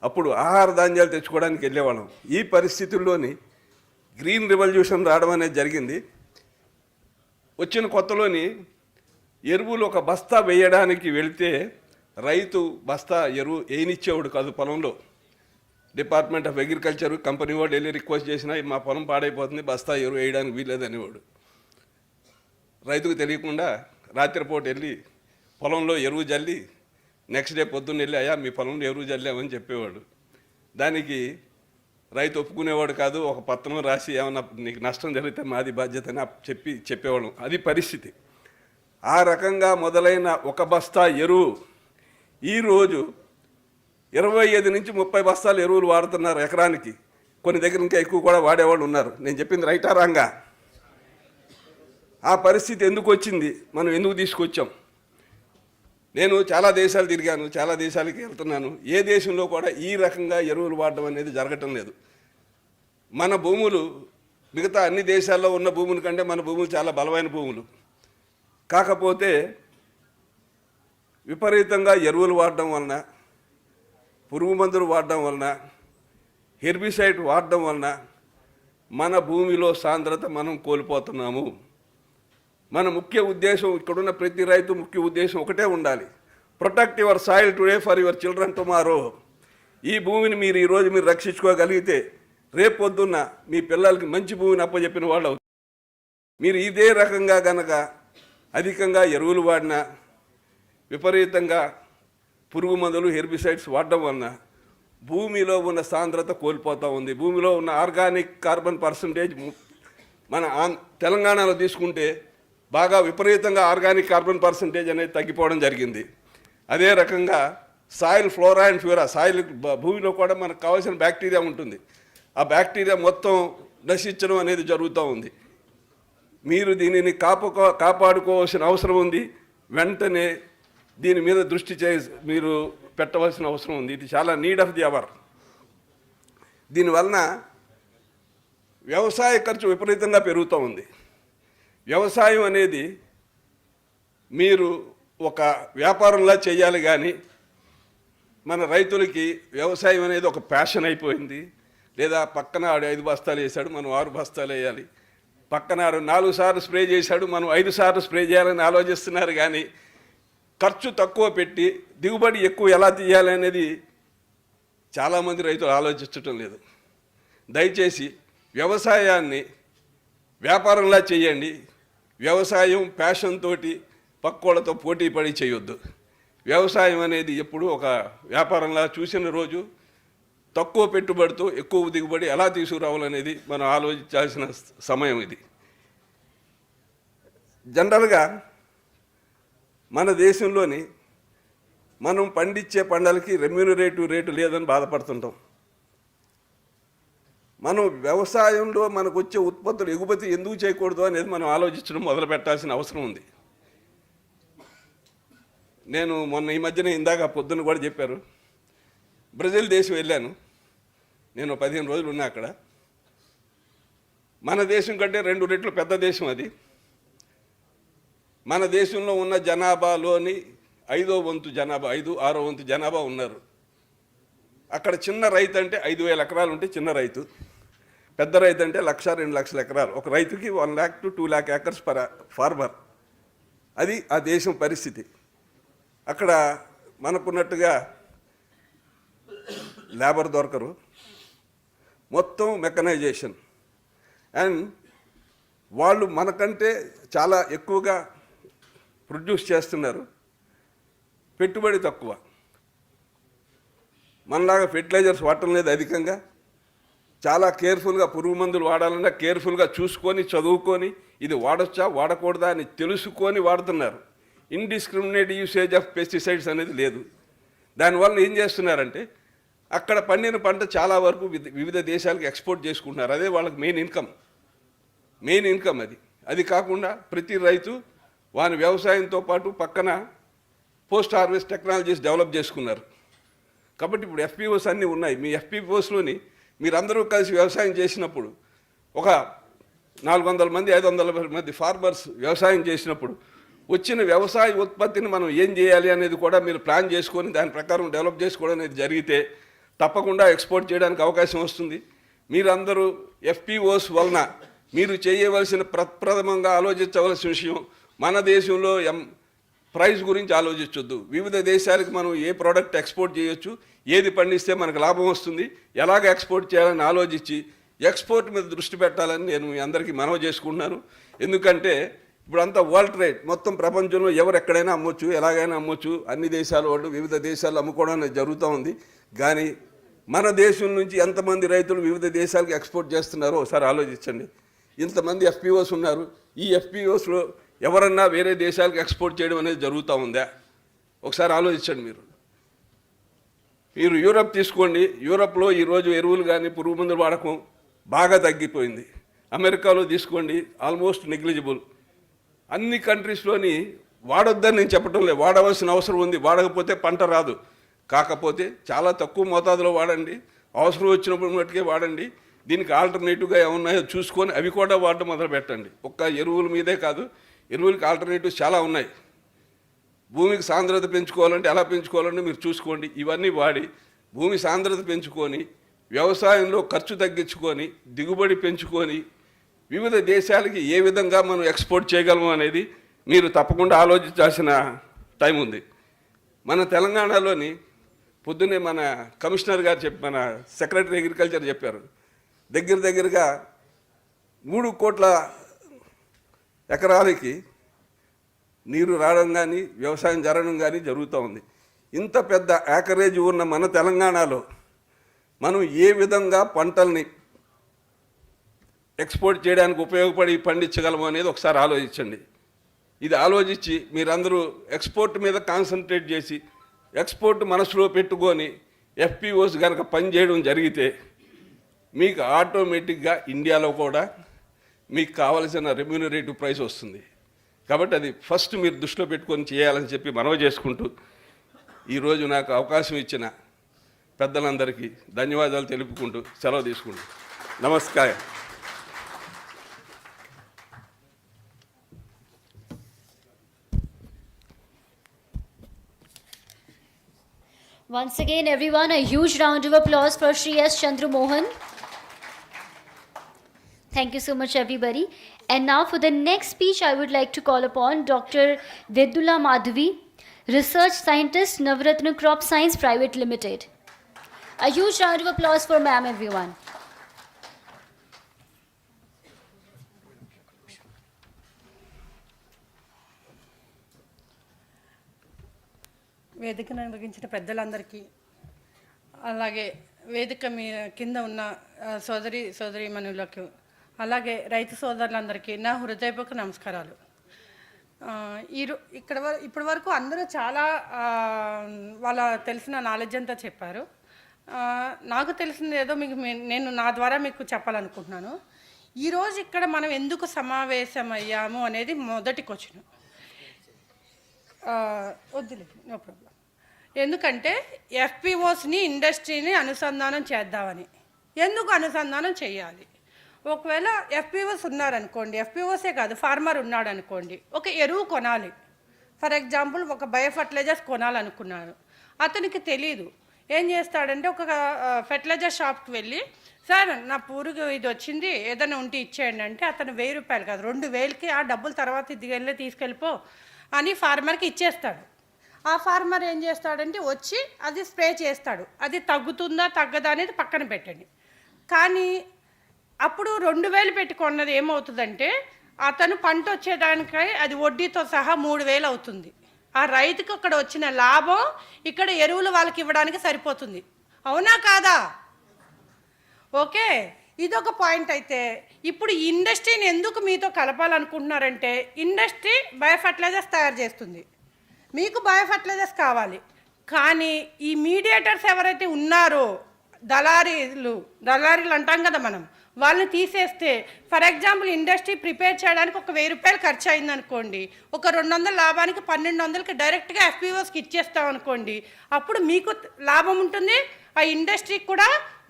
అప్పుడు ఆహార ధాన్యాలు తెచ్చుకోవడానికి వెళ్ళేవాళ్ళం. ఈ పరిస్థితుల్లోని గ్రీన్ రెవల్యూషన్ రావడం అనేది జరిగింది. వచ్చిన కొత్తలోని ఎరువులు ఒక బస్తా వేయడానికి వెళితే రైతు బస్తా ఎరువు వేయనిచ్చేవాడు కాదు పొలంలో. డిపార్ట్మెంట్ ఆఫ్ అగ్రికల్చర్ కంపెనీ వాడు వెళ్ళి రిక్వెస్ట్ చేసినా మా పొలం పాడైపోతుంది, బస్తా ఎరువు వేయడానికి వీల్లేదనేవాడు. రైతుకు తెలియకుండా రాత్రిపూట వెళ్ళి పొలంలో ఎరువు జల్లి నెక్స్ట్ డే పొద్దున్న వెళ్ళి అయ్యా మీ పొలంలో ఎరువు చల్లామని చెప్పేవాడు. దానికి రైతు ఒప్పుకునేవాడు కాదు. ఒక పత్రం రాసి ఏమన్నా నీకు నష్టం జరిగితే మాది బాధ్యత అని చెప్పేవాళ్ళం. అది పరిస్థితి. ఆ రకంగా మొదలైన ఒక బస్తా ఎరువు ఈరోజు 25 నుంచి 30 బస్తాలు ఎరువులు వాడుతున్నారు ఎకరానికి. కొన్ని దగ్గర ఇంకా ఎక్కువ కూడా వాడేవాళ్ళు ఉన్నారు. నేను చెప్పింది రైటా రాంగా? ఆ పరిస్థితి ఎందుకు వచ్చింది, మనం ఎందుకు తీసుకొచ్చాం? నేను చాలా దేశాలు తిరిగాను, చాలా దేశాలకి వెళ్తున్నాను. ఏ దేశంలో కూడా ఈ రకంగా ఎరువులు వాడడం అనేది జరగటం లేదు. మన భూములు మిగతా అన్ని దేశాల్లో ఉన్న భూముల కంటే మన భూములు చాలా బలమైన భూములు. కాకపోతే విపరీతంగా ఎరువులు వాడడం వలన, పురుగు మందులు వాడడం వలన, హెర్బిసైడ్ వాడడం వలన మన భూమిలో సాంద్రత మనం కోల్పోతున్నాము. మన ముఖ్య ఉద్దేశం, ఇక్కడున్న ప్రతి రైతు ముఖ్య ఉద్దేశం ఒకటే ఉండాలి, protect your soil today for your children tomorrow. ఈ భూమిని మీరు ఈరోజు మీరు రక్షించుకోగలిగితే రేపు పొద్దున్న మీ పిల్లలకి మంచి భూమిని అప్పచెప్పిన వాళ్ళు అవుతారు. మీరు ఇదే రకంగా గనక అధికంగా ఎరువులు వాడినా, విపరీతంగా పురుగు మందులు హెర్బిసైడ్స్ వాడడం వలన భూమిలో ఉన్న సాంద్రత కోల్పోతూ ఉంది. భూమిలో ఉన్న ఆర్గానిక్ కార్బన్ పర్సంటేజ్ మన తెలంగాణలో తీసుకుంటే బాగా విపరీతంగా ఆర్గానిక్ కార్బన్ పర్సంటేజ్ అనేది తగ్గిపోవడం జరిగింది. అదే రకంగా సాయిల్ ఫ్లోరా అండ్ ఫ్యూరా, సాయిల్ భూమిలో కూడా మనకు కావాల్సిన బ్యాక్టీరియా ఉంటుంది. ఆ బ్యాక్టీరియా మొత్తం నశించడం అనేది జరుగుతూ ఉంది. మీరు దీనిని కాపాడుకోవాల్సిన అవసరం ఉంది. వెంటనే దీని మీద దృష్టి మీరు పెట్టవలసిన అవసరం ఉంది. ఇది చాలా నీడ్ ఆఫ్ ది అవర్. దీనివలన వ్యవసాయ ఖర్చు విపరీతంగా పెరుగుతూ ఉంది. వ్యవసాయం అనేది మీరు ఒక వ్యాపారంలా చేయాలి, కానీ మన రైతులకి వ్యవసాయం అనేది ఒక ప్యాషన్ అయిపోయింది. లేదా పక్కన ఆడు 5 బస్తాలు వేసాడు, మనం 6 బస్తాలు వేయాలి. పక్కన ఆడు 4 సార్లు స్ప్రే చేశాడు, మనం 5 సార్లు స్ప్రే చేయాలని ఆలోచిస్తున్నారు. కానీ ఖర్చు తక్కువ పెట్టి దిగుబడి ఎక్కువ ఎలా తీయాలి అనేది చాలామంది రైతులు ఆలోచించటం లేదు. దయచేసి వ్యవసాయాన్ని వ్యాపారంలా చేయండి. వ్యవసాయం ప్యాషన్ తోటి పక్కోళ్ళతో పోటీ పడి చేయొద్దు. వ్యవసాయం అనేది ఎప్పుడు ఒక వ్యాపారంలా చూసిన రోజు తక్కువ పెట్టుబడితో ఎక్కువ దిగుబడి ఎలా తీసుకురావాలనేది మనం ఆలోచించాల్సిన సమయం ఇది. జనరల్గా మన దేశంలోని మనం పండించే పంటలకి రెమ్యూనరేటివ్ రేటు లేదని బాధపడుతుంటాం. మనం వ్యవసాయంలో మనకు వచ్చే ఉత్పత్తులు ఎగుమతి ఎందుకు చేయకూడదు అనేది మనం ఆలోచించడం మొదలు పెట్టాల్సిన అవసరం ఉంది. నేను మొన్న ఈ మధ్యన ఇందాక పొద్దున్న కూడా చెప్పారు, బ్రెజిల్ దేశం వెళ్ళాను. నేను 15 రోజులు ఉన్నా అక్కడ. మన దేశం కంటే 2 రెట్లు పెద్ద దేశం అది. మన దేశంలో ఉన్న జనాభాలోని 5వ వంతు జనాభా, 5-6వ వంతు జనాభా ఉన్నారు. అక్కడ చిన్న రైతు అంటే 5,000 ఎకరాలు ఉంటే చిన్న రైతు, పెద్ద రైతు అంటే 1,00,000-2 లక్షల ఎకరాలు. ఒక రైతుకి 1 lakh to 2 lakh acres per farmer. అది ఆ దేశం పరిస్థితి. అక్కడ మనకున్నట్టుగా లేబర్ దొరకరు, మొత్తం మెకనైజేషన్. అండ్ వాళ్ళు మనకంటే చాలా ఎక్కువగా ప్రొడ్యూస్ చేస్తున్నారు, పెట్టుబడి తక్కువ. మనలాగా ఫెర్టిలైజర్స్ వాడటం లేదు అధికంగా. చాలా కేర్ఫుల్గా పురుగు మందులు వాడాలన్నా కేర్ఫుల్గా చూసుకొని చదువుకొని ఇది వాడొచ్చా వాడకూడదా అని తెలుసుకొని వాడుతున్నారు. ఇండిస్క్రిమినేట్ యూసేజ్ ఆఫ్ పెస్టిసైడ్స్ అనేది లేదు. దానివల్ల ఏం చేస్తున్నారంటే అక్కడ పండిన పంట చాలా వరకు వివిధ దేశాలకు ఎక్స్పోర్ట్ చేసుకుంటున్నారు. అదే వాళ్ళకి మెయిన్ ఇన్కమ్ అది. అది కాకుండా ప్రతి రైతు వాని వ్యవసాయంతో పాటు పక్కన పోస్ట్ హార్వెస్ట్ టెక్నాలజీస్ డెవలప్ చేసుకున్నారు. కాబట్టి ఇప్పుడు FPOs అన్నీ ఉన్నాయి. మీ FPOsలోని మీరందరూ కలిసి వ్యవసాయం చేసినప్పుడు ఒక 400 మంది 500 మంది ఫార్మర్స్ వ్యవసాయం చేసినప్పుడు వచ్చిన వ్యవసాయ ఉత్పత్తిని మనం ఏం చేయాలి అనేది కూడా మీరు ప్లాన్ చేసుకొని దాని ప్రకారం డెవలప్ చేసుకోవడం అనేది జరిగితే తప్పకుండా ఎక్స్పోర్ట్ చేయడానికి అవకాశం వస్తుంది. మీరందరూ FPOs వలన మీరు చేయవలసిన ప్రప్రథమంగా ఆలోచించవలసిన విషయం, మన దేశంలో ప్రైస్ గురించి ఆలోచించొద్దు. వివిధ దేశాలకు మనం ఏ ప్రోడక్ట్ ఎక్స్పోర్ట్ చేయొచ్చు, ఏది పండిస్తే మనకు లాభం వస్తుంది, ఎలాగ ఎక్స్పోర్ట్ చేయాలని ఆలోచించి ఎక్స్పోర్ట్ మీద దృష్టి పెట్టాలని నేను మీ అందరికీ మనవి చేసుకుంటున్నాను. ఎందుకంటే ఇప్పుడు అంతా వరల్డ్ ట్రేడ్, మొత్తం ప్రపంచంలో ఎవరు ఎక్కడైనా అమ్మొచ్చు, ఎలాగైనా అమ్మొచ్చు, అన్ని దేశాల వాళ్ళు వివిధ దేశాలు అమ్ముకోవడం అనేది జరుగుతూ ఉంది. కానీ మన దేశం నుంచి ఎంతమంది రైతులు వివిధ దేశాలకు ఎక్స్పోర్ట్ చేస్తున్నారో ఒకసారి ఆలోచించండి. ఇంతమంది FPOs ఉన్నారు, ఈ FPOస్లో ఎవరన్నా వేరే దేశాలకు ఎక్స్పోర్ట్ చేయడం అనేది జరుగుతూ ఉందా? ఒకసారి ఆలోచించండి. మీరు యూరప్ తీసుకోండి. యూరప్లో ఈరోజు ఎరువులు కానీ పురుగు మందుల వాడకం బాగా తగ్గిపోయింది. అమెరికాలో తీసుకోండి, ఆల్మోస్ట్ నెగ్లిజిబుల్. అన్ని కంట్రీస్లోని వాడొద్దని నేను చెప్పడం లేదు, వాడవలసిన అవసరం ఉంది. వాడకపోతే పంట రాదు. కాకపోతే చాలా తక్కువ మోతాదులో వాడండి, అవసరం వచ్చినప్పుడు మట్టుకే వాడండి. దీనికి ఆల్టర్నేటివ్గా ఏమున్నాయో చూసుకొని అవి కూడా వాడటం మొదలు పెట్టండి. ఒక్క ఎరువుల మీదే కాదు, ఎరువులకి ఆల్టర్నేటివ్స్ చాలా ఉన్నాయి. భూమికి సాంద్రత పెంచుకోవాలంటే ఎలా పెంచుకోవాలంటే మీరు చూసుకోండి. ఇవన్నీ వాడి భూమి సాంద్రత పెంచుకొని వ్యవసాయంలో ఖర్చు తగ్గించుకొని దిగుబడి పెంచుకొని వివిధ దేశాలకి ఏ విధంగా మనం ఎక్స్పోర్ట్ చేయగలము అనేది మీరు తప్పకుండా ఆలోచించాల్సిన టైం ఉంది. మన తెలంగాణలోని పొద్దున్నే మన కమిషనర్ గారు మన సెక్రటరీ అగ్రికల్చర్ చెప్పారు, దగ్గరగా 3 కోట్ల ఎకరాలకి నీరు రావడం కానీ వ్యవసాయం జరగడం కానీ జరుగుతూ ఉంది. ఇంత పెద్ద యాకరేజ్ ఉన్న మన తెలంగాణలో మనం ఏ విధంగా పంటల్ని ఎక్స్పోర్ట్ చేయడానికి ఉపయోగపడి పండించగలము అనేది ఒకసారి ఆలోచించండి. ఇది ఆలోచించి మీరందరూ ఎక్స్పోర్ట్ మీద కాన్సన్ట్రేట్ చేసి ఎక్స్పోర్ట్ మనసులో పెట్టుకొని FPOs కనుక పనిచేయడం జరిగితే మీకు ఆటోమేటిక్గా ఇండియాలో కూడా మీకు కావలసిన రెమ్యూనరేటివ్ ప్రైస్ వస్తుంది. కాబట్టి అది ఫస్ట్ మీరు దృష్టిలో పెట్టుకొని చేయాలని చెప్పి మనవి చేసుకుంటూ ఈరోజు నాకు అవకాశం ఇచ్చిన పెద్దలందరికీ ధన్యవాదాలు తెలుపుకుంటూ సెలవు తీసుకుంటూ నమస్కారం. Once again, everyone, a huge round of applause for Shri S. Chandra Mohan. Thank you so much, everybody. And now for the next speech, I would like to call upon Dr. Vedula Madhavi, Research Scientist, Navratna Crop Science Private Limited. A huge round of applause for ma'am, everyone. వేదికను నిర్వహించిన పెద్దలందరికీ, అలాగే వేదిక కింద ఉన్న సోదరీమణులకు, అలాగే రైతు సోదరులందరికీ నా హృదయపూర్వక నమస్కారాలు. ఇప్పటి వరకు అందరూ చాలా వాళ్ళ తెలిసిన నాలెడ్జ్ అంతా చెప్పారు. నాకు తెలిసింది ఏదో నేను నా ద్వారా మీకు చెప్పాలనుకుంటున్నాను. ఈరోజు ఇక్కడ మనం ఎందుకు సమావేశమయ్యాము అనేది మొదటి క్వశ్చన్. వద్దులే, నో ప్రాబ్లం. ఎందుకంటే FPOస్ని ఇండస్ట్రీని అనుసంధానం చేద్దామని. ఎందుకు అనుసంధానం చేయాలి? ఒకవేళ FPOs ఉన్నారనుకోండి, FPOసే కాదు, ఫార్మర్ ఉన్నాడు అనుకోండి, ఒక ఎరువు కొనాలి. ఫర్ ఎగ్జాంపుల్ ఒక బయో ఫర్టిలైజర్స్ కొనాలనుకున్నాడు, అతనికి తెలీదు. ఏం చేస్తాడంటే ఒక ఫెర్టిలైజర్ షాప్కి వెళ్ళి, సార్ నా పురుగు ఇది వచ్చింది, ఏదైనా ఉంటే ఇచ్చేయండి అంటే అతను 1000 రూపాయలు కాదు 2000కి ఆ డబ్బులు తర్వాత ఇది తీసుకెళ్ళిపో అని ఫార్మర్కి ఇచ్చేస్తాడు. ఆ ఫార్మర్ ఏం చేస్తాడంటే వచ్చి అది స్ప్రే చేస్తాడు. అది తగ్గుతుందా తగ్గదా అనేది పక్కన పెట్టండి. కానీ అప్పుడు 2000 పెట్టుకున్నది ఏమవుతుందంటే అతను పంట వచ్చేదానికై అది వడ్డీతో సహా 3000 అవుతుంది. ఆ రైతుకి అక్కడ వచ్చిన లాభం ఇక్కడ ఎరువులు వాళ్ళకి ఇవ్వడానికి సరిపోతుంది. అవునా కాదా? ఓకే, ఇదొక పాయింట్. అయితే ఇప్పుడు ఇండస్ట్రీని ఎందుకు మీతో కలపాలనుకుంటున్నారంటే, ఇండస్ట్రీ బయో ఫర్టిలైజర్స్ తయారు చేస్తుంది, మీకు బయో ఫర్టిలైజర్స్ కావాలి. కానీ ఈ మీడియేటర్స్ ఎవరైతే ఉన్నారో, దళారీలు అంటాం కదా మనం, వాళ్ళని తీసేస్తే, ఫర్ ఎగ్జాంపుల్ ఇండస్ట్రీ ప్రిపేర్ చేయడానికి ఒక 1000 రూపాయలు ఖర్చు అయిందనుకోండి, ఒక 200 లాభానికి 1200కి డైరెక్ట్గా FPOస్కి ఇచ్చేస్తాం అనుకోండి, అప్పుడు మీకు లాభం ఉంటుంది, ఆ ఇండస్ట్రీకి కూడా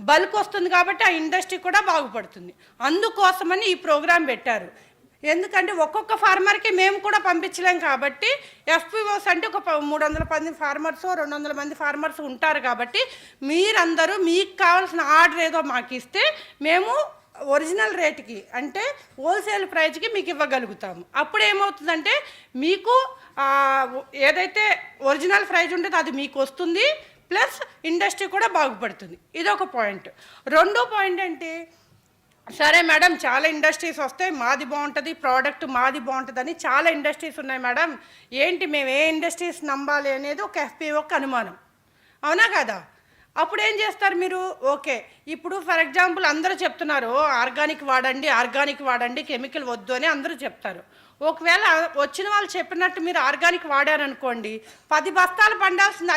బల్క్ వస్తుంది, కాబట్టి ఆ ఇండస్ట్రీ కూడా బాగుపడుతుంది. అందుకోసమని ఈ ప్రోగ్రాం పెట్టారు. ఎందుకంటే ఒక్కొక్క ఫార్మర్కి మేము కూడా పంపించలేం కాబట్టి, FPOs అంటే ఒక 300 మంది ఫార్మర్స్ 200 మంది ఫార్మర్స్ ఉంటారు కాబట్టి, మీరందరూ మీకు కావాల్సిన ఆర్డర్ ఏదో మాకు ఇస్తే మేము ఒరిజినల్ రేట్కి అంటే హోల్సేల్ ప్రైస్కి మీకు ఇవ్వగలుగుతాము. అప్పుడు ఏమవుతుందంటే మీకు ఏదైతే ఒరిజినల్ ప్రైస్ ఉంటుందో అది మీకు వస్తుంది, ప్లస్ ఇండస్ట్రీ కూడా బాగుపడుతుంది. ఇదొక పాయింట్. రెండో పాయింట్ అంటే సరే మేడం, చాలా ఇండస్ట్రీస్ వస్తాయి, మాది బాగుంటుంది, ప్రోడక్ట్ మాది బాగుంటుందని చాలా ఇండస్ట్రీస్ ఉన్నాయి మేడం. ఏంటి మేము ఏ ఇండస్ట్రీస్ నమ్మాలి అనేది ఒక FPOకి అనుమానం, అవునా కదా? అప్పుడు ఏం చేస్తారు మీరు? ఓకే, ఇప్పుడు ఫర్ ఎగ్జాంపుల్ అందరూ చెప్తున్నారు ఆర్గానిక్ వాడండి, కెమికల్ వద్దు అని అందరూ చెప్తారు. ఒకవేళ వచ్చిన వాళ్ళు చెప్పినట్టు మీరు ఆర్గానిక్ వాడారనుకోండి, 10 బస్తాలు పండాల్సింది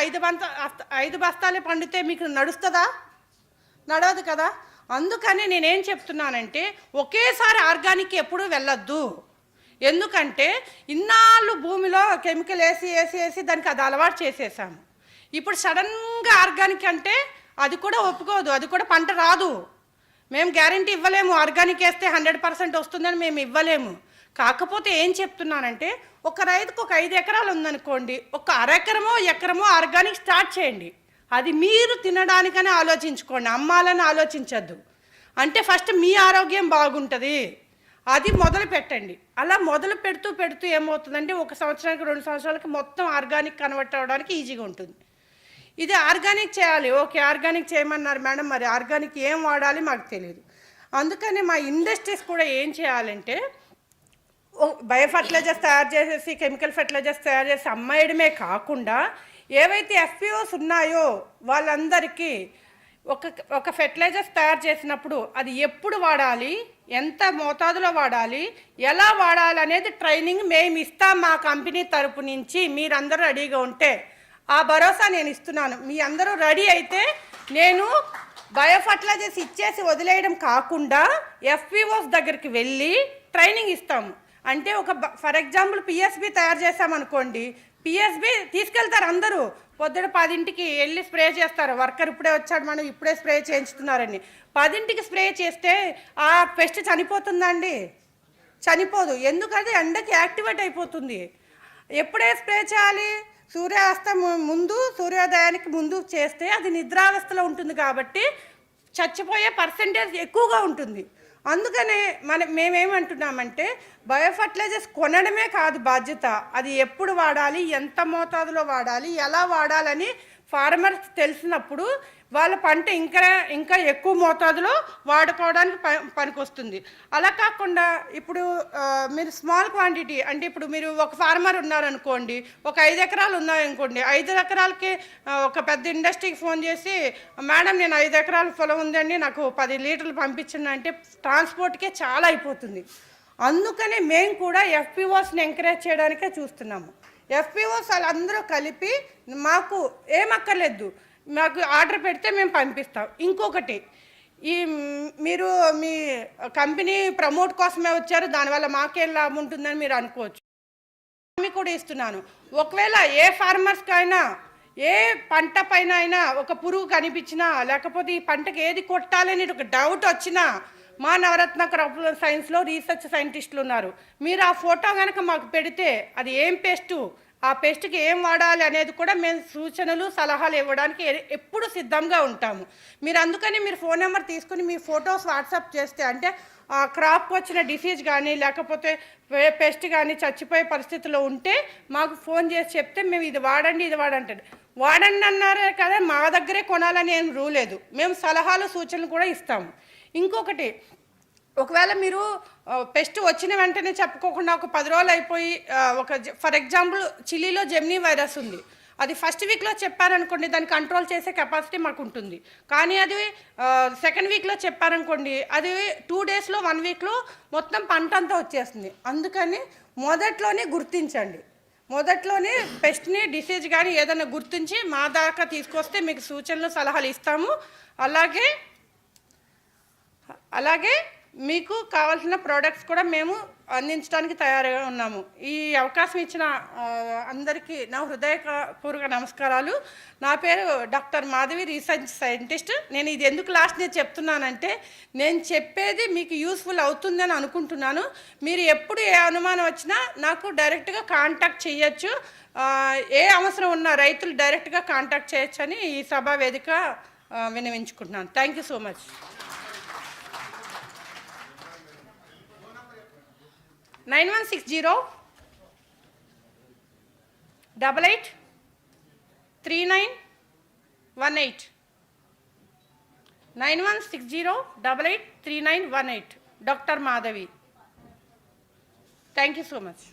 5 బస్తాలే పండితే మీకు నడుస్తుందా? నడవదు కదా. అందుకని నేనేం చెప్తున్నానంటే ఒకేసారి ఆర్గానిక్ ఎప్పుడూ వెళ్ళొద్దు. ఎందుకంటే ఇన్నాళ్ళు భూమిలో కెమికల్ వేసి దానికి అది అలవాటు చేసేసాము. ఇప్పుడు సడన్గా ఆర్గానిక్ అంటే అది కూడా ఒప్పుకోదు, అది కూడా పంట రాదు. మేము గ్యారంటీ ఇవ్వలేము, ఆర్గానిక్ వేస్తే 100% వస్తుందని మేము ఇవ్వలేము. కాకపోతే ఏం చెప్తున్నానంటే ఒక రైతుకు ఒక 5 ఎకరాలు ఉందనుకోండి, ఒక ఎకరమో ఆర్గానిక్ స్టార్ట్ చేయండి. అది మీరు తినడానికని ఆలోచించుకోండి, అమ్మాలని ఆలోచించద్దు. అంటే ఫస్ట్ మీ ఆరోగ్యం బాగుంటుంది, అది మొదలు పెట్టండి. అలా మొదలు పెడుతూ ఏమవుతుందంటే 1 సంవత్సరానికి 2 సంవత్సరాలకి మొత్తం ఆర్గానిక్ కన్వర్ట్ అవ్వడానికి ఈజీగా ఉంటుంది. ఇది ఆర్గానిక్ చేయాలి, ఓకే ఆర్గానిక్ చేయమన్నారు మేడం, మరి ఆర్గానిక్ ఏం వాడాలి మాకు తెలియదు. అందుకని మా ఇండస్ట్రీస్ కూడా ఏం చేయాలంటే బయో ఫర్టిలైజర్స్ తయారు చేసేసి, కెమికల్ ఫర్టిలైజర్స్ తయారు చేసి అమ్మాయడమే కాకుండా ఏవైతే FPOs ఉన్నాయో వాళ్ళందరికీ ఒక ఫెర్టిలైజర్స్ తయారు చేసినప్పుడు అది ఎప్పుడు వాడాలి, ఎంత మోతాదులో వాడాలి, ఎలా వాడాలి అనేది ట్రైనింగ్ మేము ఇస్తాం మా కంపెనీ తరపు నుంచి. మీరందరూ రెడీగా ఉంటే ఆ భరోసా నేను ఇస్తున్నాను. మీ అందరూ రెడీ అయితే నేను బయో ఫర్టిలైజర్స్ ఇచ్చేసి వదిలేయడం కాకుండా FPOs దగ్గరికి వెళ్ళి ట్రైనింగ్ ఇస్తాము. అంటే ఫర్ ఎగ్జాంపుల్ PSB తయారు చేసామనుకోండి, PSB తీసుకెళ్తారు అందరూ, పొద్దున 10ంటికి వెళ్ళి స్ప్రే చేస్తారు. వర్కర్ ఇప్పుడే వచ్చాడు, మనం ఇప్పుడే స్ప్రే చేయించుతున్నారని 10ంటికి స్ప్రే చేస్తే ఆ పెస్ట్ చనిపోతుందండి? చనిపోదు. ఎందుకంటే ఎండకి యాక్టివేట్ అయిపోతుంది. ఎప్పుడే స్ప్రే చేయాలి? సూర్యోదయానికి ముందు చేస్తే అది నిద్రావస్థలో ఉంటుంది కాబట్టి చచ్చిపోయే పర్సెంటేజ్ ఎక్కువగా ఉంటుంది. అందుకనే మేమేమంటున్నామంటే బయో ఫర్టిలైజర్స్ కొనడమే కాదు బాధ్యత, అది ఎప్పుడు వాడాలి, ఎంత మోతాదులో వాడాలి, ఎలా వాడాలని ఫార్మర్స్ తెలిసినప్పుడు వాళ్ళ పంట ఇంకా ఎక్కువ మోతాదులో వాడుకోవడానికి పనికొస్తుంది. అలా కాకుండా ఇప్పుడు మీరు స్మాల్ క్వాంటిటీ, అంటే ఇప్పుడు మీరు ఒక ఫార్మర్ ఉన్నారనుకోండి, ఒక 5 ఎకరాలు ఉన్నాయనుకోండి, 5 ఎకరాలకి ఒక పెద్ద ఇండస్ట్రీకి ఫోన్ చేసి మేడం నేను 5 ఎకరాల పొలం ఉందండి, నాకు 10 లీటర్లు పంపించండి అంటే ట్రాన్స్పోర్ట్కే చాలా అయిపోతుంది. అందుకనే మేము కూడా FPOస్ని ఎంకరేజ్ చేయడానికే చూస్తున్నాము. FPOs వాళ్ళందరూ కలిపి మాకు ఏమక్కర్లేదు, మాకు ఆర్డర్ పెడితే మేము పంపిస్తాం. ఇంకొకటి, మీరు మీ కంపెనీ ప్రమోట్ కోసమే వచ్చారు, దానివల్ల మాకేం లాభం ఉంటుందని మీరు అనుకోవచ్చు. కూడా ఇస్తున్నాను, ఒకవేళ ఏ ఫార్మర్స్కైనా ఏ పంట పైన అయినా ఒక పురుగు కనిపించినా, లేకపోతే ఈ పంటకి ఏది కొట్టాలని ఒక డౌట్ వచ్చినా, మా నవరత్న క్రాప్ సైన్స్లో రీసెర్చ్ సైంటిస్టులు ఉన్నారు. మీరు ఆ ఫోటో కనుక మాకు పెడితే అది ఏం పెస్టు, ఆ పెస్ట్కి ఏం వాడాలి అనేది కూడా మేము సూచనలు సలహాలు ఇవ్వడానికి ఎప్పుడు సిద్ధంగా ఉంటాము. మీరు అందుకని మీరు ఫోన్ నెంబర్ తీసుకుని మీ ఫొటోస్ వాట్సాప్ చేస్తే, అంటే ఆ క్రాప్కి వచ్చిన డిసీజ్ కానీ లేకపోతే పెస్ట్ కానీ చచ్చిపోయే పరిస్థితిలో ఉంటే మాకు ఫోన్ చేసి చెప్తే మేము ఇది వాడండి వాడండి అన్నారే కదా, మా దగ్గరే కొనాలని ఏం రూల్ లేదు, మేము సలహాలు సూచనలు కూడా ఇస్తాము. ఇంకొకటి, ఒకవేళ మీరు పెస్ట్ వచ్చిన వెంటనే చెప్పుకోకుండా ఒక 10 రోజులు అయిపోయి ఫర్ ఎగ్జాంపుల్ చిల్లీలో జెమినీ వైరస్ ఉంది, అది ఫస్ట్ వీక్లో చెప్పారనుకోండి, దాన్ని కంట్రోల్ చేసే కెపాసిటీ మాకు ఉంటుంది. కానీ అది సెకండ్ వీక్లో చెప్పారనుకోండి, అది 2 డేస్లో 1 వీక్లో మొత్తం పంట అంతా వచ్చేస్తుంది. అందుకని మొదట్లోనే గుర్తించండి, మొదట్లోనే పెస్ట్ని డిసీజ్ కానీ ఏదైనా గుర్తించి మా దాకా తీసుకొస్తే మీకు సూచనలు సలహాలు ఇస్తాము. అలాగే మీకు కావాల్సిన ప్రోడక్ట్స్ కూడా మేము అందించడానికి తయారుగా ఉన్నాము. ఈ అవకాశం ఇచ్చిన అందరికీ నా హృదయపూర్వక నమస్కారాలు. నా పేరు డాక్టర్ మాధవి, రీసెర్చ్ సైంటిస్ట్. నేను ఇది ఎందుకు లాస్ట్ నేను చెప్తున్నానంటే, నేను చెప్పేది మీకు యూస్ఫుల్ అవుతుందని అనుకుంటున్నాను. మీరు ఎప్పుడు ఏ అనుమానం వచ్చినా నాకు డైరెక్ట్గా కాంటాక్ట్ చేయొచ్చు. ఏ అవసరం ఉన్నా రైతులు డైరెక్ట్గా కాంటాక్ట్ చేయొచ్చు అని ఈ సభా వేదిక విన్నవించుకుంటున్నాను. Thank you so much. 9160883918. 9160883918. Dr. Madhavi. Thank you so much.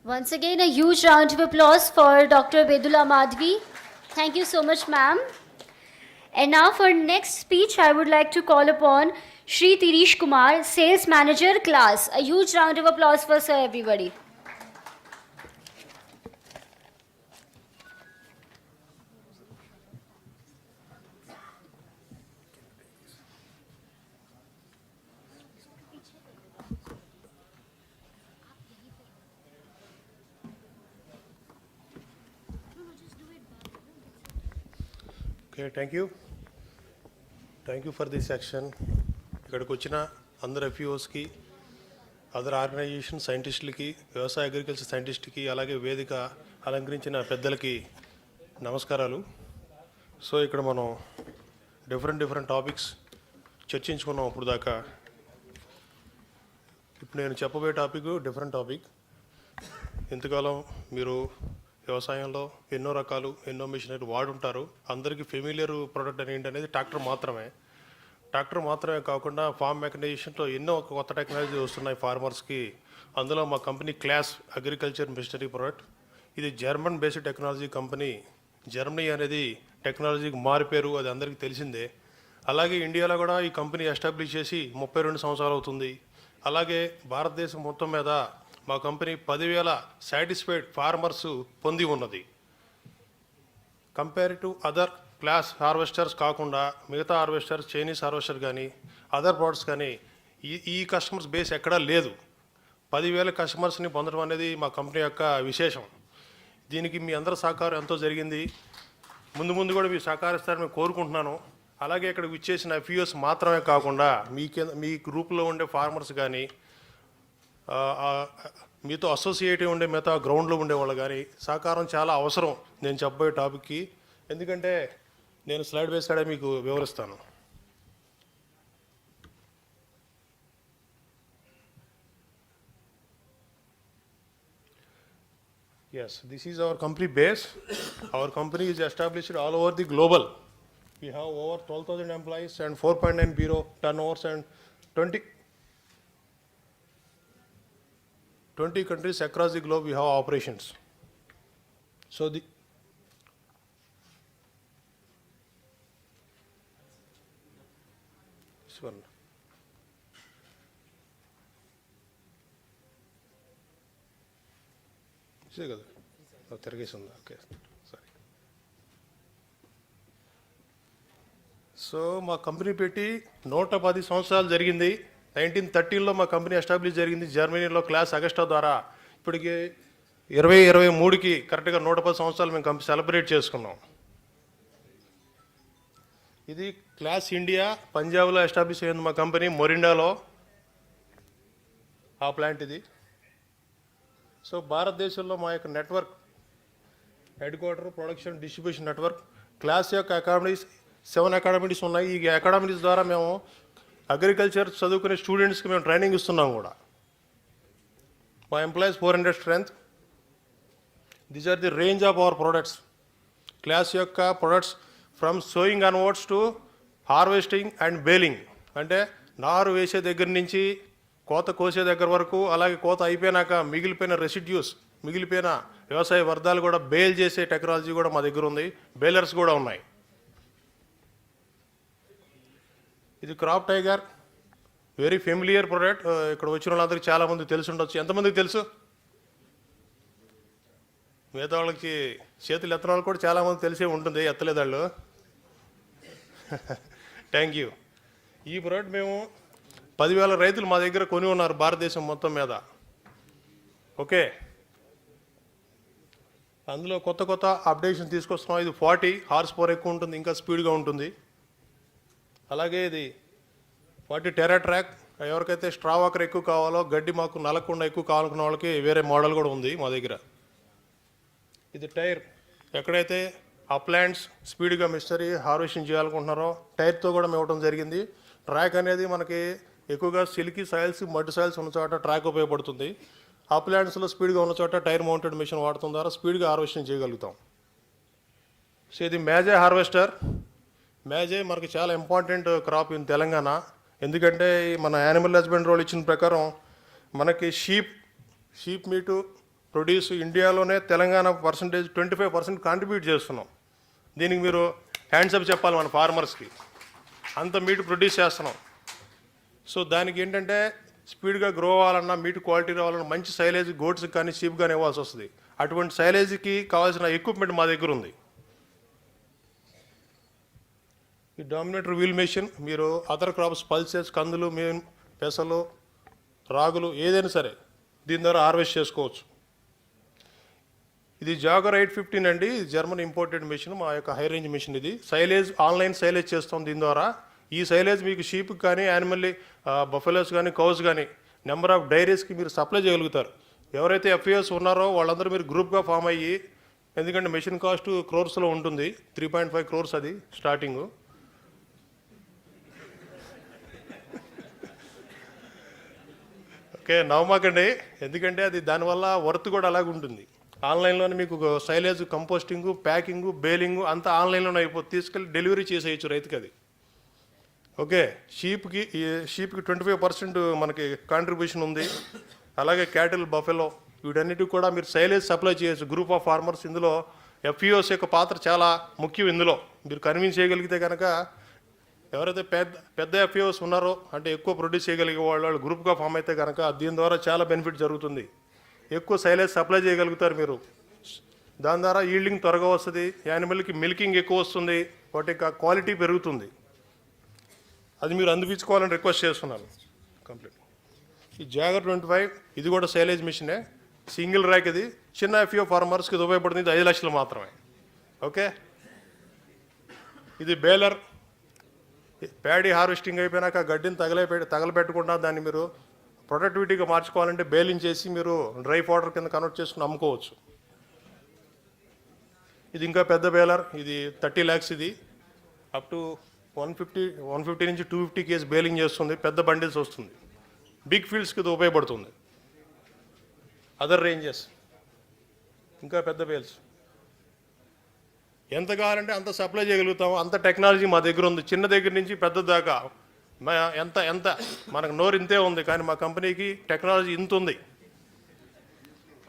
Once again, a huge round of applause for Dr. Bedula Madhvi. Thank you so much, ma'am. And now for next speech, I would like to call upon Shri Tirish Kumar, Sales Manager, Class. A huge round of applause for sir, everybody. Okay, thank you. Thank you for this section. ఇక్కడికి వచ్చిన అందరు ఎఫ్ఈఓస్కి, other organisation సైంటిస్టులకి, వ్యవసాయ agriculture సైంటిస్ట్కి, అలాగే వేదిక అలంకరించిన పెద్దలకి నమస్కారాలు. So ఇక్కడ మనం డిఫరెంట్ టాపిక్స్ చర్చించుకున్నాం ఇప్పుడు దాకా. ఇప్పుడు నేను చెప్పబోయే టాపిక్ డిఫరెంట్ టాపిక్. ఇంతకాలం మీరు వ్యవసాయంలో ఎన్నో రకాలు, ఎన్నో మిషనరీ వాడుంటారు. అందరికీ ఫెమిలియర్ ప్రోడక్ట్ అనేది ట్రాక్టర్ మాత్రమే. ట్రాక్టర్ మాత్రమే కాకుండా ఫార్మ్ మెకనైజేషన్లో ఎన్నో కొత్త టెక్నాలజీ వస్తున్నాయి ఫార్మర్స్కి. అందులో మా company Claas agriculture machinery product. ఇది German based technology company. Germany అనేది టెక్నాలజీకి మారిపోయారు, అది అందరికీ తెలిసిందే. అలాగే ఇండియాలో కూడా ఈ కంపెనీ ఎస్టాబ్లిష్ చేసి 32 సంవత్సరాలు అవుతుంది. అలాగే భారతదేశం మొత్తం మీద మా కంపెనీ 10,000 సాటిస్ఫైడ్ ఫార్మర్స్ పొంది ఉన్నది. Compare to other class harvesters కాకుండా మిగతా హార్వెస్టర్స్, చైనీస్ హార్వెస్టర్ కానీ అదర్ ప్రోడక్ట్స్ కానీ ఈ కస్టమర్స్ బేస్ ఎక్కడా లేదు. 10,000 కస్టమర్స్ని పొందడం అనేది మా కంపెనీ యొక్క విశేషం. దీనికి మీ అందరి సహకారం ఎంతో జరిగింది. ముందు కూడా మీరు సహకరిస్తారని మేము కోరుకుంటున్నాను. అలాగే ఇక్కడ విచ్చేసిన ఎఫ్ఈఓస్ మాత్రమే కాకుండా మీ గ్రూప్లో ఉండే ఫార్మర్స్ కానీ, మీతో అసోసియేటివ్ ఉండే మిగతా గ్రౌండ్లో ఉండేవాళ్ళు కానీ సహకారం చాలా అవసరం నేను చెప్పబోయే టాపిక్కి. ఎందుకంటే నేను స్లైడ్ బేస్ కూడా మీకు వివరిస్తాను. Yes, this is our company base. Our company is established all over the global. We have over 12,000 employees and 4.9 billion turnovers and 20 countries across the globe we have operations. So this one. ఇదే కదా తిరిగేసి ఉందా? Okay, సరే. So మా company పెట్టి 110 సంవత్సరాలు జరిగింది. 1930లో మా కంపెనీ ఎస్టాబ్లిష్ జరిగింది జర్మనీలో క్లాస్ అగస్టా ద్వారా. ఇప్పటికి 2023కి కరెక్ట్గా 110 సంవత్సరాలు మేము కంపెనీ సెలబ్రేట్ చేసుకున్నాం. ఇది క్లాస్ ఇండియా పంజాబ్లో ఎస్టాబ్లిష్ అయింది మా కంపెనీ, మొరిండాలో ఆ ప్లాంట్ ఇది. సో భారతదేశంలో మా యొక్క network head quarter, production, distribution network, class యొక్క అకాడమీస్ 7 అకాడమీస్ ఉన్నాయి. ఈ అకాడమీస్ ద్వారా మేము అగ్రికల్చర్ చదువుకునే స్టూడెంట్స్కి మేము ట్రైనింగ్ ఇస్తున్నాం కూడా. మా employees 400 strength. These are the range of our products. Claas యొక్క products from sowing onwards to harvesting and baling, అంటే నారు వేసే దగ్గర నుంచి కోత కోసే దగ్గర వరకు, అలాగే కోత అయిపోయినాక మిగిలిపోయిన రెసిడ్యూస్, మిగిలిపోయిన వ్యవసాయ వ్యర్థాలు కూడా బేల్ చేసే టెక్నాలజీ కూడా మా దగ్గర ఉంది. బేలర్స్ కూడా ఉన్నాయి. ఇది crop tiger, very familiar product. ఇక్కడ వచ్చిన వాళ్ళందరికీ చాలామంది తెలిసి ఉండొచ్చు. ఎంతమందికి తెలుసు? మిగతా వాళ్ళకి చేతులు ఎత్తన వాళ్ళు కూడా చాలామంది తెలిసే ఉంటుంది, ఎత్తలేదు వాళ్ళు. Thank you. ఈ ప్రోడక్ట్ మేము 10,000 రైతులు మా దగ్గర కొని ఉన్నారు భారతదేశం మొత్తం మీద. ఓకే, అందులో కొత్త అప్డేషన్ తీసుకొస్తున్నాం. ఇది 40 హార్స్ పవర్ ఎక్కువ ఉంటుంది, ఇంకా స్పీడ్గా ఉంటుంది. అలాగే ఇది 40 టెరా ట్రాక్. ఎవరికైతే స్ట్రా వాకర్ ఎక్కువ కావాలో, గడ్డి మాకు నలకుండా ఎక్కువ కావాలనుకున్న వాళ్ళకి వేరే మోడల్ కూడా ఉంది మా దగ్గర. ఇది టైర్ ఎక్కడైతే అప్లాంట్స్ స్పీడ్గా మిషనరీ హార్వెస్టింగ్ చేయాలనుకుంటున్నారో టైర్తో కూడా మేము ఇవ్వడం జరిగింది. ట్రాక్ అనేది మనకి ఎక్కువగా సిల్కీ సాయిల్స్ మడ్ సాయిల్స్ ఉన్న చోట ట్రాక్ ఉపయోగపడుతుంది. అప్లాంట్స్లో స్పీడ్గా ఉన్న చోట టైర్ మౌంటెడ్ మిషన్ వాడటం ద్వారా స్పీడ్గా హార్వెస్టింగ్ చేయగలుగుతాం. సో ఇది మేజే హార్వెస్టర్. మేజే మనకి చాలా ఇంపార్టెంట్ క్రాప్ ఇన్ తెలంగాణ. ఎందుకంటే మన యానిమల్ హస్బెండరీ వాళ్ళు ఇచ్చిన ప్రకారం మనకి షీప్ మీటు ప్రొడ్యూస్ ఇండియాలోనే తెలంగాణ పర్సంటేజ్ 25% కాంట్రిబ్యూట్ చేస్తున్నాం. దీనికి మీరు హ్యాండ్స్ అప్ చెప్పాలి మన ఫార్మర్స్కి. అంత మీట్ ప్రొడ్యూస్ చేస్తున్నాం. సో దానికి ఏంటంటే స్పీడ్గా గ్రో అవ్వాలన్నా మీట్ క్వాలిటీ రావాలన్నా మంచి సైలేజ్ గోట్స్కి కానీ షీప్ కానీ ఇవ్వాల్సి వస్తుంది. అటువంటి సైలేజ్కి కావాల్సిన ఎక్విప్మెంట్ మా దగ్గర ఉంది. ఈ డామినేటర్ వీల్ మెషిన్ మీరు అదర్ క్రాప్స్ పల్సెస్ కందులు పెసలు రాగులు ఏదైనా సరే దీని ద్వారా హార్వెస్ట్ చేసుకోవచ్చు. ఇది జాగర్ 815 అండి. ఇది జర్మన్ ఇంపోర్టెడ్ మెషిన్, మా యొక్క హై రేంజ్ మెషిన్. ఇది సైలేజ్ ఆన్లైన్ సైలేజ్ చేస్తాం దీని ద్వారా. ఈ సైలేజ్ మీకు షీప్కి కానీ యానిమల్ బఫెలోస్ కానీ కౌస్ కానీ నెంబర్ ఆఫ్ డైరీస్కి మీరు సప్లై చేయగలుగుతారు. ఎవరైతే FPOs ఉన్నారో వాళ్ళందరూ మీరు గ్రూప్గా ఫామ్ అయ్యి, ఎందుకంటే మెషిన్ కాస్ట్ క్రోర్స్లో ఉంటుంది, 3.5 crores అది స్టార్టింగు. ఓకే, నవ్వమాకండి, ఎందుకంటే అది దానివల్ల వర్త్ కూడా అలాగే ఉంటుంది. ఆన్లైన్లోనే మీకు సైలేజ్ కంపోస్టింగు ప్యాకింగు బేలింగు అంతా ఆన్లైన్లోనే అయిపోతుంది. తీసుకెళ్ళి డెలివరీ చేసేయచ్చు రైతుకి అది. ఓకే, షీప్కి 25% మనకి కాంట్రిబ్యూషన్ ఉంది. అలాగే క్యాటిల్ బఫెలో వీటన్నిటికి కూడా మీరు సైలేజ్ సప్లై చేయొచ్చు. గ్రూప్ ఆఫ్ ఫార్మర్స్ ఇందులో FPOs యొక్క పాత్ర చాలా ముఖ్యం. ఇందులో మీరు కన్విన్స్ చేయగలిగితే కనుక ఎవరైతే పెద్ద FPOs ఉన్నారో అంటే ఎక్కువ ప్రొడ్యూస్ చేయగలిగే వాళ్ళు గ్రూప్గా ఫామ్ అయితే కనుక దీని ద్వారా చాలా బెనిఫిట్ జరుగుతుంది. ఎక్కువ సైలేజ్ సప్లై చేయగలుగుతారు మీరు. దాని ద్వారా ఈల్డింగ్ త్వరగా వస్తుంది, యానిమల్కి మిల్కింగ్ ఎక్కువ వస్తుంది, వాటి యొక్క క్వాలిటీ పెరుగుతుంది. అది మీరు అందిపించుకోవాలని రిక్వెస్ట్ చేస్తున్నాను. కంప్లీట్ ఈ జాగర్ 25 ఇది కూడా సైలేజ్ మిషనే, సింగిల్ ర్యాక్. ఇది చిన్న FPO ఫార్మర్స్కి ఇది ఉపయోగపడుతుంది. ఇది 5 లక్షలు మాత్రమే. ఓకే, ఇది బేలర్. ప్యాడీ హార్వెస్టింగ్ అయిపోయినాక గడ్డిని తగలబెట్టకుండా దాన్ని మీరు ప్రొడక్టివిటీగా మార్చుకోవాలంటే బేలింగ్ చేసి మీరు డ్రై పౌడర్ కింద కన్వర్ట్ చేసుకుని అమ్ముకోవచ్చు. ఇది ఇంకా పెద్ద బేలర్. ఇది 30 lakhs. ఇది అప్ టు 150 నుంచి 250 kgs బేలింగ్ చేస్తుంది. పెద్ద బండిల్స్ వస్తుంది. బిగ్ ఫీల్డ్స్కి ఇది ఉపయోగపడుతుంది. అదర్ రేంజెస్ ఇంకా పెద్ద బేల్స్ ఎంత కావాలంటే అంత సప్లై చేయగలుగుతాము. అంత టెక్నాలజీ మా దగ్గర ఉంది. చిన్న దగ్గర నుంచి పెద్ద దాకా ఎంత మనకు నోరు ఇంతే ఉంది, కానీ మా కంపెనీకి టెక్నాలజీ ఇంత ఉంది.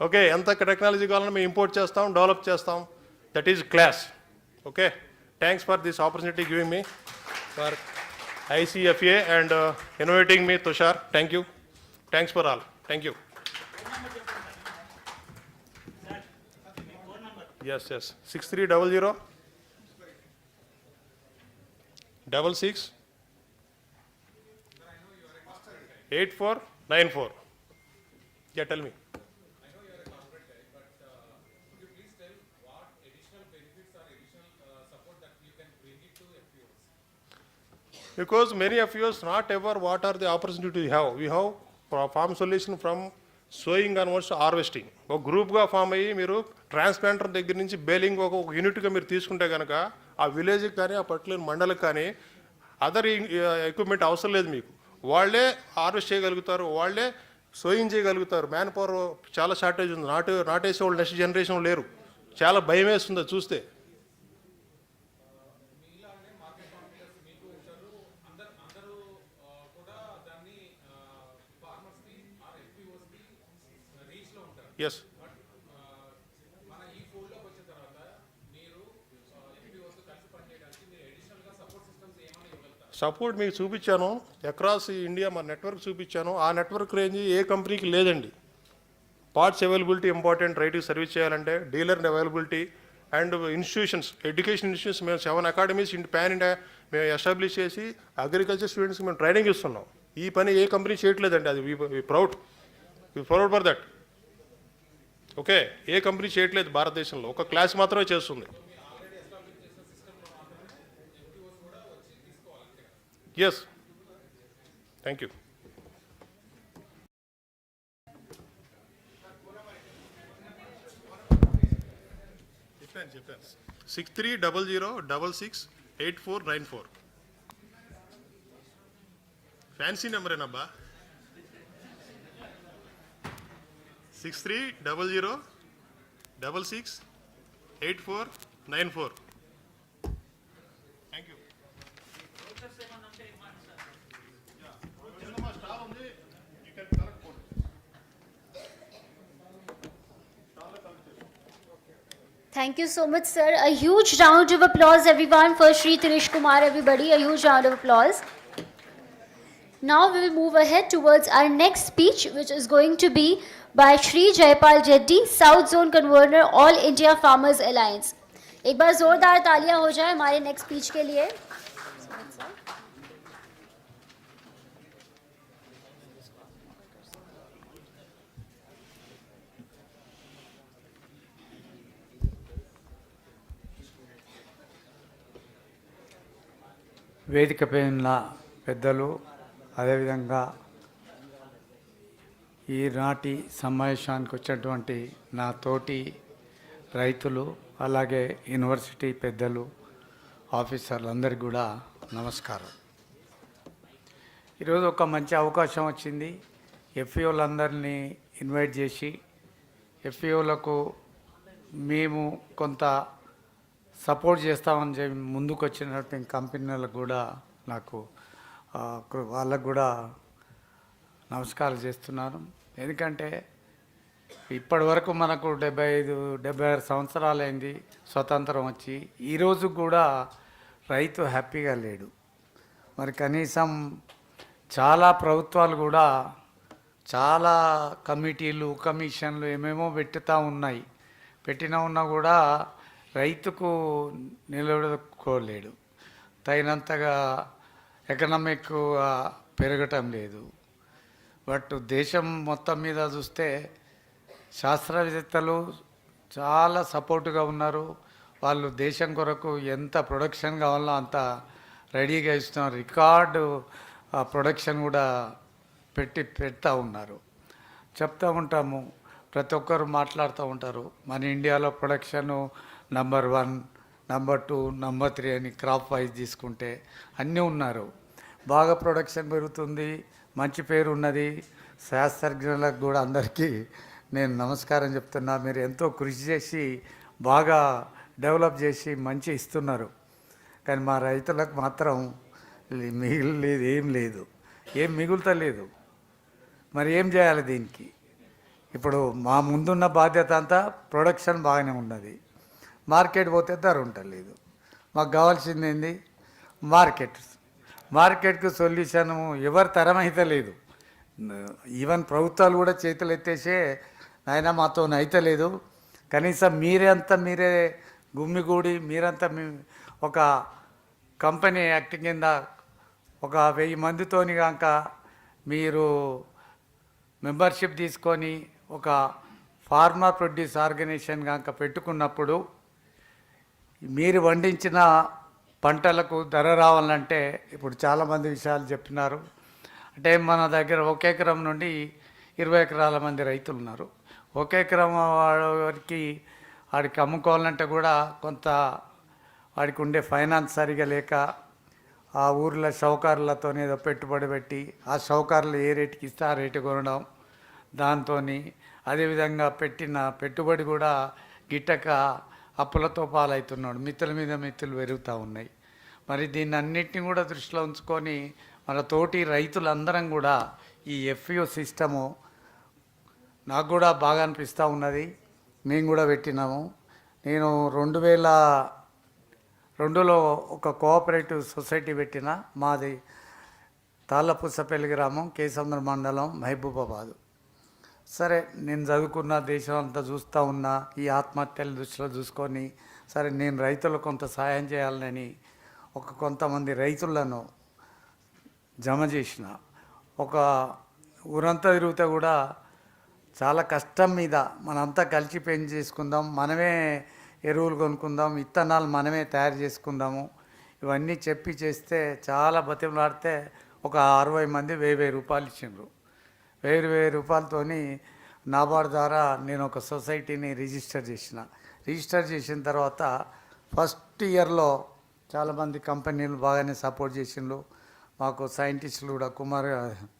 ఓకే, ఎంత టెక్నాలజీ కావాలన్నా మేము ఇంపోర్ట్ చేస్తాం, డెవలప్ చేస్తాం. That is class. Okay, thanks for this opportunity giving me for ICFA and inviting me Tushar. Thank you. Thanks for all. Thank you. Yes. 6300 66 8494. Yeah, tell me. I know you are a corporate guy, but could you please tell what additional benefits or additional support that you can bring it to FPOs? Because many FPOs not ever what are the opportunity we have. We have farm solution from sowing onwards harvesting. ఒక గ్రూప్గా form అయ్యి మీరు transplanter దగ్గర నుంచి baling ఒక యూనిట్గా మీరు తీసుకుంటే కనుక ఆ విలేజ్కి కానీ ఆ పర్టికులర్ మండలికి కానీ అదర్ ఎక్విప్మెంట్ అవసరం లేదు మీకు. వాళ్ళే హార్వెస్ట్ చేయగలుగుతారు, వాళ్ళే సోయింగ్ చేయగలుగుతారు. మ్యాన్ పవర్ చాలా షార్టేజ్ ఉంది. నాటేసే వాళ్ళు నెక్స్ట్ జనరేషన్ లేరు. చాలా భయం వేస్తుంది చూస్తే. ఎస్, సపోర్ట్ మీకు చూపించాను. అక్రాస్ ఇండియా మా నెట్వర్క్ చూపించాను. ఆ నెట్వర్క్ రేంజ్ ఏ కంపెనీకి లేదండి. Parts availability important. రైతుకి సర్వీస్ చేయాలంటే dealer availability and institutions, education institutions మేము 7 academies పాన్ ఇండియా మేము ఎస్టాబ్లిష్ చేసి అగ్రికల్చర్ స్టూడెంట్స్కి మేము ట్రైనింగ్ ఇస్తున్నాం. ఈ పని ఏ కంపెనీ చేయట్లేదండి. అది we proud for that. Okay, ఏ కంపెనీ చేయట్లేదు భారతదేశంలో. ఒక క్లాస్ మాత్రమే చేస్తుంది. Yes, thank you. చెప్పాను 6300668494. ఫ్యాన్సీ నెంబర్ ఏనబ్బా. 6300668494. Thank you. Thank you so much, sir. A huge round of applause, everyone, for Shri Tirish Kumar, everybody. A huge round of applause. Now we will move ahead towards our next speech, which is going to be by Shri Jaipal Jeddi, South Zone Convener, All India Farmers Alliance. एक बार जोरदार तालियां हो जाए हमारे next speech के लिए. వేదికపై ఉన్న పెద్దలు, అదేవిధంగా ఈనాటి సమావేశానికి వచ్చినటువంటి నా తోటి రైతులు, అలాగే యూనివర్సిటీ పెద్దలు, ఆఫీసర్లు అందరికీ కూడా నమస్కారం. ఈరోజు ఒక మంచి అవకాశం వచ్చింది. ఎఫ్ఈఓలందరినీ ఇన్వైట్ చేసి ఎఫ్ఈఓలకు మేము కొంత సపోర్ట్ చేస్తామని చెప్పి ముందుకు వచ్చినటువంటి కంపెనీలకు కూడా నాకు వాళ్ళకు కూడా నమస్కారం చేస్తున్నాను. ఎందుకంటే ఇప్పటి వరకు మనకు 75-76 సంవత్సరాలైంది స్వతంత్రం వచ్చి, ఈరోజు కూడా రైతు హ్యాపీగా లేడు. మరి కనీసం చాలా ప్రభుత్వాలు కూడా చాలా కమిటీలు, కమిషన్లు ఏమేమో పెట్టుతూ ఉన్నాయి. ఉన్నా కూడా రైతుకు నిలబడుకోలేడు. తగినంతగా ఎకనామిక్ పెరగటం లేదు. బట్ దేశం మొత్తం మీద చూస్తే శాస్త్రవేత్తలు చాలా సపోర్టుగా ఉన్నారు. వాళ్ళు దేశం కొరకు ఎంత ప్రొడక్షన్ కావాలో అంత రెడీగా ఇస్తున్నారు. రికార్డు ప్రొడక్షన్ కూడా పెడతా ఉన్నారు. చెప్తూ ఉంటాము, ప్రతి ఒక్కరు మాట్లాడుతూ ఉంటారు, మన ఇండియాలో ప్రొడక్షను నంబర్ 1, నంబర్ 2, నంబర్ 3 అని క్రాప్ వైజ్ తీసుకుంటే అన్నీ ఉన్నారు. బాగా ప్రొడక్షన్ పెరుగుతుంది, మంచి పేరు ఉన్నది. శాస్త్రజ్ఞులకు కూడా అందరికీ నేను నమస్కారం చెప్తున్నా. మీరు ఎంతో కృషి చేసి బాగా డెవలప్ చేసి మంచి ఇస్తున్నారు. కానీ మా రైతులకు మాత్రం మిగిలిలేదు, ఏం లేదు, ఏం మిగులుతలేదు. మరి ఏం చేయాలి దీనికి? ఇప్పుడు మా ముందున్న బాధ్యత అంతా ప్రొడక్షన్ బాగానే ఉన్నది, మార్కెట్ పోతే ధర ఉండలేదు. మాకు కావాల్సింది ఏంది? మార్కెట్కు సొల్యూషను ఎవరి తరం అయితే లేదు. ఈవెన్ ప్రభుత్వాలు కూడా చేతులు ఎత్తేసే నాయన మాతో అయితే లేదు, కనీసం మీరే గుమ్మిగూడి మీరంతా ఒక కంపెనీ యాక్ట్ కింద ఒక 1000 మందితోని కాక మీరు మెంబర్షిప్ తీసుకొని ఒక ఫార్మర్ ప్రొడ్యూస్ ఆర్గనైజేషన్ కాక పెట్టుకున్నప్పుడు మీరు పండించిన పంటలకు ధర రావాలంటే ఇప్పుడు చాలామంది విషయాలు చెప్పినారు. అంటే మన దగ్గర 1 ఎకరం నుండి 20 ఎకరాల మంది రైతులు ఉన్నారు. 1 ఎకరం వాడికి అమ్ముకోవాలంటే కూడా కొంత వాడికి ఉండే ఫైనాన్స్ సరిగా లేక ఆ ఊర్లో షౌకారులతో ఏదో పెట్టుబడి పెట్టి ఆ షౌకారులు ఏ రేటుకి ఇస్తే ఆ రేటు కొనడం, దాంతో అదేవిధంగా పెట్టిన పెట్టుబడి కూడా గిట్టక అప్పులతో పాలవుతున్నాడు. మిత్తుల మీద మిత్తులు పెరుగుతూ ఉన్నాయి. మరి దీన్ని అన్నిటిని కూడా దృష్టిలో ఉంచుకొని మన తోటి రైతులందరం కూడా ఈ ఎఫ్పిఓ సిస్టము నాకు కూడా బాగా అనిపిస్తూ ఉన్నది. మేము కూడా పెట్టినాము. నేను 2002లో ఒక కోఆపరేటివ్ సొసైటీ పెట్టిన. మాది తాళ్ళపుసపల్లి గ్రామం, కేసముద్ర మండలం, మహబూబాబాదు. సరే, నేను చదువుకున్న, దేశం అంతా చూస్తూ ఉన్నా, ఈ ఆత్మహత్యల దృష్టిలో చూసుకొని సరే నేను రైతులకు కొంత సాయం చేయాలని కొంతమంది రైతులను జమ చేసిన. ఒక ఊరంతా తిరిగితే కూడా చాలా కష్టం మీద మనంతా కలిసి పెంచి చేసుకుందాం, మనమే ఎరువులు కొనుక్కుందాం, విత్తనాలు మనమే తయారు చేసుకుందాము, ఇవన్నీ చెప్పి చేస్తే చాలా బతిమలాడితే ఒక 60 మంది 1000 రూపాయలు ఇచ్చిండ్రు. 1000 రూపాయలతోని నాబార్డ్ ద్వారా నేను ఒక సొసైటీని రిజిస్టర్ చేసిన తర్వాత ఫస్ట్ ఇయర్లో చాలామంది కంపెనీలు బాగానే సపోర్ట్ చేసిండ్రు. మాకు సైంటిస్టులు కూడా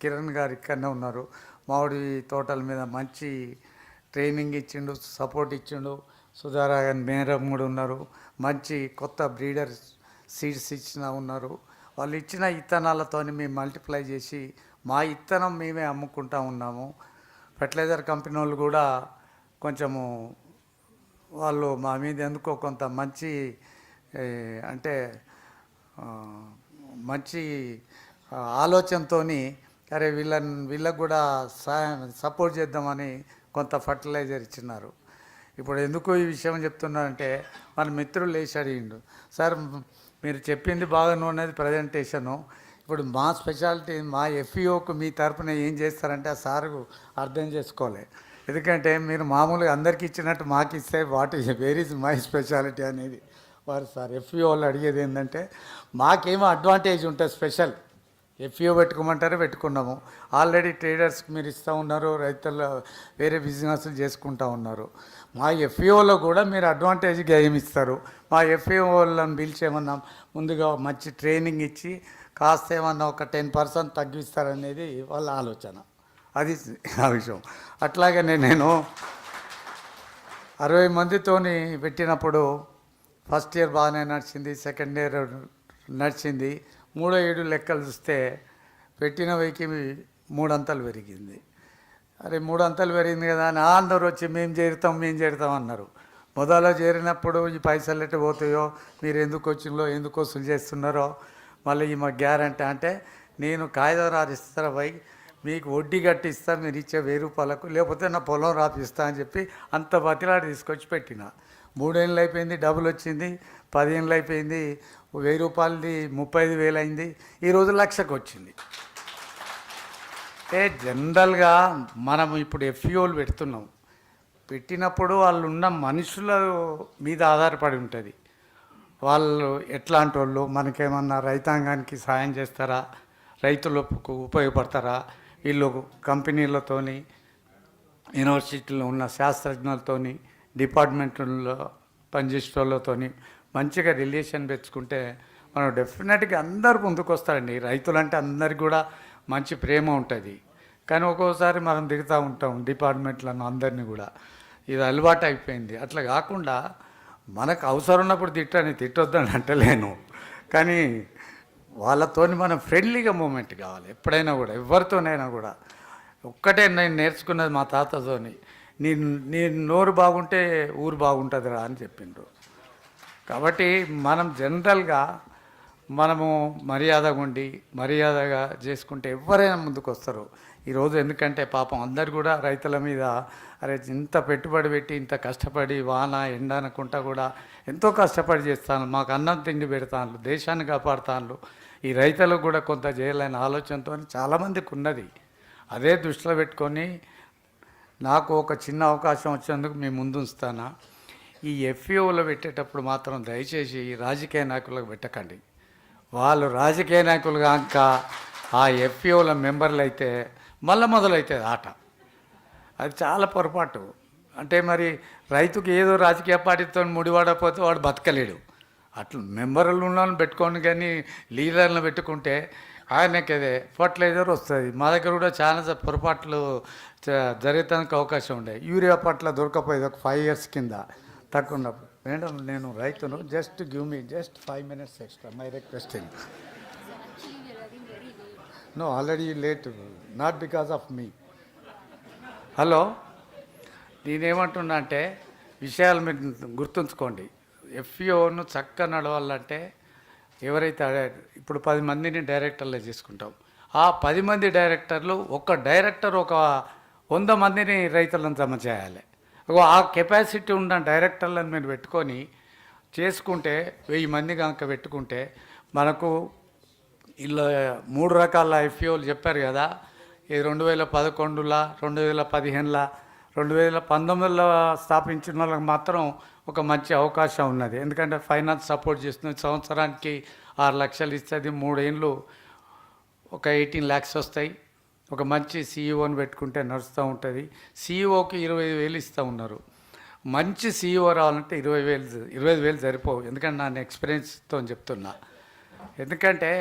కిరణ్ గారు ఇక్కడనే ఉన్నారు. మామిడి తోటల మీద మంచి ట్రైనింగ్ ఇచ్చిండు, సపోర్ట్ ఇచ్చిండు. సుధారా మేరం కూడా ఉన్నారు. మంచి కొత్త బ్రీడర్ సీడ్స్ ఇచ్చిన ఉన్నారు. వాళ్ళు ఇచ్చిన ఇత్తనాలతో మేము మల్టిప్లై చేసి మా ఇత్తనం మేమే అమ్ముకుంటా ఉన్నాము. ఫెర్టిలైజర్ కంపెనీ వాళ్ళు కూడా కొంచెము వాళ్ళు మా మీద ఎందుకో కొంత మంచి అంటే మంచి ఆలోచనతో అరే వీళ్ళకు కూడా సపోర్ట్ చేద్దామని కొంత ఫర్టిలైజర్ ఇచ్చినారు. ఇప్పుడు ఎందుకు ఈ విషయం చెప్తున్నానంటే మన మిత్రులు లేచి అడిగిండు, సార్ మీరు చెప్పింది బాగానే ఉన్నది ప్రజెంటేషను, ఇప్పుడు మా స్పెషాలిటీ మా ఎఫ్ఈఓకు మీ తరపున ఏం చేస్తారంటే ఆ సారు అర్థం చేసుకోలే. ఎందుకంటే మీరు మామూలుగా అందరికీ ఇచ్చినట్టు మాకు ఇస్తే what is where is my speciality అనేది వారు సార్ ఎఫ్ఈఓ వాళ్ళు అడిగేది ఏంటంటే మాకేమో అడ్వాంటేజ్ ఉంటుంది స్పెషల్. ఎఫ్ఈఓ పెట్టుకోమంటారే పెట్టుకున్నాము. ఆల్రెడీ ట్రేడర్స్కి మీరు ఇస్తూ ఉన్నారు, రైతులు వేరే బిజినెస్లు చేసుకుంటూ ఉన్నారు. మా ఎఫ్ఈఓలో కూడా మీరు అడ్వాంటేజ్గా ఏమి ఇస్తారు? మా ఎఫ్ఈఓ వాళ్ళని పిలిచేమన్నా ముందుగా మంచి ట్రైనింగ్ ఇచ్చి కాస్త ఏమన్నా ఒక 10% తగ్గిస్తారనేది వాళ్ళ ఆలోచన. అది ఆ విషయం. అట్లాగే నేను 60 మందితోని పెట్టినప్పుడు ఫస్ట్ ఇయర్ బాగానే నడిచింది, సెకండ్ ఇయర్ నడిచింది. 3-7 లెక్కలు చూస్తే పెట్టిన వెయ్యికి 3 అంతలు పెరిగింది. అరే 3 అంతలు పెరిగింది కదా అని అందరూ వచ్చి మేము చేరుతాం అన్నారు. మొదలో చేరినప్పుడు ఈ పైసలు ఎట్టు పోతాయో, మీరు ఎందుకు వచ్చిందో, ఎందుకు వసూలు చేస్తున్నారో, మళ్ళీ ఈ మా గ్యారంటీ అంటే నేను కాగితం రాసిస్తారా పోయి మీకు వడ్డీ కట్టిస్తా, మీరు ఇచ్చే 1000 రూపాయలకు, లేకపోతే నా పొలం రాపిస్తా అని చెప్పి అంత బతిలాడి తీసుకొచ్చి పెట్టిన. 3 ఏళ్ళు అయిపోయింది, డబ్బులు వచ్చింది. 10 ఏళ్ళు అయిపోయింది, 1000 రూపాయలది 35,000 అయింది. ఈరోజు 1,00,000కి వచ్చింది. అంటే జనరల్గా మనం ఇప్పుడు ఎఫ్ఈఓలు పెడుతున్నాం. పెట్టినప్పుడు వాళ్ళు ఉన్న మనుషుల మీద ఆధారపడి ఉంటుంది. వాళ్ళు ఎట్లాంటి వాళ్ళు, మనకేమన్నా రైతాంగానికి సాయం చేస్తారా, రైతులకు ఉపయోగపడతారా, వీళ్ళు కంపెనీలతోని, యూనివర్సిటీలో ఉన్న శాస్త్రజ్ఞులతోని, డిపార్ట్మెంట్లో పనిచేసే వాళ్ళతోని మంచిగా రిలేషన్ పెంచుకుంటే మనం డెఫినెట్గా అందరు ముందుకు వస్తారండి. రైతులంటే అందరికి కూడా మంచి ప్రేమ ఉంటుంది. కానీ ఒక్కోసారి మనం దిగుతూ ఉంటాం డిపార్ట్మెంట్లను అందరినీ కూడా. ఇది అలవాటు అయిపోయింది. అట్లా కాకుండా మనకు అవసరం ఉన్నప్పుడు తిట్టొద్దని అంటలేను, కానీ వాళ్ళతోని మనం ఫ్రెండ్లీగా మూమెంట్ కావాలి ఎప్పుడైనా కూడా, ఎవరితోనైనా కూడా. ఒక్కటే నేను నేర్చుకున్నది మా తాతతోని, నీ నోరు బాగుంటే ఊరు బాగుంటుందిరా అని చెప్పిండ్రు. కాబట్టి మనం జనరల్గా మనము మర్యాదగా ఉండి మర్యాదగా చేసుకుంటే ఎవరైనా ముందుకు వస్తారు ఈరోజు. ఎందుకంటే పాపం అందరు కూడా రైతుల మీద అరే ఇంత పెట్టుబడి పెట్టి ఇంత కష్టపడి వాన ఎండ అనుకుంటా కూడా ఎంతో కష్టపడి చేస్తాను, మాకు అన్నం తిండి పెడతాను, దేశాన్ని కాపాడుతాను, ఈ రైతులకు కూడా కొంత చేయాలనే ఆలోచనతో చాలామందికి ఉన్నది. అదే దృష్టిలో పెట్టుకొని నాకు ఒక చిన్న అవకాశం వచ్చినందుకు మీ ముందు ఉంచుతాను. ఈ ఎఫ్ఈఓలో పెట్టేటప్పుడు మాత్రం దయచేసి రాజకీయ నాయకులకు పెట్టకండి. వాళ్ళు రాజకీయ నాయకులు కాక ఆ ఎఫ్ఈఓల మెంబర్లు అయితే మళ్ళీ మొదలవుతుంది ఆట. అది చాలా పొరపాటు. అంటే మరి రైతుకి ఏదో రాజకీయ పార్టీతో ముడివాడకపోతే వాడు బతకలేడు. అట్లా మెంబర్లు ఉన్న వాళ్ళని పెట్టుకోండి, కానీ లీడర్లను పెట్టుకుంటే ఆయనకి అదే ఫర్టిలైజర్ వస్తుంది. మా దగ్గర కూడా చాలా పొరపాట్లు జరగటానికి అవకాశం ఉండే. యూరియా పట్ల దొరకపోయేది ఒక 5 years కింద తక్కువ ఉన్నప్పుడు. మేడం నేను రైతును, just give me just 5 minutes extra, my requesting. No already late, not because of me. Hello, నేనేమంటున్నా అంటే విషయాలు మీరు గుర్తుంచుకోండి. ఎఫ్ఈఓను చక్కగా నడవాలంటే ఎవరైతే ఇప్పుడు 10 మందిని డైరెక్టర్లు చేసుకుంటాం. ఆ 10 మంది డైరెక్టర్లు, ఒక డైరెక్టర్ ఒక 100 మందిని రైతులను జమ చేయాలి. ఆ కెపాసిటీ ఉన్న డైరెక్టర్లను మీరు పెట్టుకొని చేసుకుంటే 1000 మంది కనుక పెట్టుకుంటే మనకు ఇలా 3 రకాల ఎఫ్ఈఓలు చెప్పారు కదా. 2011, 2015, 2019లో స్థాపించిన వాళ్ళకి మాత్రం ఒక మంచి అవకాశం ఉన్నది. ఎందుకంటే ఫైనాన్స్ సపోర్ట్ చేస్తుంది. సంవత్సరానికి 6 లక్షలు ఇస్తుంది. 3 ఏళ్ళు ఒక 18 lakhs వస్తాయి. ఒక మంచి సీఈఓని పెట్టుకుంటే నడుస్తూ ఉంటుంది. సీఈఓకి 25,000 ఇస్తూ ఉన్నారు. మంచి సీఈఓ రావాలంటే 25,000 సరిపోవు. ఎందుకంటే నా ఎక్స్పీరియన్స్తో చెప్తున్నా. ఎందుకంటే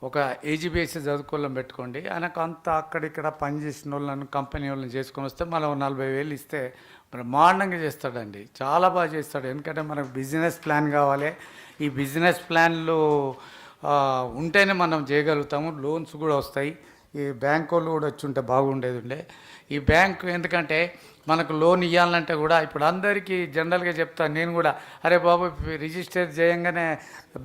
ఒక ఏజీబీఎస్సీ చదువుకోవాలని పెట్టుకోండి, ఆయనకు అంత అక్కడిక్కడ పని చేసిన వాళ్ళని కంపెనీ వాళ్ళని చేసుకొని వస్తే మనం 40,000 ఇస్తే బ్రహ్మాండంగా చేస్తాడండి, చాలా బాగా చేస్తాడు. ఎందుకంటే మనకు బిజినెస్ ప్లాన్ కావాలి. ఈ బిజినెస్ ప్లాన్లు ఉంటేనే మనం చేయగలుగుతాము. లోన్స్ కూడా వస్తాయి. ఈ బ్యాంక్ వాళ్ళు కూడా వచ్చి ఉంటే బాగుండేది. ఈ బ్యాంకు ఎందుకంటే మనకు లోన్ ఇవ్వాలంటే కూడా ఇప్పుడు అందరికీ జనరల్గా చెప్తాను నేను కూడా, అరే బాబు రిజిస్టర్ చేయంగానే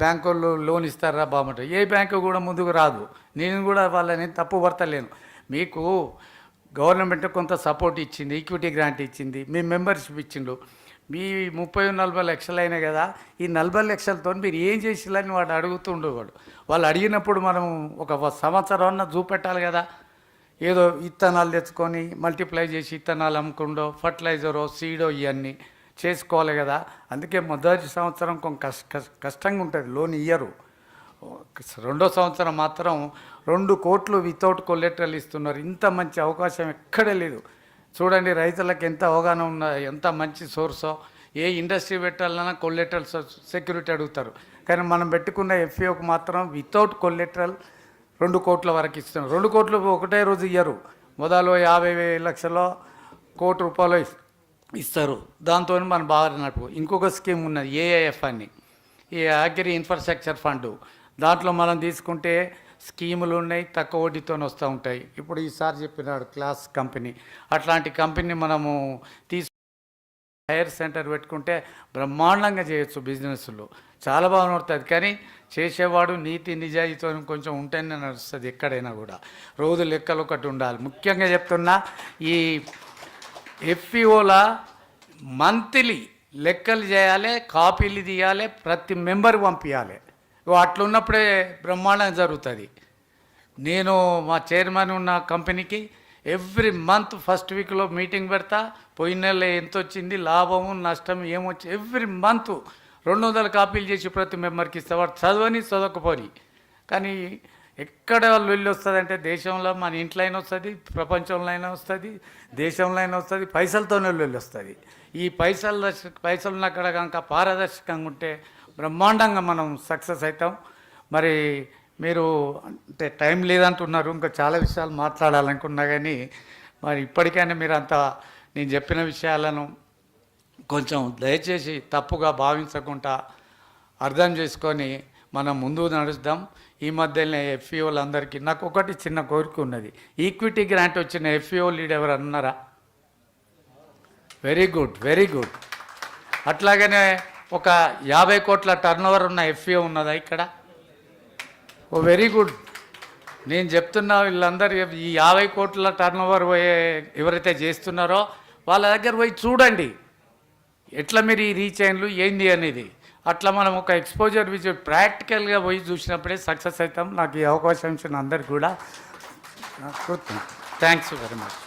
బ్యాంకు వాళ్ళు లోన్ ఇస్తారా బాబు, ఏ బ్యాంకు కూడా ముందుకు రాదు. నేను కూడా వాళ్ళని తప్పు పడతలేను. మీకు గవర్నమెంట్ కొంత సపోర్ట్ ఇచ్చింది, ఈక్విటీ గ్రాంట్ ఇచ్చింది, మీ మెంబర్షిప్ ఇచ్చిండు, మీ 30-40 లక్షలు అయినాయి కదా, ఈ 40 లక్షలతో మీరు ఏం చేసిల్లని వాడు అడుగుతుండేవాడు. వాళ్ళు అడిగినప్పుడు మనం ఒక సంవత్సరం చూపెట్టాలి కదా. ఏదో ఇత్తనాలు తెచ్చుకొని మల్టిప్లై చేసి ఇత్తనాలు అమ్ముకుండో, ఫర్టిలైజరో, సీడో ఇవన్నీ చేసుకోవాలి కదా. అందుకే మొదటి సంవత్సరం కొంచెం కష్టంగా ఉంటుంది, లోన్ ఇయ్యరు. రెండో సంవత్సరం మాత్రం 2 కోట్లు వితౌట్ కొలెటరల్ ఇస్తున్నారు. ఇంత మంచి అవకాశం ఎక్కడే లేదు. చూడండి రైతులకు ఎంత అవగాహన ఉన్న, ఎంత మంచి సోర్సో. ఏ ఇండస్ట్రీ పెట్టాలన్నా కొలెటరల్ సెక్యూరిటీ అడుగుతారు, కానీ మనం పెట్టుకున్న ఎఫ్ఏఓకి మాత్రం వితౌట్ కొలెటరల్ 2 కోట్ల వరకు ఇస్తున్నారు. 2 కోట్లు ఒకటే రోజు ఇయ్యరు, మొదలు 50 లక్షలో ₹1,00,00,000 ఇస్తారు. దాంతో మనం బాగా నడుపు. ఇంకొక స్కీమ్ ఉన్నది ఏఐఎఫ్ అని, ఈ అగ్రి ఇన్ఫ్రాస్ట్రక్చర్ ఫండ్. దాంట్లో మనం తీసుకుంటే స్కీములు ఉన్నాయి, తక్కువ వడ్డీతో వస్తూ ఉంటాయి. ఇప్పుడు ఈసారి చెప్పినాడు క్లాస్ కంపెనీ, అట్లాంటి కంపెనీ మనము హైర్ సెంటర్ పెట్టుకుంటే బ్రహ్మాండంగా చేయొచ్చు. బిజినెస్లో చాలా బాగా నడుస్తుంది, కానీ చేసేవాడు నీతి నిజాయితీతో కొంచెం ఉంటేనే నడుస్తుంది ఎక్కడైనా కూడా. రోజు లెక్కలు ఒకటి ఉండాలి. ముఖ్యంగా చెప్తున్నా, ఈ ఎఫ్పిఓల మంత్లీ లెక్కలు చేయాలి, కాపీలు తీయాలి, ప్రతి మెంబర్ పంపించాలి. అట్లున్నప్పుడే బ్రహ్మాండంగా జరుగుతుంది. నేను మా చైర్మన్ ఉన్న కంపెనీకి ఎవ్రీ మంత్ ఫస్ట్ వీక్లో మీటింగ్ పెడతా. పోయిన నెల ఎంత వచ్చింది, లాభము నష్టం ఏమొచ్చి, ఎవ్రీ మంత్ 200 కాపీలు చేసి ప్రతి మెంబర్కి ఇస్తా. వాడు చదవని చదవకపోని, కానీ ఎక్కడ వాళ్ళు వెళ్ళి వస్తుందంటే దేశంలో మన ఇంట్లో అయినా వస్తుంది, ప్రపంచంలో అయినా వస్తుంది, దేశంలో అయినా వస్తుంది, పైసలతోనే వెళ్ళి వస్తుంది. ఈ పైసలు అక్కడ కనుక పారదర్శకంగా ఉంటే బ్రహ్మాండంగా మనం సక్సెస్ అవుతాం. మరి మీరు అంటే టైం లేదంటున్నారు, ఇంకా చాలా విషయాలు మాట్లాడాలనుకున్నా, కానీ మరి ఇప్పటికైనా మీరు అంతా నేను చెప్పిన విషయాలను కొంచెం దయచేసి తప్పుగా భావించకుండా అర్థం చేసుకొని మనం ముందుకు నడుస్తాం. ఈ మధ్యనే ఎఫ్ఈఓలందరికీ నాకు ఒకటి చిన్న కోరిక ఉన్నది. ఈక్విటీ గ్రాంట్ వచ్చిన ఎఫ్ఈఓ లీడ్ ఎవరు అన్నారా? Very good, very good. అట్లాగనే ఒక 50 కోట్ల టర్నోవర్ ఉన్న ఎఫ్ఈఓ ఉన్నదా ఇక్కడ? ఓ వెరీ గుడ్. నేను చెప్తున్నా వీళ్ళందరూ ఈ 50 కోట్ల టర్నోవర్ ఎవరైతే చేస్తున్నారో వాళ్ళ దగ్గర పోయి చూడండి ఎట్లా మీరు ఈ రీచ్ అయిన్లు ఏంది అనేది. అట్లా మనం ఒక ఎక్స్పోజర్ విజిట్ ప్రాక్టికల్గా పోయి చూసినప్పుడే సక్సెస్ అవుతాం. నాకు ఈ అవకాశం ఇచ్చిన అందరికి కూడా థ్యాంక్స్ వెరీ మచ్.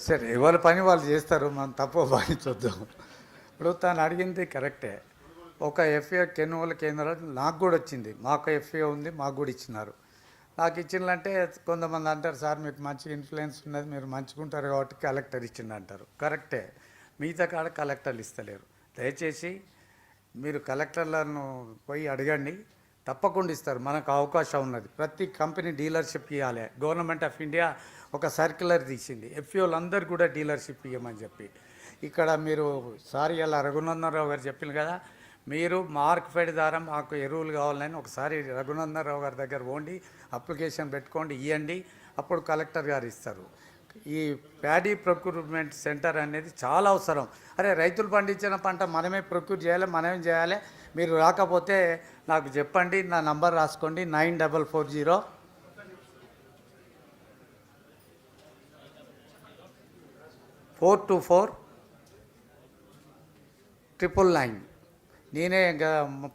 సరే, ఎవరి పని వాళ్ళు చేస్తారు, మనం తప్పు భావించొద్దాం. ఇప్పుడు తను అడిగింది కరెక్టే. ఒక ఎఫ్ఏ కెన్నుల కేంద్రాలు నాకు కూడా వచ్చింది, మాకు ఎఫ్ఏ ఉంది, మాకు కూడా ఇచ్చినారు. నాకు ఇచ్చిందంటే కొంతమంది అంటారు, సార్ మీకు మంచి ఇన్ఫ్లుయెన్స్ ఉన్నది, మీరు మంచుకుంటారు కాబట్టి కలెక్టర్ ఇచ్చింది అంటారు. కరెక్టే, మిగతా కాడ కలెక్టర్లు ఇస్తలేరు. దయచేసి మీరు కలెక్టర్లను పోయి అడగండి, తప్పకుండా ఇస్తారు. మనకు అవకాశం ఉన్నది. ప్రతి కంపెనీ డీలర్షిప్ ఇవ్వాలి. గవర్నమెంట్ ఆఫ్ ఇండియా ఒక సర్క్యులర్ తీసింది, ఎఫ్ఈఓలు అందరు కూడా డీలర్షిప్ ఇవ్వమని చెప్పి. ఇక్కడ మీరు సారీ అలా రఘునందనరావు గారు చెప్పింది కదా, మీరు మార్క్ఫెడ్ ద్వారా మాకు ఎరువులు కావాలని ఒకసారి రఘునందనరావు గారి దగ్గర పోండి, అప్లికేషన్ పెట్టుకోండి, ఇవ్వండి, అప్పుడు కలెక్టర్ గారు ఇస్తారు. ఈ ప్యాడీ ప్రొక్యూర్మెంట్ సెంటర్ అనేది చాలా అవసరం. అరే రైతులు పండించిన పంట మనమే ప్రొక్యూర్ చేయాలి, మనమే చేయాలి. మీరు రాకపోతే నాకు చెప్పండి, నా నంబర్ రాసుకోండి, 9440 424 999. నేనే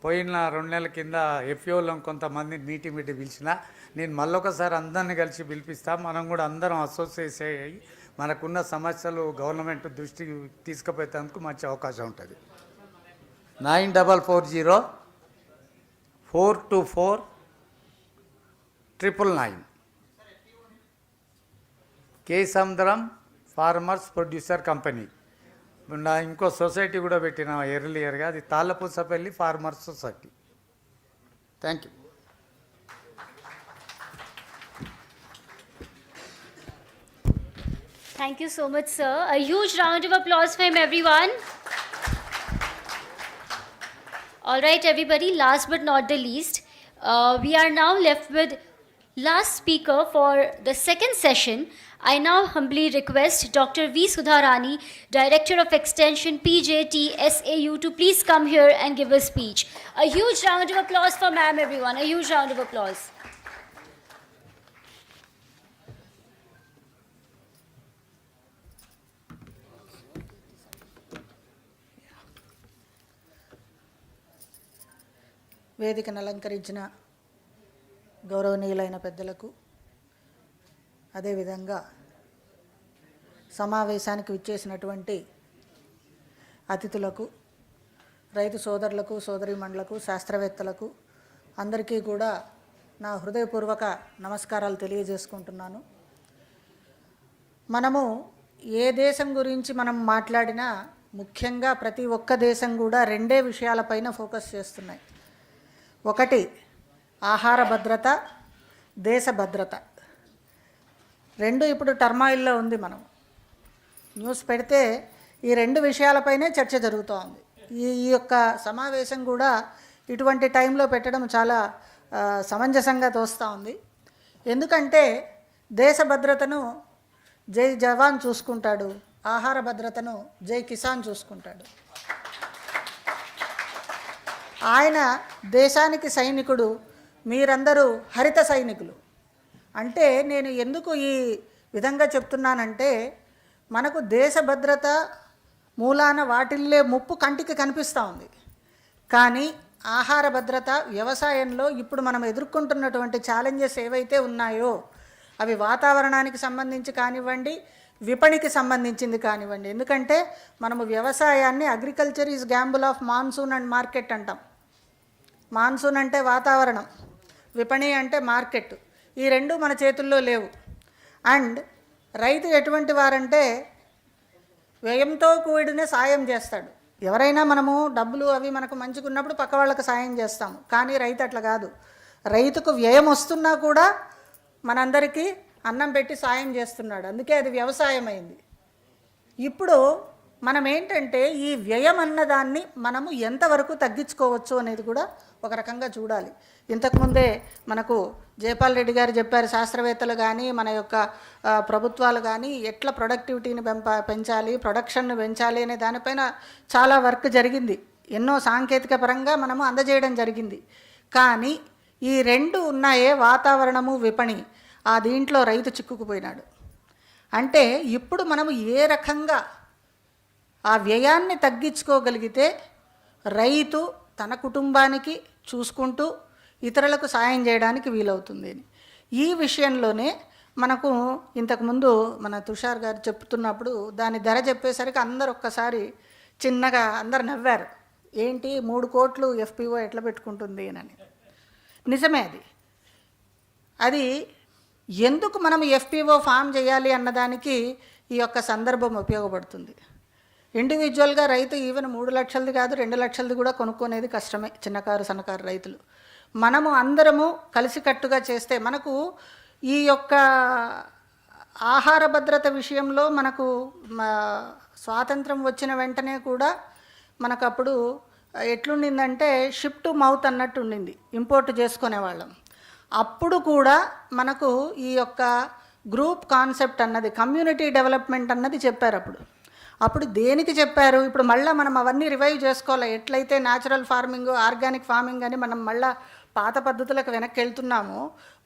పోయిన 2 నెలల కింద ఎఫ్ఓలో కొంతమంది మీటి పిలిచిన. నేను మళ్ళొకసారి అందరిని కలిసి పిలిపిస్తా. మనం కూడా అందరం అసోసియేట్ అయ్యి మనకున్న సమస్యలు గవర్నమెంట్ దృష్టికి తీసుకుపోయేందుకు మంచి అవకాశం ఉంటుంది. 9440-424-999 కే సముద్రం ఫార్మర్స్ ప్రొడ్యూసర్ కంపెనీ. నా ఇంకో సొసైటీ కూడా పెట్టిన ఎర్లియర్గా, అది Tallapusapalli farmers society. Thank you. Thank you so much, sir. A huge round of applause for him, everyone. All right, everybody, last but not the least, we are now left with last speaker for the second session. I now humbly request Dr. V. Sudharani, Director of Extension, PJT, SAU, to please come here and give a speech. A huge round of applause for ma'am, everyone. A huge round of applause. వేదికను అలంకరించిన గౌరవనీయులైన పెద్దలకు, అదేవిధంగా సమావేశానికి విచ్చేసినటువంటి అతిథులకు, రైతు సోదరులకు, సోదరీమణులకు, శాస్త్రవేత్తలకు అందరికీ కూడా నా హృదయపూర్వక నమస్కారాలు తెలియజేసుకుంటున్నాను. మనము ఏ దేశం గురించి మనం మాట్లాడినా ముఖ్యంగా ప్రతి ఒక్క దేశం కూడా 2 విషయాలపైన ఫోకస్ చేస్తున్నాయి. ఒకటి ఆహార భద్రత, దేశ భద్రత. 2 ఇప్పుడు టర్మాయిల్లో ఉంది. మనం న్యూస్ పెడితే ఈ 2 విషయాలపైనే చర్చ జరుగుతూ ఉంది. ఈ యొక్క సమావేశం కూడా ఇటువంటి టైంలో పెట్టడం చాలా సమంజసంగా తోస్తూ ఉంది. ఎందుకంటే దేశ భద్రతను జై జవాన్ చూసుకుంటాడు, ఆహార భద్రతను జై కిసాన్ చూసుకుంటాడు. ఆయన దేశానికి సైనికుడు, మీరందరూ హరిత సైనికులు. అంటే నేను ఎందుకు ఈ విధంగా చెప్తున్నానంటే, మనకు దేశ భద్రత మూలాన వాటిల్లే ముప్పు కంటికి కనిపిస్తూ ఉంది. కానీ ఆహార భద్రత, వ్యవసాయంలో ఇప్పుడు మనం ఎదుర్కొంటున్నటువంటి ఛాలెంజెస్ ఏవైతే ఉన్నాయో అవి వాతావరణానికి సంబంధించి కానివ్వండి, విపణికి సంబంధించింది కానివ్వండి. ఎందుకంటే మనము వ్యవసాయాన్ని agriculture is Gamble of monsoon and market అంటాం. మాన్సూన్ అంటే వాతావరణం, విపణి అంటే మార్కెట్. ఈ 2 మన చేతుల్లో లేవు. అండ్ రైతు ఎటువంటి వారంటే వ్యయంతో కూడిన సాయం చేస్తాడు. ఎవరైనా మనము డబ్బులు అవి మనకు మంచిగా ఉన్నప్పుడు పక్క వాళ్ళకి సాయం చేస్తాము. కానీ రైతు అట్లా కాదు. రైతుకు వ్యయం వస్తున్నా కూడా మనందరికీ అన్నం పెట్టి సాయం చేస్తున్నాడు. అందుకే అది వ్యవసాయం అయింది. ఇప్పుడు మనం ఏంటంటే ఈ వ్యయం అన్నదాన్ని మనము ఎంతవరకు తగ్గించుకోవచ్చు అనేది కూడా ఒక రకంగా చూడాలి. ఇంతకుముందే మనకు జయపాల్ రెడ్డి గారు చెప్పారు, శాస్త్రవేత్తలు కానీ మన యొక్క ప్రభుత్వాలు కానీ ఎట్లా ప్రొడక్టివిటీని పెంచాలి, ప్రొడక్షన్ను పెంచాలి అనే దానిపైన చాలా వర్క్ జరిగింది. ఎన్నో సాంకేతిక పరంగా మనము అందజేయడం జరిగింది. కానీ ఈ 2 ఉన్నాయే, వాతావరణము, విపణి, ఆ దీంట్లో రైతు చిక్కుకుపోయినాడు. అంటే ఇప్పుడు మనము ఏ రకంగా ఆ వ్యయాన్ని తగ్గించుకోగలిగితే రైతు తన కుటుంబానికి చూసుకుంటూ ఇతరులకు సాయం చేయడానికి వీలవుతుంది. ఈ విషయంలోనే మనకు ఇంతకుముందు మన తుషార్ గారు చెప్తున్నప్పుడు దాని ధర చెప్పేసరికి అందరు ఒక్కసారి చిన్నగా అందరు నవ్వారు. ఏంటి 3 కోట్లు FPO ఎట్లా పెట్టుకుంటుంది అని. నిజమే అది ఎందుకు మనం FPO ఫామ్ చేయాలి అన్నదానికి ఈ యొక్క సందర్భం ఉపయోగపడుతుంది. ఇండివిజువల్గా రైతు ఈవెన్ 3 లక్షలది కాదు 2 లక్షలది కూడా కొనుక్కునేది కష్టమే, చిన్నకారు సన్నకారు రైతులు. మనము అందరము కలిసికట్టుగా చేస్తే మనకు ఈ యొక్క ఆహార భద్రత విషయంలో మనకు స్వాతంత్రం వచ్చిన వెంటనే కూడా మనకు అప్పుడు ఎట్లుండిందంటే షిప్ టు మౌత్ అన్నట్టు ఉండింది, ఇంపోర్ట్ చేసుకునేవాళ్ళం. అప్పుడు కూడా మనకు ఈ యొక్క గ్రూప్ కాన్సెప్ట్ అన్నది, కమ్యూనిటీ డెవలప్మెంట్ అన్నది చెప్పారు. అప్పుడు దేనికి చెప్పారు? ఇప్పుడు మళ్ళీ మనం అవన్నీ రివైవ్ చేసుకోవాలి. ఎట్లయితే న్యాచురల్ ఫార్మింగ్, ఆర్గానిక్ ఫార్మింగ్ అని మనం మళ్ళీ పాత పద్ధతులకు వెనక్కి వెళ్తున్నామో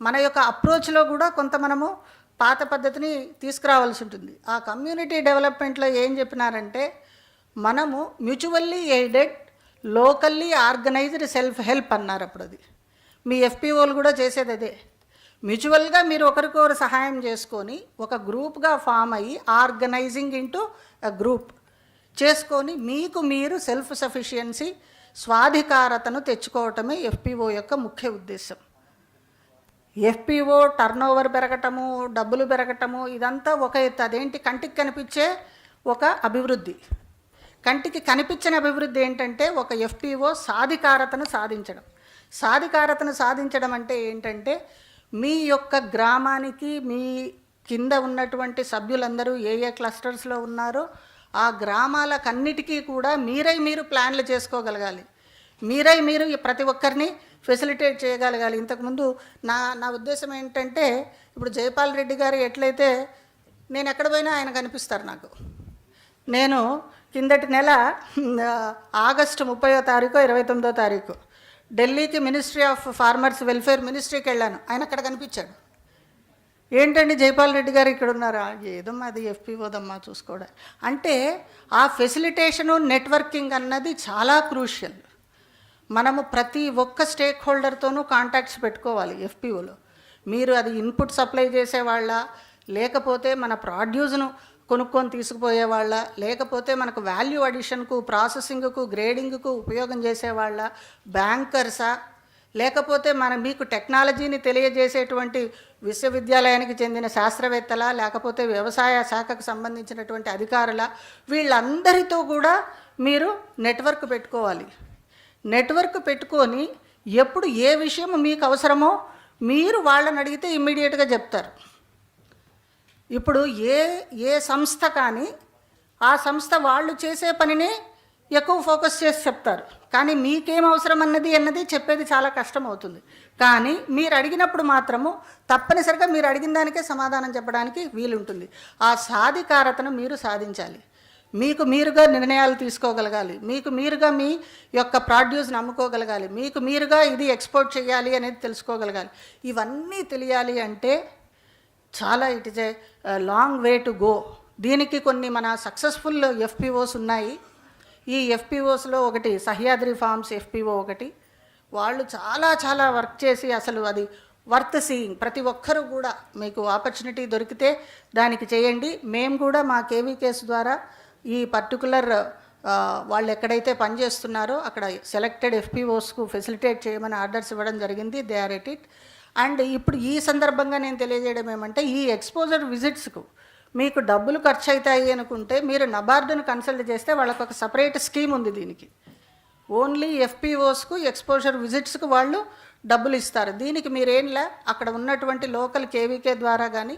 మన యొక్క అప్రోచ్లో కూడా కొంత మనము పాత పద్ధతిని తీసుకురావాల్సి ఉంటుంది. ఆ కమ్యూనిటీ డెవలప్మెంట్లో ఏం చెప్పినారంటే మనము mutually aided locally organised self help అన్నారు అప్పుడు. అది మీ ఎఫ్పిఓలు కూడా చేసేది అదే. మ్యూచువల్గా మీరు ఒకరికొకరు సహాయం చేసుకొని ఒక గ్రూప్గా ఫామ్ అయ్యి ఆర్గనైజింగ్ ఇంటూ గ్రూప్ చేసుకొని మీకు మీరు సెల్ఫ్ సఫిషియన్సీ స్వాధికారతను తెచ్చుకోవటమే ఎఫ్పిఓ యొక్క ముఖ్య ఉద్దేశం. ఎఫ్పిఓ టర్నోవర్ పెరగటము, డబ్బులు పెరగటము ఇదంతా ఒక ఎత్తు. అదేంటి, కంటికి కనిపించే ఒక అభివృద్ధి. కంటికి కనిపించని అభివృద్ధి ఏంటంటే ఒక ఎఫ్పిఓ సాధికారతను సాధించడం. సాధికారతను సాధించడం అంటే ఏంటంటే మీ యొక్క గ్రామానికి మీ కింద ఉన్నటువంటి సభ్యులందరూ ఏ ఏ క్లస్టర్స్లో ఉన్నారో ఆ గ్రామాలకన్నిటికీ కూడా మీరు ప్లాన్లు చేసుకోగలగాలి. మీరు ప్రతి ఒక్కరిని ఫెసిలిటేట్ చేయగలగాలి. ఇంతకుముందు నా ఉద్దేశం ఏంటంటే, ఇప్పుడు జైపాల్ రెడ్డి గారు ఎట్లయితే నేను ఎక్కడ పోయినా ఆయన కనిపిస్తారు నాకు. నేను కిందటి నెల ఆగస్టు 30వ తారీఖు 29వ తారీఖు ఢిల్లీకి మినిస్ట్రీ ఆఫ్ ఫార్మర్స్ వెల్ఫేర్ మినిస్ట్రీకి వెళ్ళాను. ఆయన అక్కడ కనిపించాడు. ఏంటండి జైపాల్ రెడ్డి గారు ఇక్కడ ఉన్నారా? ఏదో మాది ఎఫ్పిఓదమ్మా చూసుకోవడం. అంటే ఆ ఫెసిలిటేషను నెట్వర్కింగ్ అన్నది చాలా క్రూషియల్. మనము ప్రతి ఒక్క స్టేక్ హోల్డర్తోనూ కాంటాక్ట్స్ పెట్టుకోవాలి ఎఫ్పిఓలో. మీరు అది ఇన్పుట్ సప్లై చేసేవాళ్ళ, లేకపోతే మన ప్రాడ్యూస్ను కొనుక్కొని తీసుకుపోయేవాళ్ళ, లేకపోతే మనకు వాల్యూ అడిషన్కు, ప్రాసెసింగ్కు, గ్రేడింగ్కు ఉపయోగం చేసేవాళ్ళ, బ్యాంకర్సా, లేకపోతే మీకు టెక్నాలజీని తెలియజేసేటువంటి విశ్వవిద్యాలయానికి చెందిన శాస్త్రవేత్తల, లేకపోతే వ్యవసాయ శాఖకు సంబంధించినటువంటి అధికారుల, వీళ్ళందరితో కూడా మీరు నెట్వర్క్ పెట్టుకోవాలి. నెట్వర్క్ పెట్టుకొని ఎప్పుడు ఏ విషయం మీకు అవసరమో మీరు వాళ్ళని అడిగితే ఇమ్మీడియట్గా చెప్తారు. ఇప్పుడు ఏ సంస్థ కానీ ఆ సంస్థ వాళ్ళు చేసే పనిని ఎక్కువ ఫోకస్ చేసి చెప్తారు, కానీ మీకేం అవసరం అన్నది చెప్పేది చాలా కష్టం అవుతుంది. కానీ మీరు అడిగినప్పుడు మాత్రము తప్పనిసరిగా మీరు అడిగిన దానికే సమాధానం చెప్పడానికి వీలుంటుంది. ఆ సాధికారతను మీరు సాధించాలి. మీకు మీరుగా నిర్ణయాలు తీసుకోగలగాలి. మీకు మీరుగా మీ యొక్క ప్రాడ్యూస్ని అమ్ముకోగలగాలి. మీకు మీరుగా ఇది ఎక్స్పోర్ట్ చేయాలి అనేది తెలుసుకోగలగాలి. ఇవన్నీ తెలియాలి అంటే చాలా it is a long way to go. దీనికి కొన్ని మన సక్సెస్ఫుల్ ఎఫ్పిఓస్ ఉన్నాయి. ఈ ఎఫ్పిఓస్లో ఒకటి సహ్యాద్రి ఫార్మ్స్ ఎఫ్పిఓ ఒకటి. వాళ్ళు చాలా వర్క్ చేసి అసలు అది వర్త్ సీయింగ్. ప్రతి ఒక్కరూ కూడా మీకు ఆపర్చునిటీ దొరికితే దానికి చేయండి. మేము కూడా మా కేవీకేస్ ద్వారా ఈ పర్టికులర్ వాళ్ళు ఎక్కడైతే పనిచేస్తున్నారో అక్కడ సెలెక్టెడ్ ఎఫ్పిఓస్కు ఫెసిలిటేట్ చేయమని ఆర్డర్స్ ఇవ్వడం జరిగింది. They are at it. And ఇప్పుడు ఈ సందర్భంగా నేను తెలియజేయడం ఏమంటే, ఈ ఎక్స్పోజర్ విజిట్స్కు మీకు డబ్బులు ఖర్చు అవుతాయి అనుకుంటే మీరు నబార్డును కన్సల్ట్ చేస్తే వాళ్ళకు ఒక సపరేట్ స్కీమ్ ఉంది. దీనికి ఓన్లీ ఎఫ్పిఓస్కు ఎక్స్పోజర్ విజిట్స్కు వాళ్ళు డబ్బులు ఇస్తారు. దీనికి మీరేంలా అక్కడ ఉన్నటువంటి లోకల్ కేవీకే ద్వారా కానీ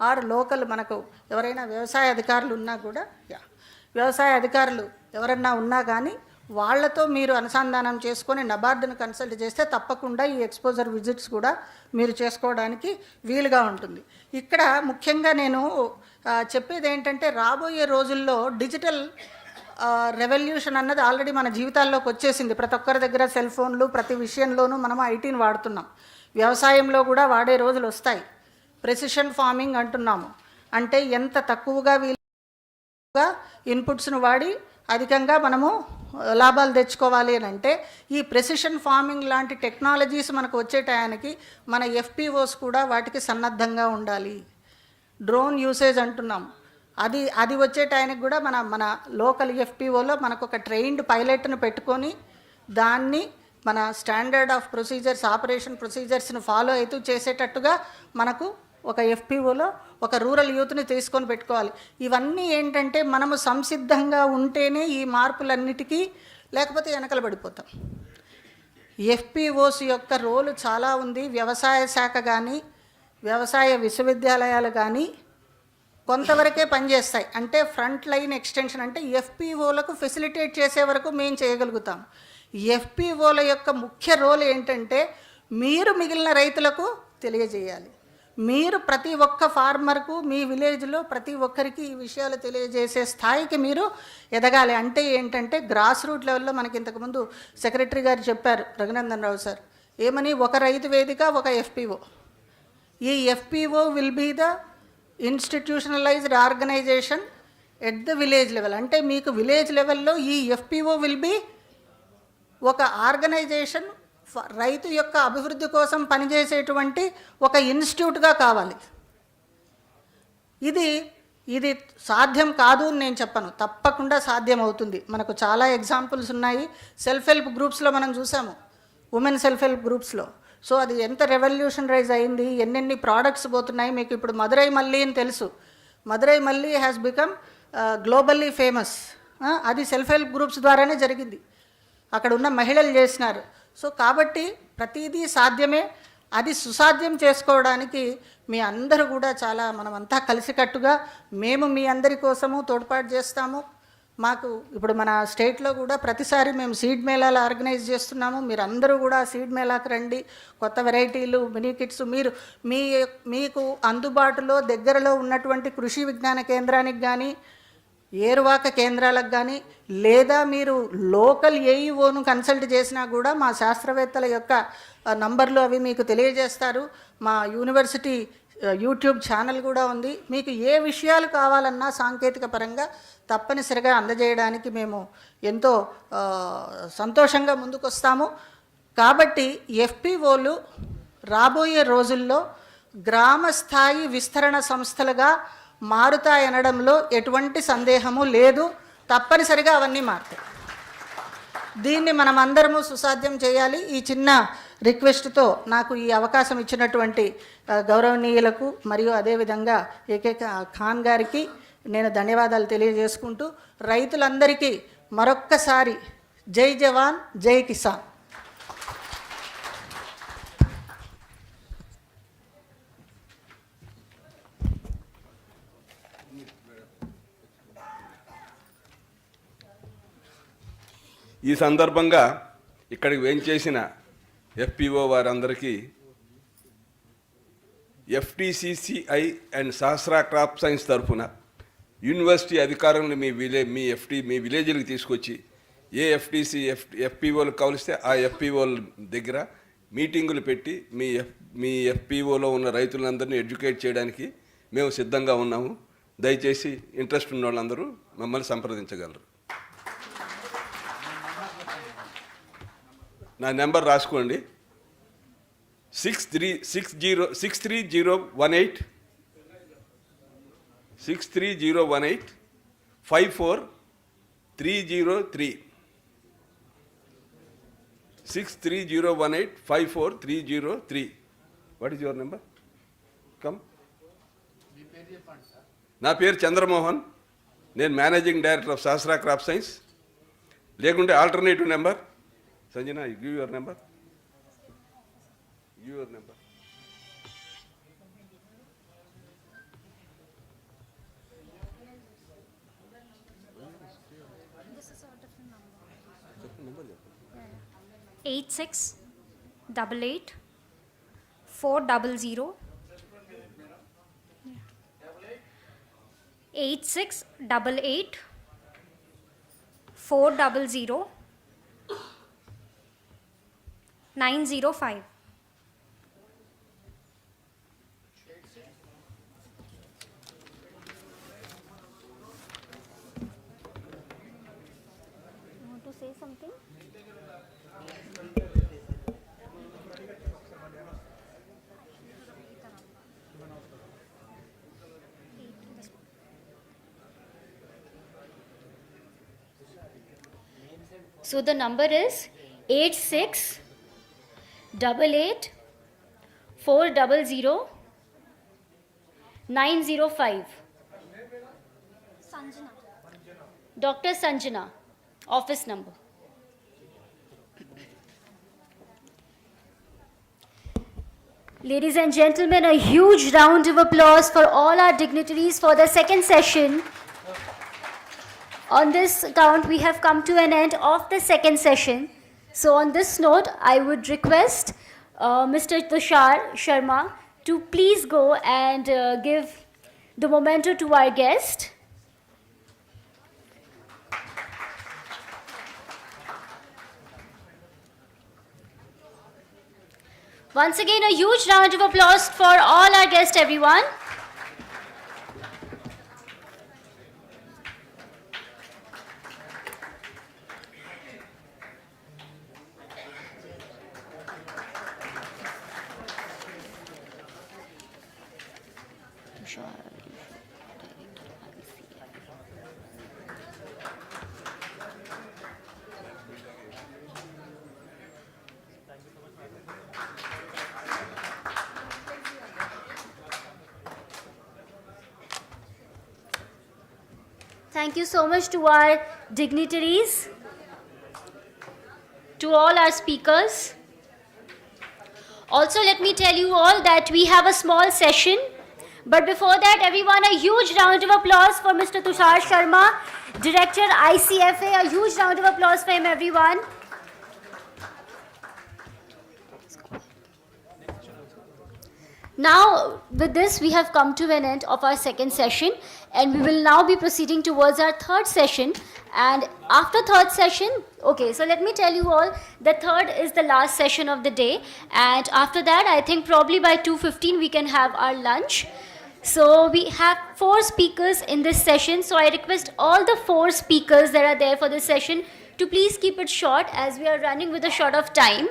ఆర్ లోకల్ మనకు ఎవరైనా వ్యవసాయ అధికారులు ఉన్నా కూడా వ్యవసాయ అధికారులు ఎవరన్నా ఉన్నా కానీ వాళ్ళతో మీరు అనుసంధానం చేసుకొని నబార్డును కన్సల్ట్ చేస్తే తప్పకుండా ఈ ఎక్స్పోజర్ విజిట్స్ కూడా మీరు చేసుకోవడానికి వీలుగా ఉంటుంది. ఇక్కడ ముఖ్యంగా నేను చెప్పేది ఏంటంటే, రాబోయే రోజుల్లో డిజిటల్ రెవల్యూషన్ అన్నది ఆల్రెడీ మన జీవితాల్లోకి వచ్చేసింది. ప్రతి ఒక్కరి దగ్గర సెల్ ఫోన్లు, ప్రతి విషయంలోనూ మనం ఐటీని వాడుతున్నాం. వ్యవసాయంలో కూడా వాడే రోజులు వస్తాయి. ప్రెసిషన్ ఫార్మింగ్ అంటున్నాము. అంటే ఎంత తక్కువగా ఇన్పుట్స్ను వాడి అధికంగా మనము లాభాలు తెచ్చుకోవాలి అని అంటే ఈ ప్రెసిషన్ ఫార్మింగ్ లాంటి టెక్నాలజీస్ మనకు వచ్చే టయానికి మన ఎఫ్పిఓస్ కూడా వాటికి సన్నద్ధంగా ఉండాలి. డ్రోన్ యూసేజ్ అంటున్నాం. అది వచ్చే టయానికి కూడా మన లోకల్ ఎఫ్పిఓలో మనకు ఒక ట్రైన్డ్ పైలట్ను పెట్టుకొని దాన్ని మన స్టాండర్డ్ ఆఫ్ ప్రొసీజర్స్, ఆపరేషన్ ప్రొసీజర్స్ను ఫాలో అవుతూ చేసేటట్టుగా మనకు ఒక ఎఫ్పిఓలో ఒక రూరల్ యూత్ని తీసుకొని పెట్టుకోవాలి. ఇవన్నీ ఏంటంటే మనము సంసిద్ధంగా ఉంటేనే ఈ మార్పులన్నిటికీ, లేకపోతే వెనకలు పడిపోతాం. ఎఫ్పిఓస్ యొక్క రోలు చాలా ఉంది. వ్యవసాయ శాఖ కానీ వ్యవసాయ విశ్వవిద్యాలయాలు కానీ కొంతవరకే పనిచేస్తాయి. అంటే ఫ్రంట్ లైన్ ఎక్స్టెన్షన్, అంటే ఎఫ్పిఓలకు ఫెసిలిటేట్ చేసే వరకు మేము చేయగలుగుతాం. ఎఫ్పిఓల యొక్క ముఖ్య రోల్ ఏంటంటే మీరు మిగిలిన రైతులకు తెలియజేయాలి. మీరు ప్రతి ఒక్క ఫార్మర్కు మీ విలేజ్లో ప్రతి ఒక్కరికి ఈ విషయాలు తెలియజేసే స్థాయికి మీరు ఎదగాలి. అంటే ఏంటంటే గ్రాస్ రూట్ లెవెల్లో మనకి ఇంతకుముందు సెక్రటరీ గారు చెప్పారు, రఘునందన్ రావు సార్, ఏమని, ఒక రైతు వేదిక, ఒక ఎఫ్పిఓ. ఈ FPO will be the institutionalised organisation at the village level. అంటే మీకు విలేజ్ లెవెల్లో ఈ ఎఫ్పిఓ విల్ బీ ఒక ఆర్గనైజేషన్ రైతు యొక్క అభివృద్ధి కోసం పనిచేసేటువంటి ఒక ఇన్స్టిట్యూట్గా కావాలి. ఇది సాధ్యం కాదు అని నేను చెప్పను, తప్పకుండా సాధ్యం అవుతుంది. మనకు చాలా ఎగ్జాంపుల్స్ ఉన్నాయి. సెల్ఫ్ హెల్ప్ గ్రూప్స్లో మనం చూసాము, ఉమెన్ సెల్ఫ్ హెల్ప్ గ్రూప్స్లో. సో అది ఎంత రెవల్యూషనరైజ్ అయింది, ఎన్నెన్ని ప్రోడక్ట్స్ పోతున్నాయి. మీకు ఇప్పుడు మదురై మల్లి అని తెలుసు. మదురై మల్లి హ్యాస్ బికమ్ గ్లోబల్లీ ఫేమస్. అది సెల్ఫ్ హెల్ప్ గ్రూప్స్ ద్వారానే జరిగింది, అక్కడ ఉన్న మహిళలు చేసినారు. సో కాబట్టి ప్రతిదీ సాధ్యమే. అది సుసాధ్యం చేసుకోవడానికి మీ అందరూ కూడా చాలా మనమంతా కలిసికట్టుగా మేము మీ అందరి కోసము తోడ్పాటు చేస్తాము. మాకు ఇప్పుడు మన స్టేట్లో కూడా ప్రతిసారి మేము సీడ్ మేళాలు ఆర్గనైజ్ చేస్తున్నాము. మీరు అందరూ కూడా సీడ్ మేళాకు రండి. కొత్త వెరైటీలు, మినీ కిట్స్ మీరు మీకు అందుబాటులో దగ్గరలో ఉన్నటువంటి కృషి విజ్ఞాన కేంద్రానికి కానీ, ఏరువాక కేంద్రాలకు కానీ, లేదా మీరు లోకల్ ఏఈఓను కన్సల్ట్ చేసినా కూడా మా శాస్త్రవేత్తల యొక్క నంబర్లు అవి మీకు తెలియజేస్తారు. మా యూనివర్సిటీ యూట్యూబ్ ఛానల్ కూడా ఉంది. మీకు ఏ విషయాలు కావాలన్నా సాంకేతిక పరంగా తప్పనిసరిగా అందజేయడానికి మేము ఎంతో సంతోషంగా ముందుకొస్తాము. కాబట్టి ఎఫ్పిఓలు రాబోయే రోజుల్లో గ్రామ స్థాయి విస్తరణ సంస్థలుగా మారుతాయనడంలో ఎటువంటి సందేహము లేదు. తప్పనిసరిగా అవన్నీ మారుతాయి. దీన్ని మనం అందరము సుసాధ్యం చేయాలి. ఈ చిన్న రిక్వెస్ట్తో నాకు ఈ అవకాశం ఇచ్చినటువంటి గౌరవనీయులకు మరియు అదేవిధంగా ఏకే ఖాన్ గారికి నేను ధన్యవాదాలు తెలియజేసుకుంటూ, రైతులందరికీ మరొక్కసారి జై జవాన్ జై కిసాన్. ఈ సందర్భంగా ఇక్కడికి వేంచేసిన ఎఫ్పిఓ వారందరికీ ఎఫ్టిసిసిఐ అండ్ సహస్రా క్రాప్ సైన్స్ తరఫున యూనివర్సిటీ అధికారులను మీ విలేజ్లకు తీసుకొచ్చి ఏ ఎఫ్పిఓలు కలిస్తే ఆ ఎఫ్పిఓల దగ్గర మీటింగులు పెట్టి మీ ఎఫ్పిఓలో ఉన్న రైతులందరినీ ఎడ్యుకేట్ చేయడానికి మేము సిద్ధంగా ఉన్నాము. దయచేసి ఇంట్రెస్ట్ ఉన్న వాళ్ళందరూ మమ్మల్ని సంప్రదించగలరు. నా నెంబర్ రాసుకోండి, 63018 54303. 63018 what is your number? Come. నా పేరు చంద్రమోహన్, నేను managing director of Sahasra crop science. లేకుంటే alternative number, Sanjana, you give your number. Give your number. This is a different number. 8688 400 8688 400 905. You want to say something? So the number is 8688 400 905. Sanjana. Dr. Sanjana, office number. Ladies and gentlemen, a huge round of applause for all our dignitaries for the second session. On this count, we have come to an end of the second session. So on this note, I would request Mr. Tushar Sharma to please go and give the memento to our guest. Once again, a huge round of applause for all our guests, everyone. Thank you so much to our dignitaries, to all our speakers. Also, let me tell you all that we have a small session. But before that, everyone, a huge round of applause for Mr. Tushar Sharma, Director ICFA. A huge round of applause for him, everyone. Now, with this, we have come to an end of our second session, and we will now be proceeding towards our third session. And after third session, okay, so let me tell you all, the third is the last session of the day, and after that, I think probably by 2:15 we can have our lunch. So we have 4 speakers in this session, so I request all the 4 speakers that are there for this session to please keep it short, as we are running with a short of time.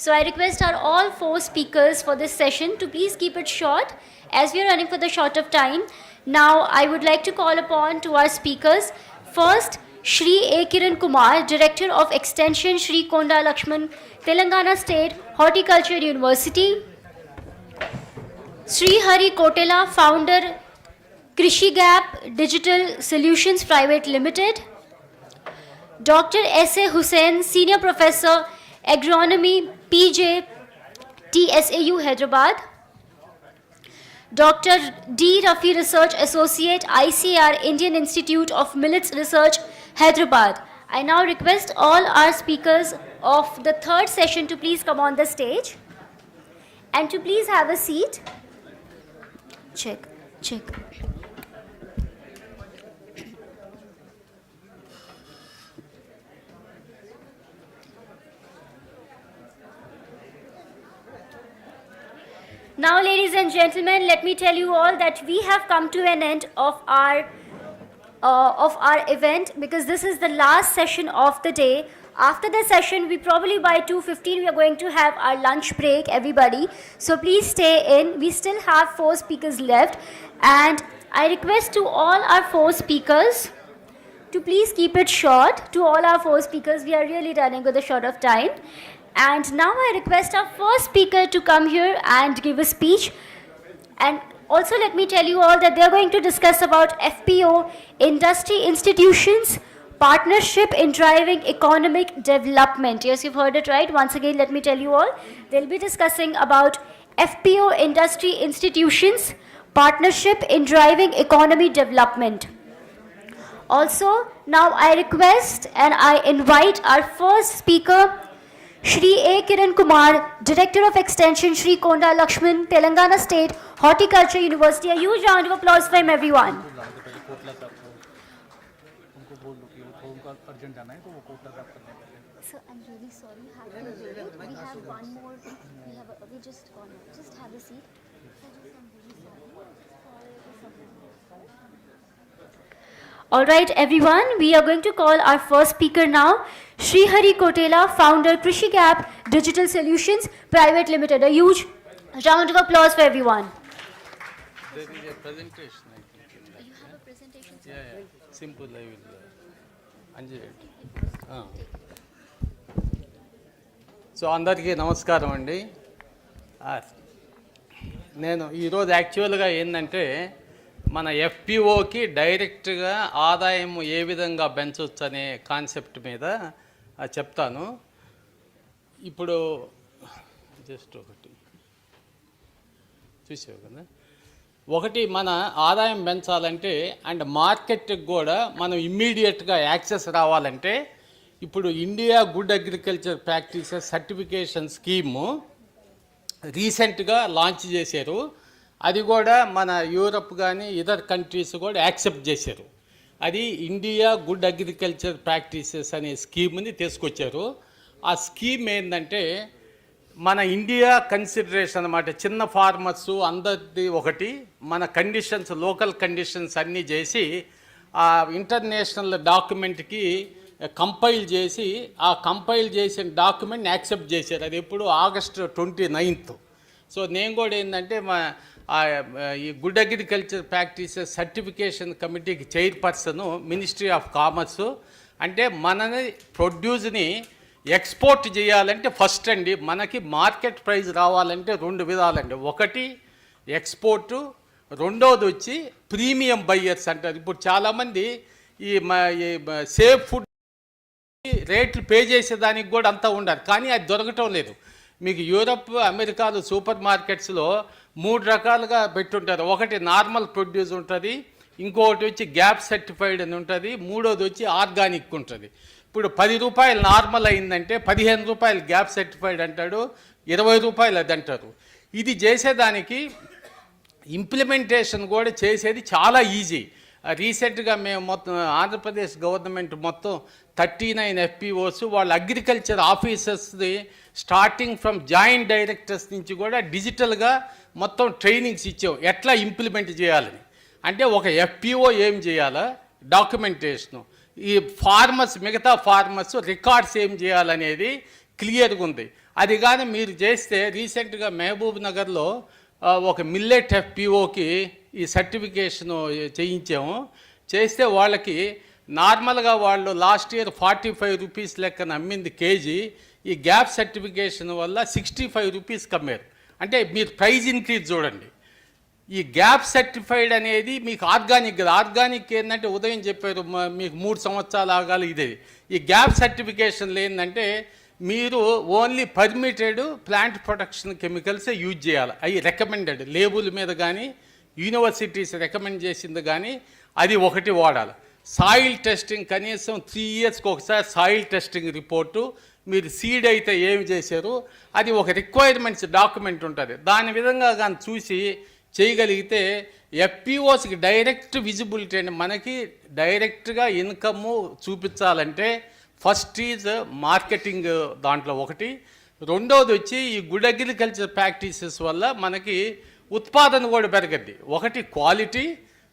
So I request our all 4 speakers for this session to please keep it short, as we are running for the short of time. Now I would like to call upon to our speakers. First, Shri A. Kiran Kumar, Director of Extension, Shri Konda Lakshman, Telangana State Horticulture University. Sri Hari Kotela, Founder, Krishi Gap Digital Solutions Private Limited. Dr. S.A. Hussain, Senior Professor, Agronomy, PJ, TSAU, Hyderabad. Dr. D. Rafi, Research Associate, ICR, Indian Institute of Millets Research, Hyderabad. I now request all our speakers of the third session to please come on the stage and to please have a seat. Check. Now, ladies and gentlemen, let me tell you all that we have come to an end of our event, because this is the last session of the day. After the session, we probably by 2:15 we are going to have our lunch break, everybody. So please stay in. We still have 4 speakers left, and I request to all our 4 speakers to please keep it short. To all our 4 speakers, we are really running with a short of time. And now I request our first speaker to come here and give a speech. And also let me tell you all that they are going to discuss about FPO Industry Institutions Partnership in Driving Economic Development. Yes, you've heard it right. Once again, let me tell you all, they'll be discussing about FPO Industry Institutions Partnership in Driving Economy Development. Also, now I request and I invite our first speaker, Shri A. Kiran Kumar, Director of Extension, Shri Konda Lakshman, Telangana State Horticulture University. A huge round of applause for him, everyone. Sir, I'm really sorry. We have one more. We just gone. Just have a seat. All right, everyone. We are going to call our first speaker now. Sri Hari Kotela, Founder, Krishi Gap Digital Solutions Private Limited. A huge round of applause for everyone. There is a presentation, I think. You have a presentation, sir? Yeah. Simple, I will Anjali. So అందరికీ నమస్కారం అండి. నేను ఈరోజు యాక్చువల్గా ఏంటంటే మన ఎఫ్పిఓకి డైరెక్ట్గా ఆదాయం ఏ విధంగా పెంచవచ్చు అనే కాన్సెప్ట్ మీద చెప్తాను. ఇప్పుడు జస్ట్ ఒకటి చూసావు కదా, ఒకటి మన ఆదాయం పెంచాలంటే అండ్ మార్కెట్కి కూడా మనం ఇమ్మీడియట్గా యాక్సెస్ రావాలంటే ఇప్పుడు India good agriculture practices certification scheme రీసెంట్గా లాంచ్ చేశారు. అది కూడా మన యూరప్ కానీ ఇతర కంట్రీస్ కూడా యాక్సెప్ట్ చేశారు. అది ఇండియా గుడ్ అగ్రికల్చర్ ప్రాక్టీసెస్ అనే స్కీమ్ని తీసుకొచ్చారు. ఆ స్కీమ్ ఏంటంటే మన ఇండియా కన్సిడరేషన్ అన్నమాట. చిన్న ఫార్మర్సు అందరిది ఒకటి, మన కండిషన్స్ లోకల్ కండిషన్స్ అన్నీ చేసి ఆ ఇంటర్నేషనల్ డాక్యుమెంట్కి కంపైల్ చేసి ఆ కంపైల్ చేసిన డాక్యుమెంట్ని యాక్సెప్ట్ చేశారు. అది ఎప్పుడు ఆగస్టు 29th. సో నేను కూడా ఏంటంటే ఈ గుడ్ అగ్రికల్చర్ ప్రాక్టీసెస్ సర్టిఫికేషన్ కమిటీకి చైర్పర్సన్ మినిస్ట్రీ ఆఫ్ కామర్సు. అంటే మనని ప్రొడ్యూస్ని ఎక్స్పోర్ట్ చేయాలంటే ఫస్ట్ అండి మనకి మార్కెట్ ప్రైస్ రావాలంటే 2 విధాలండి. ఒకటి ఎక్స్పోర్టు, రెండోది వచ్చి ప్రీమియం బయ్యర్స్ అంటారు. ఇప్పుడు చాలామంది ఈ సేఫ్ ఫుడ్ రేట్లు పే చేసేదానికి కూడా అంతా ఉండాలి, కానీ అది దొరకటం లేదు. మీకు యూరప్, అమెరికాలో సూపర్ మార్కెట్స్లో 3 రకాలుగా పెట్టుంటారు. ఒకటి నార్మల్ ప్రొడ్యూస్ ఉంటుంది, ఇంకొకటి వచ్చి గ్యాప్ సర్టిఫైడ్ అని ఉంటుంది, మూడోది వచ్చి ఆర్గానిక్ ఉంటుంది. ఇప్పుడు 10 రూపాయలు నార్మల్ అయిందంటే 15 రూపాయలు గ్యాప్ సర్టిఫైడ్ అంటాడు, 20 రూపాయలు అది అంటారు. ఇది చేసేదానికి ఇంప్లిమెంటేషన్ కూడా చేసేది చాలా ఈజీ. రీసెంట్గా మేము మొత్తం ఆంధ్రప్రదేశ్ గవర్నమెంట్ మొత్తం 39 FPOs వాళ్ళ అగ్రికల్చర్ ఆఫీసర్స్ది స్టార్టింగ్ ఫ్రమ్ జాయింట్ డైరెక్టర్స్ నుంచి కూడా డిజిటల్గా మొత్తం ట్రైనింగ్స్ ఇచ్చాం ఎట్లా ఇంప్లిమెంట్ చేయాలని. అంటే ఒక FPO ఏం చేయాలా, డాక్యుమెంటేషను, ఈ ఫార్మర్స్ మిగతా ఫార్మర్స్ రికార్డ్స్ ఏం చేయాలనేది క్లియర్గా ఉంది. అది కానీ మీరు చేస్తే రీసెంట్గా మహబూబ్ నగర్లో ఒక మిల్లెట్ FPOకి ఈ సర్టిఫికేషను చేయించాము. చేస్తే వాళ్ళకి నార్మల్గా వాళ్ళు లాస్ట్ ఇయర్ 45 రూపీస్ లెక్కన అమ్మింది కేజీ, ఈ గ్యాప్ సర్టిఫికేషన్ వల్ల 65 రూపీస్కి అమ్మారు. అంటే మీరు ప్రైజ్ ఇంక్రీజ్ చూడండి. ఈ గ్యాప్ సర్టిఫైడ్ అనేది మీకు ఆర్గానిక్ కదా, ఆర్గానిక్ ఏంటంటే ఉదయం చెప్పారు మీకు 3 సంవత్సరాలు ఆగాలి. ఇదే ఈ గ్యాప్ సర్టిఫికేషన్లు ఏంటంటే మీరు ఓన్లీ పర్మిటెడ్ ప్లాంట్ ప్రొటెక్షన్ కెమికల్సే యూజ్ చేయాలి. అవి రికమెండెడ్ లేబుల్ మీద కానీ యూనివర్సిటీస్ రికమెండ్ చేసింది కానీ అది ఒకటి వాడాలి. సాయిల్ టెస్టింగ్ కనీసం 3 ఇయర్స్కి ఒకసారి సాయిల్ టెస్టింగ్ రిపోర్టు, మీరు సీడ్ అయితే ఏమి చేశారు అది ఒక రిక్వైర్మెంట్స్ డాక్యుమెంట్ ఉంటుంది. దాని విధంగా కానీ చూసి చేయగలిగితే FPOస్కి డైరెక్ట్ విజిబిలిటీ అండి. మనకి డైరెక్ట్గా ఇన్కమ్ చూపించాలంటే ఫస్ట్ ఈజ్ మార్కెటింగ్ దాంట్లో ఒకటి, రెండోది వచ్చి ఈ గుడ్ అగ్రికల్చర్ ప్రాక్టీసెస్ వల్ల మనకి ఉత్పాదన కూడా పెరగద్ది. ఒకటి క్వాలిటీ,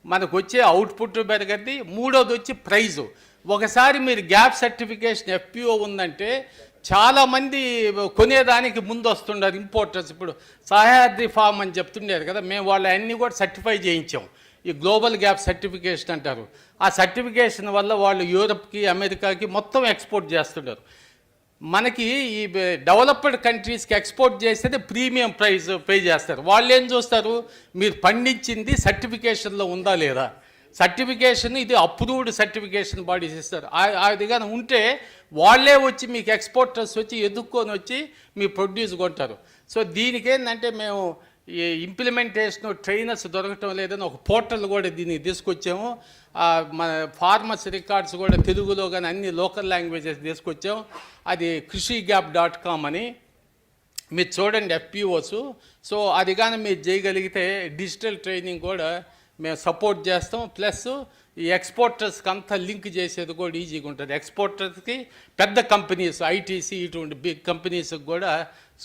మనకు వచ్చే అవుట్పుట్ పెరగద్ది, మూడోది వచ్చి ప్రైజు. ఒకసారి మీరు గ్యాప్ సర్టిఫికేషన్ FPO ఉందంటే చాలామంది కొనేదానికి ముందు వస్తుండారు ఇంపోర్టర్స్. ఇప్పుడు సహ్యాద్రి ఫార్మ్ అని చెప్తుండేది కదా, మేము వాళ్ళ అన్నీ కూడా సర్టిఫై చేయించాం. ఈ గ్లోబల్ గ్యాప్ సర్టిఫికేషన్ అంటారు. ఆ సర్టిఫికేషన్ వల్ల వాళ్ళు యూరప్కి, అమెరికాకి మొత్తం ఎక్స్పోర్ట్ చేస్తుంటారు. మనకి ఈ డెవలప్డ్ కంట్రీస్కి ఎక్స్పోర్ట్ చేస్తే ప్రీమియం ప్రైస్ పే చేస్తారు. వాళ్ళు ఏం చూస్తారు, మీరు పండించింది సర్టిఫికేషన్లో ఉందా లేదా. సర్టిఫికేషన్ ఇది అప్రూవ్డ్ సర్టిఫికేషన్ బాడీస్ ఇస్తారు. అది కానీ ఉంటే వాళ్ళే వచ్చి మీకు ఎక్స్పోర్టర్స్ వచ్చి ఎదుక్కొని వచ్చి మీ ప్రొడ్యూస్ కొంటారు. సో దీనికి ఏంటంటే మేము ఈ ఇంప్లిమెంటేషన్ ట్రైనర్స్ దొరకటం లేదని ఒక పోర్టల్ కూడా దీన్ని తీసుకొచ్చాము. మన ఫార్మర్స్ రికార్డ్స్ కూడా తెలుగులో కానీ అన్ని లోకల్ లాంగ్వేజెస్ తీసుకొచ్చాము. అది krishigap.com అని మీరు చూడండి FPOs. సో అది కానీ మీరు చేయగలిగితే డిజిటల్ ట్రైనింగ్ కూడా మేము సపోర్ట్ చేస్తాం. ప్లస్ ఈ ఎక్స్పోర్టర్స్కి అంతా లింక్ చేసేది కూడా ఈజీగా ఉంటుంది. ఎక్స్పోర్టర్స్కి పెద్ద కంపెనీస్ ITC ఇటువంటి బిగ్ కంపెనీస్కి కూడా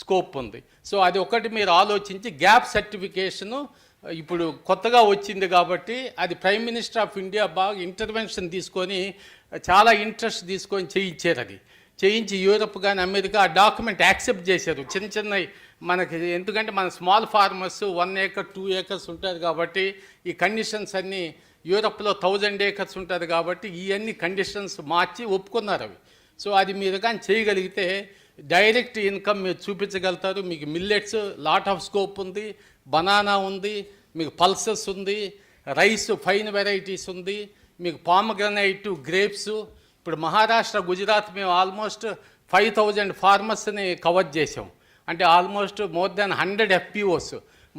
స్కోప్ ఉంది. సో అది ఒకటి మీరు ఆలోచించి గ్యాప్ సర్టిఫికేషను ఇప్పుడు కొత్తగా వచ్చింది కాబట్టి అది ప్రైమ్ మినిస్టర్ ఆఫ్ ఇండియా బాగా ఇంటర్వెన్షన్ తీసుకొని చాలా ఇంట్రెస్ట్ తీసుకొని చేయించారు. అది చేయించి యూరప్ కానీ అమెరికా ఆ డాక్యుమెంట్ యాక్సెప్ట్ చేశారు. చిన్న చిన్న మనకి ఎందుకంటే మన స్మాల్ ఫార్మర్స్ 1 acre 2 acres ఉంటుంది కాబట్టి ఈ కండిషన్స్ అన్నీ యూరప్లో 1000 acres ఉంటుంది కాబట్టి ఇవన్నీ కండిషన్స్ మార్చి ఒప్పుకున్నారు అవి. సో అది మీరు కానీ చేయగలిగితే డైరెక్ట్ ఇన్కమ్ మీరు చూపించగలుగుతారు. మీకు మిల్లెట్స్ లాట్ ఆఫ్ స్కోప్ ఉంది, బనానా ఉంది, మీకు పల్సెస్ ఉంది, రైస్ ఫైన్ వెరైటీస్ ఉంది, మీకు పామగ్రనైట్, గ్రేప్స్. ఇప్పుడు మహారాష్ట్ర, గుజరాత్ మేము ఆల్మోస్ట్ 5000 ఫార్మర్స్ని కవర్ చేసాం. అంటే ఆల్మోస్ట్ మోర్ దాన్ 100 FPOs.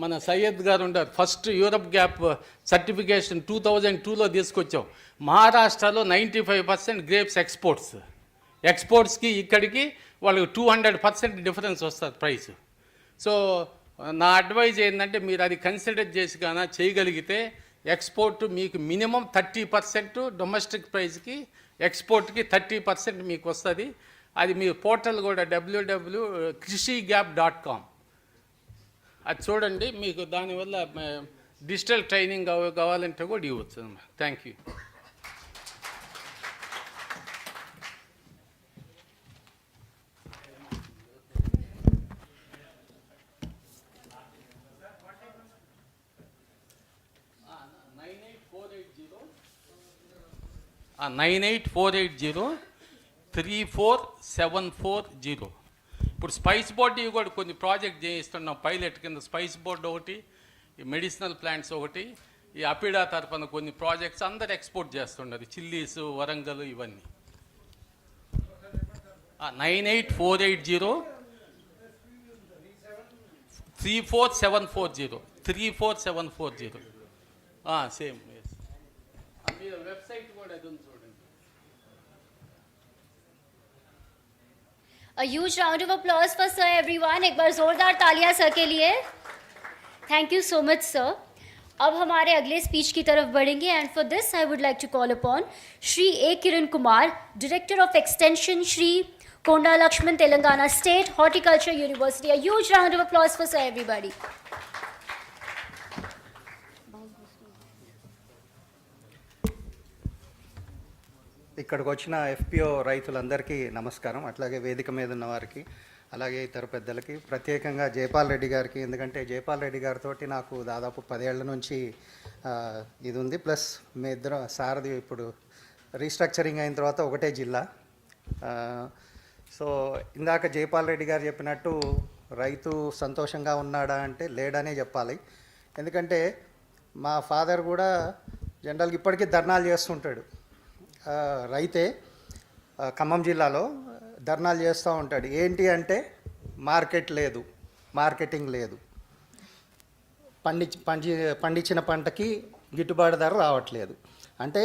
మన సయ్యద్ గారు ఉంటారు, ఫస్ట్ యూరప్ గ్యాప్ సర్టిఫికేషన్ 2002లో తీసుకొచ్చాం. మహారాష్ట్రలో 95% గ్రేప్స్ ఎక్స్పోర్ట్స్కి ఇక్కడికి వాళ్ళకి 200% డిఫరెన్స్ వస్తుంది ప్రైస్. సో నా అడ్వైజ్ ఏంటంటే మీరు అది కన్సిడర్ చేసి కానీ చేయగలిగితే ఎక్స్పోర్ట్ మీకు మినిమం 30%, డొమెస్టిక్ ప్రైస్కి ఎక్స్పోర్ట్కి 30% మీకు వస్తుంది. అది మీ పోర్టల్ కూడా www.krishigap.com అది చూడండి. మీకు దానివల్ల డిజిటల్ ట్రైనింగ్ కావాలంటే కూడా ఇవ్వచ్చు. Thank you. 9848034740. ఇప్పుడు స్పైస్ బోర్డు ఇవి కూడా కొన్ని ప్రాజెక్ట్ చేయిస్తున్నాం పైలట్ కింద. స్పైస్ బోర్డు ఒకటి, ఈ మెడిసినల్ ప్లాంట్స్ ఒకటి, ఈ అపిడా తరఫున కొన్ని ప్రాజెక్ట్స్ అందరు ఎక్స్పోర్ట్ చేస్తున్నారు, చిల్లీస్, వరంగల్ ఇవన్నీ. 9848034740. సేమ్ వెబ్సైట్ కూడా అది ఉంది చూడండి. A huge round of applause for sir, everyone. एक बार जोरदार तालियां सर के लिए. Thank you so much, sir. अब हमारे अगले स्पीच की तरफ बढ़ेंगे and for this I would like to call upon Shri A. Kiran Kumar, Director of Extension, Shri Konda Lakshman, Telangana State Horticulture University. A huge round of applause for sir, everybody. ఇక్కడికి వచ్చిన FPO రైతులందరికీ నమస్కారం. అట్లాగే వేదిక మీద ఉన్న వారికి, అలాగే ఇతర పెద్దలకి, ప్రత్యేకంగా జైపాల్ రెడ్డి గారికి. ఎందుకంటే జైపాల్ రెడ్డి గారితో నాకు దాదాపు 10 ఏళ్ల నుంచి ఇది ఉంది. ప్లస్ మీ ఇద్దరు సారథి ఇప్పుడు రీస్ట్రక్చరింగ్ అయిన తర్వాత ఒకటే జిల్లా. సో ఇందాక జైపాల్ రెడ్డి గారు చెప్పినట్టు రైతు సంతోషంగా ఉన్నాడా అంటే లేడనే చెప్పాలి. ఎందుకంటే మా ఫాదర్ కూడా జనరల్గా ఇప్పటికీ ధర్నాలు చేస్తుంటాడు. రైతే ఖమ్మం జిల్లాలో ధర్నాలు చేస్తూ ఉంటాడు. ఏంటి అంటే మార్కెట్ లేదు, మార్కెటింగ్ లేదు, పండించిన పంటకి గిట్టుబాటు ధర రావట్లేదు. అంటే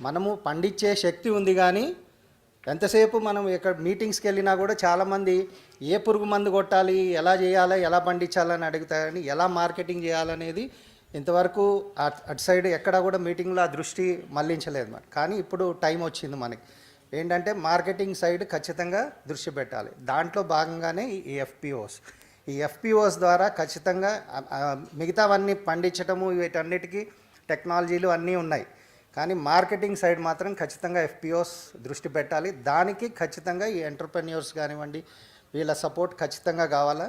మనము పండించే శక్తి ఉంది కానీ ఎంతసేపు మనం ఇక్కడ మీటింగ్స్కి వెళ్ళినా కూడా చాలామంది ఏ పురుగు మందు కొట్టాలి, ఎలా చేయాలి, ఎలా పండించాలని అడుగుతారని, ఎలా మార్కెటింగ్ చేయాలనేది ఇంతవరకు అటు సైడ్ ఎక్కడా కూడా మీటింగ్లో ఆ దృష్టి మళ్లించలేదు మరి. కానీ ఇప్పుడు టైం వచ్చింది మనకి ఏంటంటే మార్కెటింగ్ సైడ్ ఖచ్చితంగా దృష్టి పెట్టాలి. దాంట్లో భాగంగానే ఈ ఎఫ్పిఓస్ ద్వారా ఖచ్చితంగా మిగతావన్నీ పండించడము వీటన్నిటికీ టెక్నాలజీలు అన్నీ ఉన్నాయి. కానీ మార్కెటింగ్ సైడ్ మాత్రం ఖచ్చితంగా ఎఫ్పిఓస్ దృష్టి పెట్టాలి. దానికి ఖచ్చితంగా ఈ ఎంటర్ప్రెన్యూర్స్ కానివ్వండి వీళ్ళ సపోర్ట్ ఖచ్చితంగా కావాలా.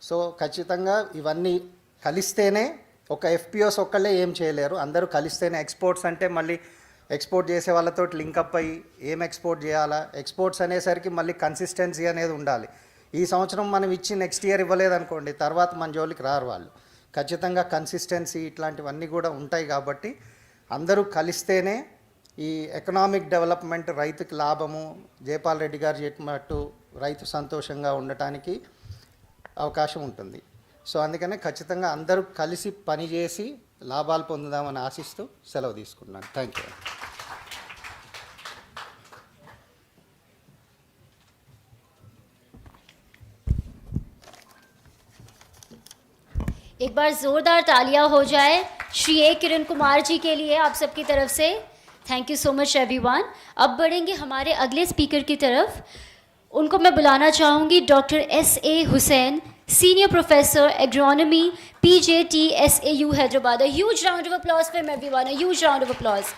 సో ఖచ్చితంగా ఇవన్నీ కలిస్తేనే, ఒక ఎఫ్పిఓస్ ఒక్కళ్ళే ఏం చేయలేరు, అందరూ కలిస్తేనే. ఎక్స్పోర్ట్స్ అంటే మళ్ళీ ఎక్స్పోర్ట్ చేసే వాళ్ళతో లింకప్ అయ్యి ఏం ఎక్స్పోర్ట్ చేయాలా, ఎక్స్పోర్ట్స్ అనేసరికి మళ్ళీ కన్సిస్టెన్సీ అనేది ఉండాలి. ఈ సంవత్సరం మనం ఇచ్చి నెక్స్ట్ ఇయర్ ఇవ్వలేదనుకోండి, తర్వాత మన జోలికి రారు వాళ్ళు. ఖచ్చితంగా కన్సిస్టెన్సీ ఇట్లాంటివన్నీ కూడా ఉంటాయి. కాబట్టి అందరూ కలిస్తేనే ఈ ఎకనామిక్ డెవలప్మెంట్, రైతుకి లాభము, జైపాల్ రెడ్డి గారు చెప్పినట్టు రైతు సంతోషంగా ఉండటానికి అవకాశం ఉంటుంది. సో అందుకనే ఖచ్చితంగా అందరూ కలిసి పనిచేసి లాభాలు పొందుదామని ఆశిస్తూ సెలవు తీసుకున్నాను. Thank you. एक बार जोरदार तालियां हो जाए श्री ए किरण कुमार जी के लिए आप सबकी तरफ से. Thank you so much everyone. अब बढ़ेंगे हमारे अगले स्पीकर की तरफ. उनको मैं बुलाना चाहूँगी doctor SA Hussain, Senior Professor Agronomy, PJTSAU Hyderabad. A huge round of applause for him, everyone. A huge round of applause.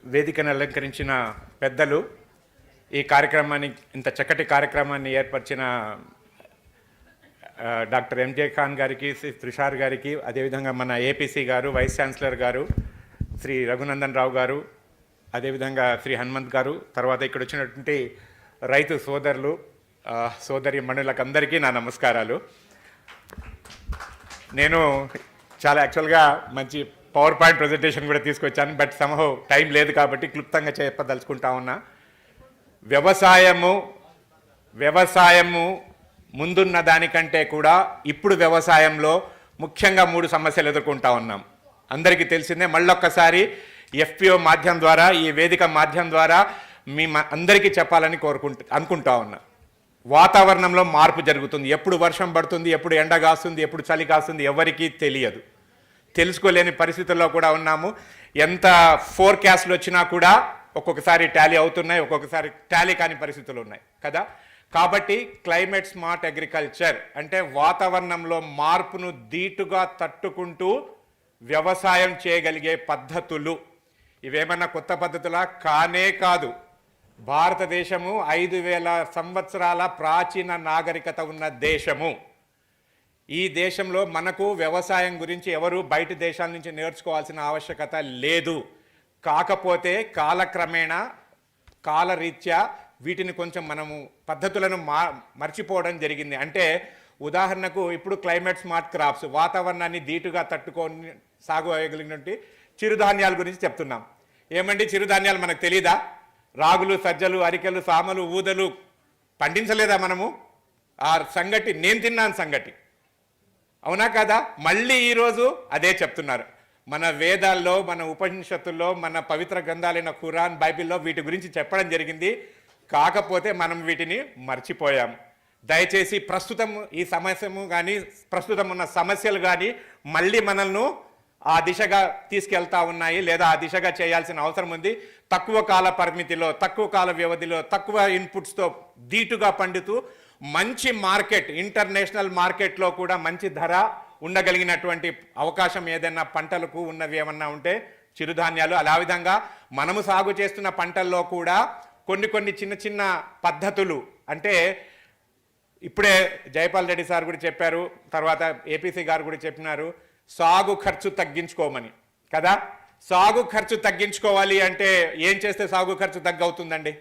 వేదికను అలంకరించిన పెద్దలు, ఈ కార్యక్రమాన్ని, ఇంత చక్కటి కార్యక్రమాన్ని ఏర్పరిచిన డాక్టర్ MJ ఖాన్ గారికి, శ్రీ తుషార్ గారికి, అదేవిధంగా మన APC గారు, వైస్ ఛాన్సలర్ గారు శ్రీ రఘునందన్ రావు గారు, అదేవిధంగా శ్రీ హనుమంత్ గారు, తర్వాత ఇక్కడ వచ్చినటువంటి రైతు సోదరులు, సోదరి మణులకు అందరికీ నా నమస్కారాలు. నేను చాలా యాక్చువల్గా మంచి పవర్ పాయింట్ ప్రజెంటేషన్ కూడా తీసుకొచ్చాను, బట్ సమహౌ టైం లేదు కాబట్టి క్లుప్తంగా చెప్పదలుచుకుంటా ఉన్నా. వ్యవసాయము ముందున్న దానికంటే కూడా ఇప్పుడు వ్యవసాయంలో ముఖ్యంగా 3 సమస్యలు ఎదుర్కొంటా ఉన్నాం. అందరికీ తెలిసిందే. మళ్ళొక్కసారి FPO మాధ్యమం ద్వారా, ఈ వేదిక మాధ్యమం ద్వారా మీ అందరికీ చెప్పాలని అనుకుంటా ఉన్నా. వాతావరణంలో మార్పు జరుగుతుంది. ఎప్పుడు వర్షం పడుతుంది, ఎప్పుడు ఎండ కాస్తుంది, ఎప్పుడు చలి కాస్తుంది ఎవరికీ తెలియదు. తెలుసుకోలేని పరిస్థితుల్లో కూడా ఉన్నాము. ఎంత ఫోర్కాస్ట్లు వచ్చినా కూడా ఒక్కొక్కసారి టాలీ అవుతున్నాయి, ఒక్కొక్కసారి టాలీ కాని పరిస్థితులు ఉన్నాయి కదా. కాబట్టి క్లైమేట్ స్మార్ట్ అగ్రికల్చర్ అంటే వాతావరణంలో మార్పును ధీటుగా తట్టుకుంటూ వ్యవసాయం చేయగలిగే పద్ధతులు. ఇవేమన్నా కొత్త పద్ధతులా? కానే కాదు. భారతదేశము 5000 సంవత్సరాల ప్రాచీన నాగరికత ఉన్న దేశము. ఈ దేశంలో మనకు వ్యవసాయం గురించి ఎవరు బయట దేశాల నుంచి నేర్చుకోవాల్సిన ఆవశ్యకత లేదు. కాకపోతే కాలక్రమేణా కాలరీత్యా వీటిని కొంచెం మనము పద్ధతులను మర్చిపోవడం జరిగింది. అంటే ఉదాహరణకు ఇప్పుడు క్లైమేట్ స్మార్ట్ క్రాప్స్, వాతావరణాన్ని ధీటుగా తట్టుకొని సాగు వేయగలిగినటువంటి చిరుధాన్యాల గురించి చెప్తున్నాం. ఏమండి చిరుధాన్యాలు మనకు తెలీదా? రాగులు, సజ్జలు, అరికెలు, సామలు, ఊదలు పండించలేదా మనము? ఆ సంగటి నేను తిన్నాను సంగటి, అవునా కదా? మళ్ళీ ఈరోజు అదే చెప్తున్నారు. మన వేదాల్లో, మన ఉపనిషత్తుల్లో, మన పవిత్ర గ్రంథాలైన ఖురాన్, బైబిల్లో వీటి గురించి చెప్పడం జరిగింది. కాకపోతే మనం వీటిని మర్చిపోయాం. దయచేసి ప్రస్తుతం ఈ సమస్యము కానీ, ప్రస్తుతం ఉన్న సమస్యలు కానీ మళ్ళీ మనల్ని ఆ దిశగా తీసుకెళ్తా ఉన్నాయి, లేదా ఆ దిశగా చేయాల్సిన అవసరం ఉంది. తక్కువ కాల పరిమితిలో, తక్కువ కాల వ్యవధిలో, తక్కువ ఇన్పుట్స్తో ధీటుగా పండుతూ మంచి మార్కెట్, ఇంటర్నేషనల్ మార్కెట్లో కూడా మంచి ధర ఉండగలిగినటువంటి అవకాశం ఏదైనా పంటలకు ఉన్నవి ఏమన్నా ఉంటే చిరుధాన్యాలు. అలా విధంగా మనము సాగు చేస్తున్న పంటల్లో కూడా కొన్ని చిన్న చిన్న పద్ధతులు, అంటే ఇప్పుడే జైపాల్ రెడ్డి సార్ కూడా చెప్పారు, తర్వాత ఏపీసీ గారు కూడా చెప్పినారు, సాగు ఖర్చు తగ్గించుకోమని కదా. సాగు ఖర్చు తగ్గించుకోవాలి అంటే ఏం చేస్తే సాగు ఖర్చు తగ్గవుతుందండి?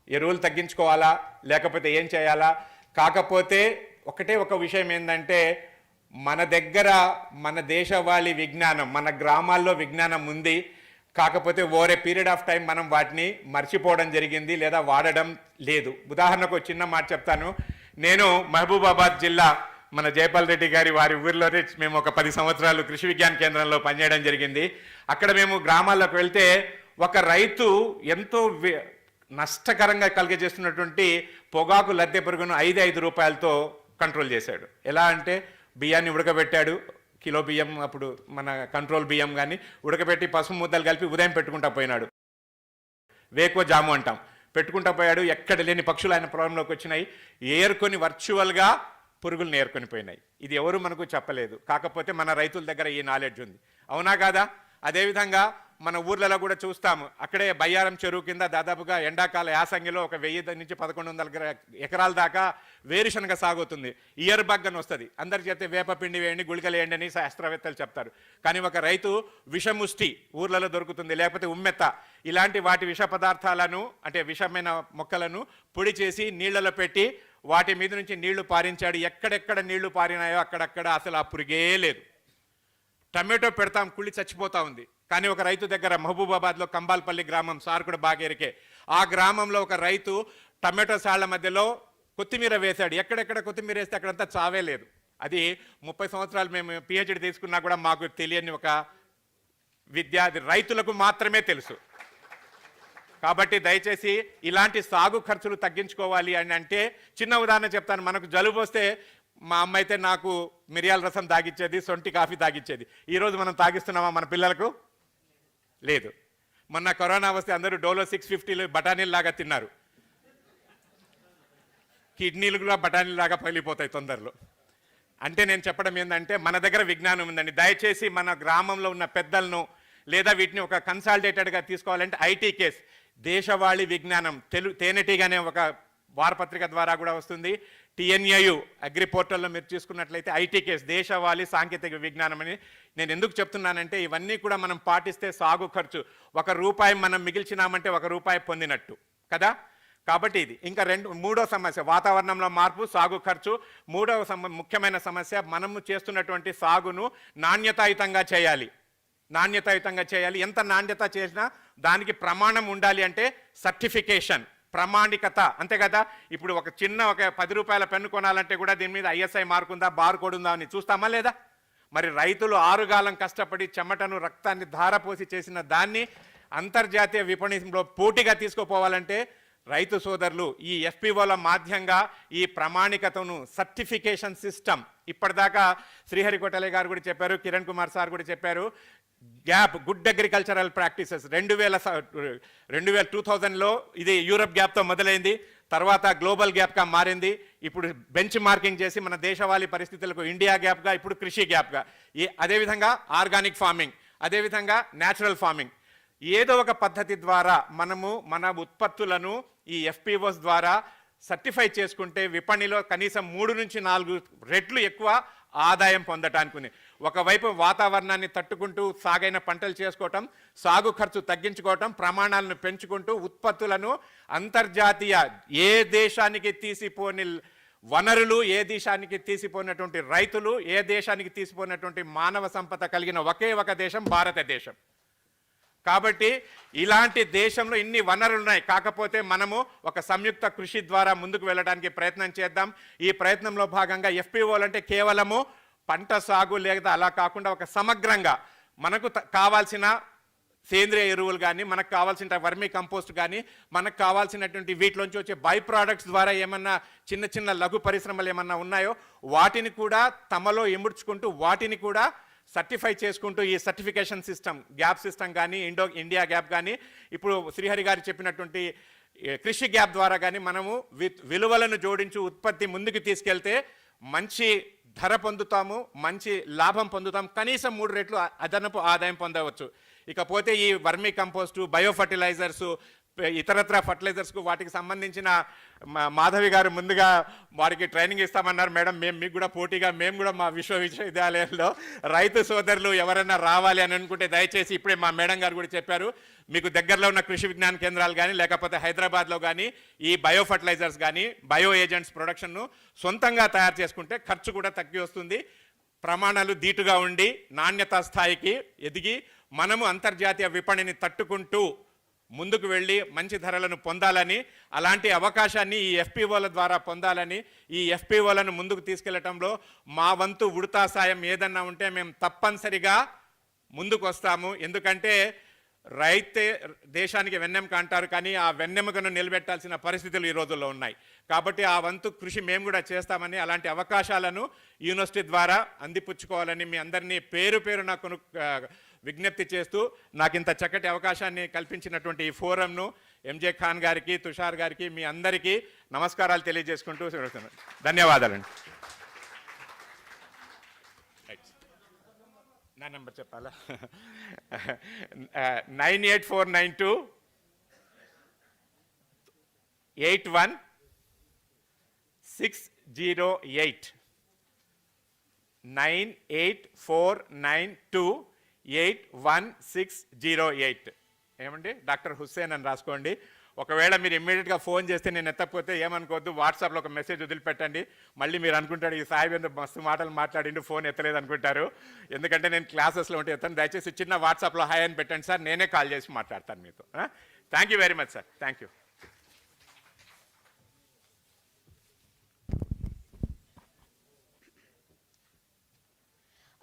ఎరువులు తగ్గించుకోవాలా, లేకపోతే ఏం చేయాలా? కాకపోతే ఒకటే ఒక విషయం ఏంటంటే, మన దగ్గర మన దేశవాళీ విజ్ఞానం, మన గ్రామాల్లో విజ్ఞానం ఉంది. కాకపోతే over a period of time మనం వాటిని మర్చిపోవడం జరిగింది, లేదా వాడడం లేదు. ఉదాహరణకు చిన్న మాట చెప్తాను. నేను మహబూబాబాద్ జిల్లా మన జైపాల్ రెడ్డి గారి వారి ఊరిలోనే మేము ఒక 10 సంవత్సరాలు కృషి విజ్ఞాన కేంద్రంలో పనిచేయడం జరిగింది. అక్కడ మేము గ్రామాల్లోకి వెళ్తే ఒక రైతు ఎంతో నష్టకరంగా కలిగజేస్తున్నటువంటి పొగాకు లద్దె పురుగును 5 రూపాయలతో కంట్రోల్ చేశాడు. ఎలా అంటే బియ్యాన్ని ఉడకబెట్టాడు, కిలో బియ్యం అప్పుడు మన కంట్రోల్ బియ్యం కానీ ఉడకబెట్టి పసుపు ముద్దలు కలిపి ఉదయం పెట్టుకుంటా పోయినాడు. వేకో జాము అంటాం, పెట్టుకుంటా పోయాడు. ఎక్కడ లేని పక్షులు ఆయన పొలంలోకి వచ్చినాయి, ఏరుకొని వర్చువల్గా పురుగులు ఏరుకొని పోయినాయి. ఇది ఎవరు మనకు చెప్పలేదు. కాకపోతే మన రైతుల దగ్గర ఈ నాలెడ్జ్ ఉంది, అవునా కాదా? అదేవిధంగా మన ఊర్లలో కూడా చూస్తాము, అక్కడే బయ్యారం చెరువు కింద దాదాపుగా ఎండాకాల యాసంగిలో ఒక 1000 నుంచి 1100 ఎకరాల దాకా వేరుశనగ సాగుతుంది. ఇయర్ బగ్ అని వస్తుంది, అందరికి చెప్తే వేపపిండి వేయండి, గుళికలు వేయండి అని శాస్త్రవేత్తలు చెప్తారు. కానీ ఒక రైతు విషముష్టి ఊర్లలో దొరుకుతుంది, లేకపోతే ఉమ్మెత్త, ఇలాంటి వాటి విష పదార్థాలను, అంటే విషమైన మొక్కలను పొడి చేసి నీళ్లలో పెట్టి వాటి మీద నుంచి నీళ్లు పారించాడు. ఎక్కడెక్కడ నీళ్లు పారినాయో అక్కడక్కడ అసలు ఆ పురుగే లేదు. టమాటో పెడతాం, కుళ్ళి చచ్చిపోతా ఉంది. కానీ ఒక రైతు దగ్గర మహబూబాబాద్లో కంబాల్పల్లి గ్రామం, సార్ కూడా బాగా ఎరికే, ఆ గ్రామంలో ఒక రైతు టమాటో సాళ్ల మధ్యలో కొత్తిమీర వేశాడు. ఎక్కడెక్కడ కొత్తిమీర వేస్తే అక్కడంతా చావే లేదు. అది 30 సంవత్సరాలు మేము పిహెచ్డి తీసుకున్నా కూడా మాకు తెలియని ఒక విద్య, అది రైతులకు మాత్రమే తెలుసు. కాబట్టి దయచేసి ఇలాంటి సాగు ఖర్చులు తగ్గించుకోవాలి అని అంటే, చిన్న ఉదాహరణ చెప్తాను. మనకు జలుబు వస్తే మా అమ్మ అయితే నాకు మిరియాల రసం తాగిచ్చేది, సొంటి కాఫీ తాగిచ్చేది. ఈరోజు మనం తాగిస్తున్నామా మన పిల్లలకు? లేదు. మొన్న కరోనా వస్తే అందరూ డోలో 650 బఠానీలాగా తిన్నారు, కిడ్నీలు కూడా బఠానీలాగా పగిలిపోతాయి తొందరలో. అంటే నేను చెప్పడం ఏంటంటే, మన దగ్గర విజ్ఞానం ఉందండి. దయచేసి మన గ్రామంలో ఉన్న పెద్దలను, లేదా వీటిని ఒక కన్సాలిడేటెడ్గా తీసుకోవాలంటే ఐటీ కేస్, దేశవాళీ విజ్ఞానం, తేనెటీగానే ఒక వారపత్రిక ద్వారా కూడా వస్తుంది. TNAU అగ్రి పోర్టల్లో మీరు చూసుకున్నట్లయితే ఐటీ కేస్, దేశవాళీ సాంకేతిక విజ్ఞానం అని. నేను ఎందుకు చెప్తున్నానంటే, ఇవన్నీ కూడా మనం పాటిస్తే సాగు ఖర్చు ₹1 మనం మిగిల్చినామంటే ₹1 పొందినట్టు కదా. కాబట్టి ఇది ఇంకా మూడో సమస్య వాతావరణంలో మార్పు, సాగు ఖర్చు. మూడవ ముఖ్యమైన సమస్య, మనము చేస్తున్నటువంటి సాగును నాణ్యతాయుతంగా చేయాలి. నాణ్యతాయుతంగా చేయాలి. ఎంత నాణ్యత చేసినా దానికి ప్రమాణం ఉండాలి. అంటే సర్టిఫికేషన్, ప్రామాణికత, అంతే కదా. ఇప్పుడు ఒక చిన్న ఒక ₹10 పెన్ను కొనాలంటే కూడా దీని మీద ISI మార్క్ ఉందా, బార్ కోడ్ ఉందా అని చూస్తామా లేదా? మరి రైతులు ఆరుగాలం కష్టపడి చెమటను, రక్తాన్ని ధారపోసి చేసిన దాన్ని అంతర్జాతీయ విపణిలో పోటీగా తీసుకుపోవాలంటే రైతు సోదరులు ఈ FPOల మాధ్యంగా ఈ ప్రామాణికతను, సర్టిఫికేషన్ సిస్టమ్, ఇప్పటిదాకా శ్రీహరికోటలే గారు కూడా చెప్పారు, కిరణ్ కుమార్ సార్ కూడా చెప్పారు, గ్యాప్, గుడ్ అగ్రికల్చరల్ ప్రాక్టీసెస్ 2000లో ఇది యూరప్ గ్యాప్తో మొదలైంది, తర్వాత గ్లోబల్ గ్యాప్గా మారింది. ఇప్పుడు బెంచ్ మార్కింగ్ చేసి మన దేశవాళీ పరిస్థితులకు ఇండియా గ్యాప్గా, ఇప్పుడు కృషి గ్యాప్గా, అదేవిధంగా ఆర్గానిక్ ఫార్మింగ్, అదేవిధంగా న్యాచురల్ ఫార్మింగ్. ఏదో ఒక పద్ధతి ద్వారా మనము మన ఉత్పత్తులను ఈ FPOs ద్వారా సర్టిఫై చేసుకుంటే విపణిలో కనీసం 3 నుంచి 4 రెట్లు ఎక్కువ ఆదాయం పొందటానికి ఉంది. ఒకవైపు వాతావరణాన్ని తట్టుకుంటూ సాగైన పంటలు చేసుకోవటం, సాగు ఖర్చు తగ్గించుకోవటం, ప్రమాణాలను పెంచుకుంటూ ఉత్పత్తులను అంతర్జాతీయ ఏ దేశానికి తీసిపోని వనరులు, ఏ దేశానికి తీసిపోయినటువంటి రైతులు, ఏ దేశానికి తీసిపోయినటువంటి మానవ సంపద కలిగిన ఒకే ఒక దేశం భారతదేశం. కాబట్టి ఇలాంటి దేశంలో ఇన్ని వనరులు ఉన్నాయి. కాకపోతే మనము ఒక సంయుక్త కృషి ద్వారా ముందుకు వెళ్ళడానికి ప్రయత్నం చేద్దాం. ఈ ప్రయత్నంలో భాగంగా FPOలు అంటే కేవలము పంట సాగు లేదా అలా కాకుండా ఒక సమగ్రంగా మనకు కావాల్సిన సేంద్రియ ఎరువులు కానీ, మనకు కావాల్సిన వర్మీ కంపోస్ట్ కానీ, మనకు కావాల్సినటువంటి వీటిలోంచి వచ్చే బై ప్రోడక్ట్స్ ద్వారా ఏమన్నా చిన్న చిన్న లఘు పరిశ్రమలు ఏమన్నా ఉన్నాయో వాటిని కూడా తమలో ఇముడ్చుకుంటూ వాటిని కూడా సర్టిఫై చేసుకుంటూ ఈ సర్టిఫికేషన్ సిస్టమ్, గ్యాప్ సిస్టమ్ కానీ, ఇండియా గ్యాప్ కానీ, ఇప్పుడు శ్రీహరి గారు చెప్పినటువంటి కృషి గ్యాప్ ద్వారా కానీ మనము విలువలను జోడించి ఉత్పత్తి ముందుకు తీసుకెళ్తే మంచి ధర పొందుతాము, మంచి లాభం పొందుతాం, కనీసం 3 రెట్లు అదనపు ఆదాయం పొందవచ్చు. ఇకపోతే ఈ వర్మీ కంపోస్టు, బయో ఫర్టిలైజర్సు, ఇతరత్ర ఫర్టిలైజర్స్కు వాటికి సంబంధించిన మాధవి గారు ముందుగా వారికి ట్రైనింగ్ ఇస్తామన్నారు. మేడం, మేము మీకు కూడా పోటీగా మేము కూడా మా విశ్వవిద్యాలయంలో రైతు సోదరులు ఎవరైనా రావాలి అని అనుకుంటే దయచేసి ఇప్పుడే మా మేడం గారు కూడా చెప్పారు, మీకు దగ్గరలో ఉన్న కృషి విజ్ఞాన కేంద్రాలు కానీ లేకపోతే హైదరాబాద్లో కానీ ఈ బయో ఫర్టిలైజర్స్ కానీ బయో ఏజెంట్స్ ప్రొడక్షన్ను సొంతంగా తయారు చేసుకుంటే ఖర్చు కూడా తగ్గి వస్తుంది, ప్రమాణాలు దీటుగా ఉండి నాణ్యతా స్థాయికి ఎదిగి మనము అంతర్జాతీయ విపణిని తట్టుకుంటూ ముందుకు వెళ్ళి మంచి ధరలను పొందాలని, అలాంటి అవకాశాన్ని ఈ FPOల ద్వారా పొందాలని, ఈ FPOలను ముందుకు తీసుకెళ్లటంలో మా వంతు ఉడతా సాయం ఏదన్నా ఉంటే మేము తప్పనిసరిగా ముందుకు వస్తాము. ఎందుకంటే రైతే దేశానికి వెన్నెముక అంటారు, కానీ ఆ వెన్నెముకను నిలబెట్టాల్సిన పరిస్థితులు ఈ రోజుల్లో ఉన్నాయి. కాబట్టి ఆ వంతు కృషి మేము కూడా చేస్తామని, అలాంటి అవకాశాలను యూనివర్సిటీ ద్వారా అందిపుచ్చుకోవాలని మీ అందరినీ పేరు పేరున విజ్ఞప్తి చేస్తూ నాకు ఇంత చక్కటి అవకాశాన్ని కల్పించినటువంటి ఈ ఫోరంను MJ ఖాన్ గారికి, తుషార్ గారికి, మీ అందరికీ నమస్కారాలు తెలియజేసుకుంటూ ధన్యవాదాలండి. నా నెంబర్ చెప్పాలా? 98492 81608 98492 81608. ఏమండి, డాక్టర్ హుస్సేన్ అని రాసుకోండి. ఒకవేళ మీరు ఇమ్మీడియట్గా ఫోన్ చేస్తే నేను ఎత్తకపోతే ఏమనుకోవద్దు, వాట్సాప్లో ఒక మెసేజ్ వదిలిపెట్టండి. మళ్ళీ మీరు అనుకుంటాడు ఈ సాయి మీద మస్తు మాటలు మాట్లాడిండు, ఫోన్ ఎత్తలేదు అనుకుంటారు. ఎందుకంటే నేను క్లాసెస్లో ఉంటే ఎత్తాను. దయచేసి చిన్న వాట్సాప్లో హాయ్ అని పెట్టండి సార్, నేనే కాల్ చేసి మాట్లాడతాను మీతో. Thank you very much sir, thank you.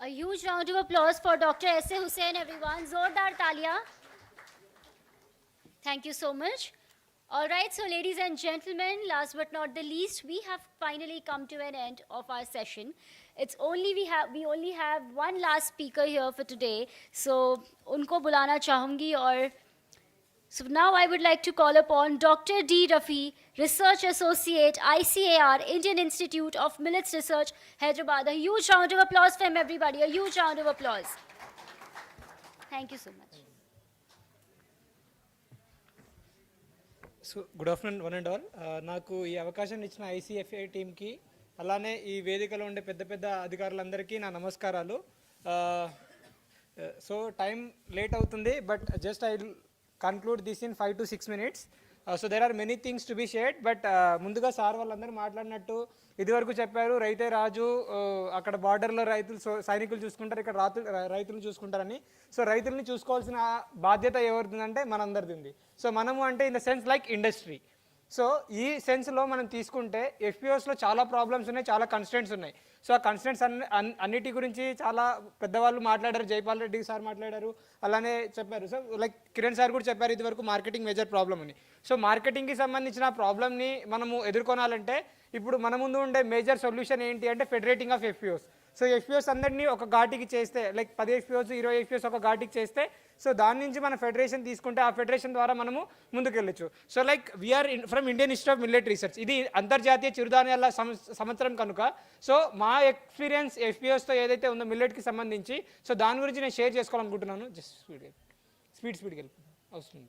A huge round of applause for Dr. S.A. Hussain, everyone. Zordar talia. Thank you so much. All right, so ladies and gentlemen, last but not the least, we have finally come to an end of our session. It's only we only have one last speaker here for today, so unko bulana chahungi. Or so now I would like to call upon Dr. D. Rafi, Research Associate, ICAR, Indian Institute of Millets Research, Hyderabad. A huge round of applause for him, everybody. A huge round of applause. Thank you so much. So good afternoon one and all. నాకు ఈ అవకాశం ఇచ్చిన ICFA టీమ్కి, అలానే ఈ వేదికలో ఉండే పెద్ద పెద్ద అధికారులందరికీ నా నమస్కారాలు. సో టైం లేట్ అవుతుంది, but just I conclude this in 5 to 6 minutes. So there are many things to be shared, but ముందుగా సార్ వాళ్ళందరూ మాట్లాడినట్టు ఇదివరకు చెప్పారు రైతే రాజు, అక్కడ బార్డర్లో సైనికులు చూసుకుంటారు, ఇక్కడ రైతులు చూసుకుంటారని. సో రైతుల్ని చూసుకోవాల్సిన బాధ్యత ఎవరిదంటే మనందరిది ఉంది. సో మనము అంటే in the sense like industry. So ఈ సెన్స్లో మనం తీసుకుంటే FPOస్లో చాలా ప్రాబ్లమ్స్ ఉన్నాయి, చాలా కన్స్టెంట్స్ ఉన్నాయి. సో ఆ కన్స్టెంట్స్ అన్నిటి గురించి చాలా పెద్దవాళ్ళు మాట్లాడారు, జైపాల్ రెడ్డి సార్ మాట్లాడారు, అలానే చెప్పారు. సో లైక్ కిరణ్ సార్ కూడా చెప్పారు ఇదివరకు మార్కెటింగ్ మేజర్ ప్రాబ్లం అని. సో మార్కెటింగ్కి సంబంధించిన ప్రాబ్లమ్ని మనము ఎదుర్కొనాలంటే ఇప్పుడు మన ముందు ఉండే మేజర్ సొల్యూషన్ ఏంటి అంటే ఫెడరేటింగ్ ఆఫ్ FPOs. సో FPOs అందరినీ ఒక ఘాటికి చేస్తే, లైక్ 10 FPOs 20 FPOs ఒక ఘాటికి చేస్తే, సో దాని నుంచి మన ఫెడరేషన్ తీసుకుంటే ఆ ఫెడరేషన్ ద్వారా మనము ముందుకెళ్ళచ్చు. So like we are from Indian institute of millet research, ఇది అంతర్జాతీయ చిరుధాన్యాల సంవత్సరం కనుక, సో మా ఎక్స్పీరియన్స్ FPOస్తో ఏదైతే ఉందో మిల్లెట్కి సంబంధించి, సో దాని గురించి నేను షేర్ చేసుకోవాలనుకుంటున్నాను. జస్ట్ స్పీడ్గా వెళ్ళిపోతాను. అవసరం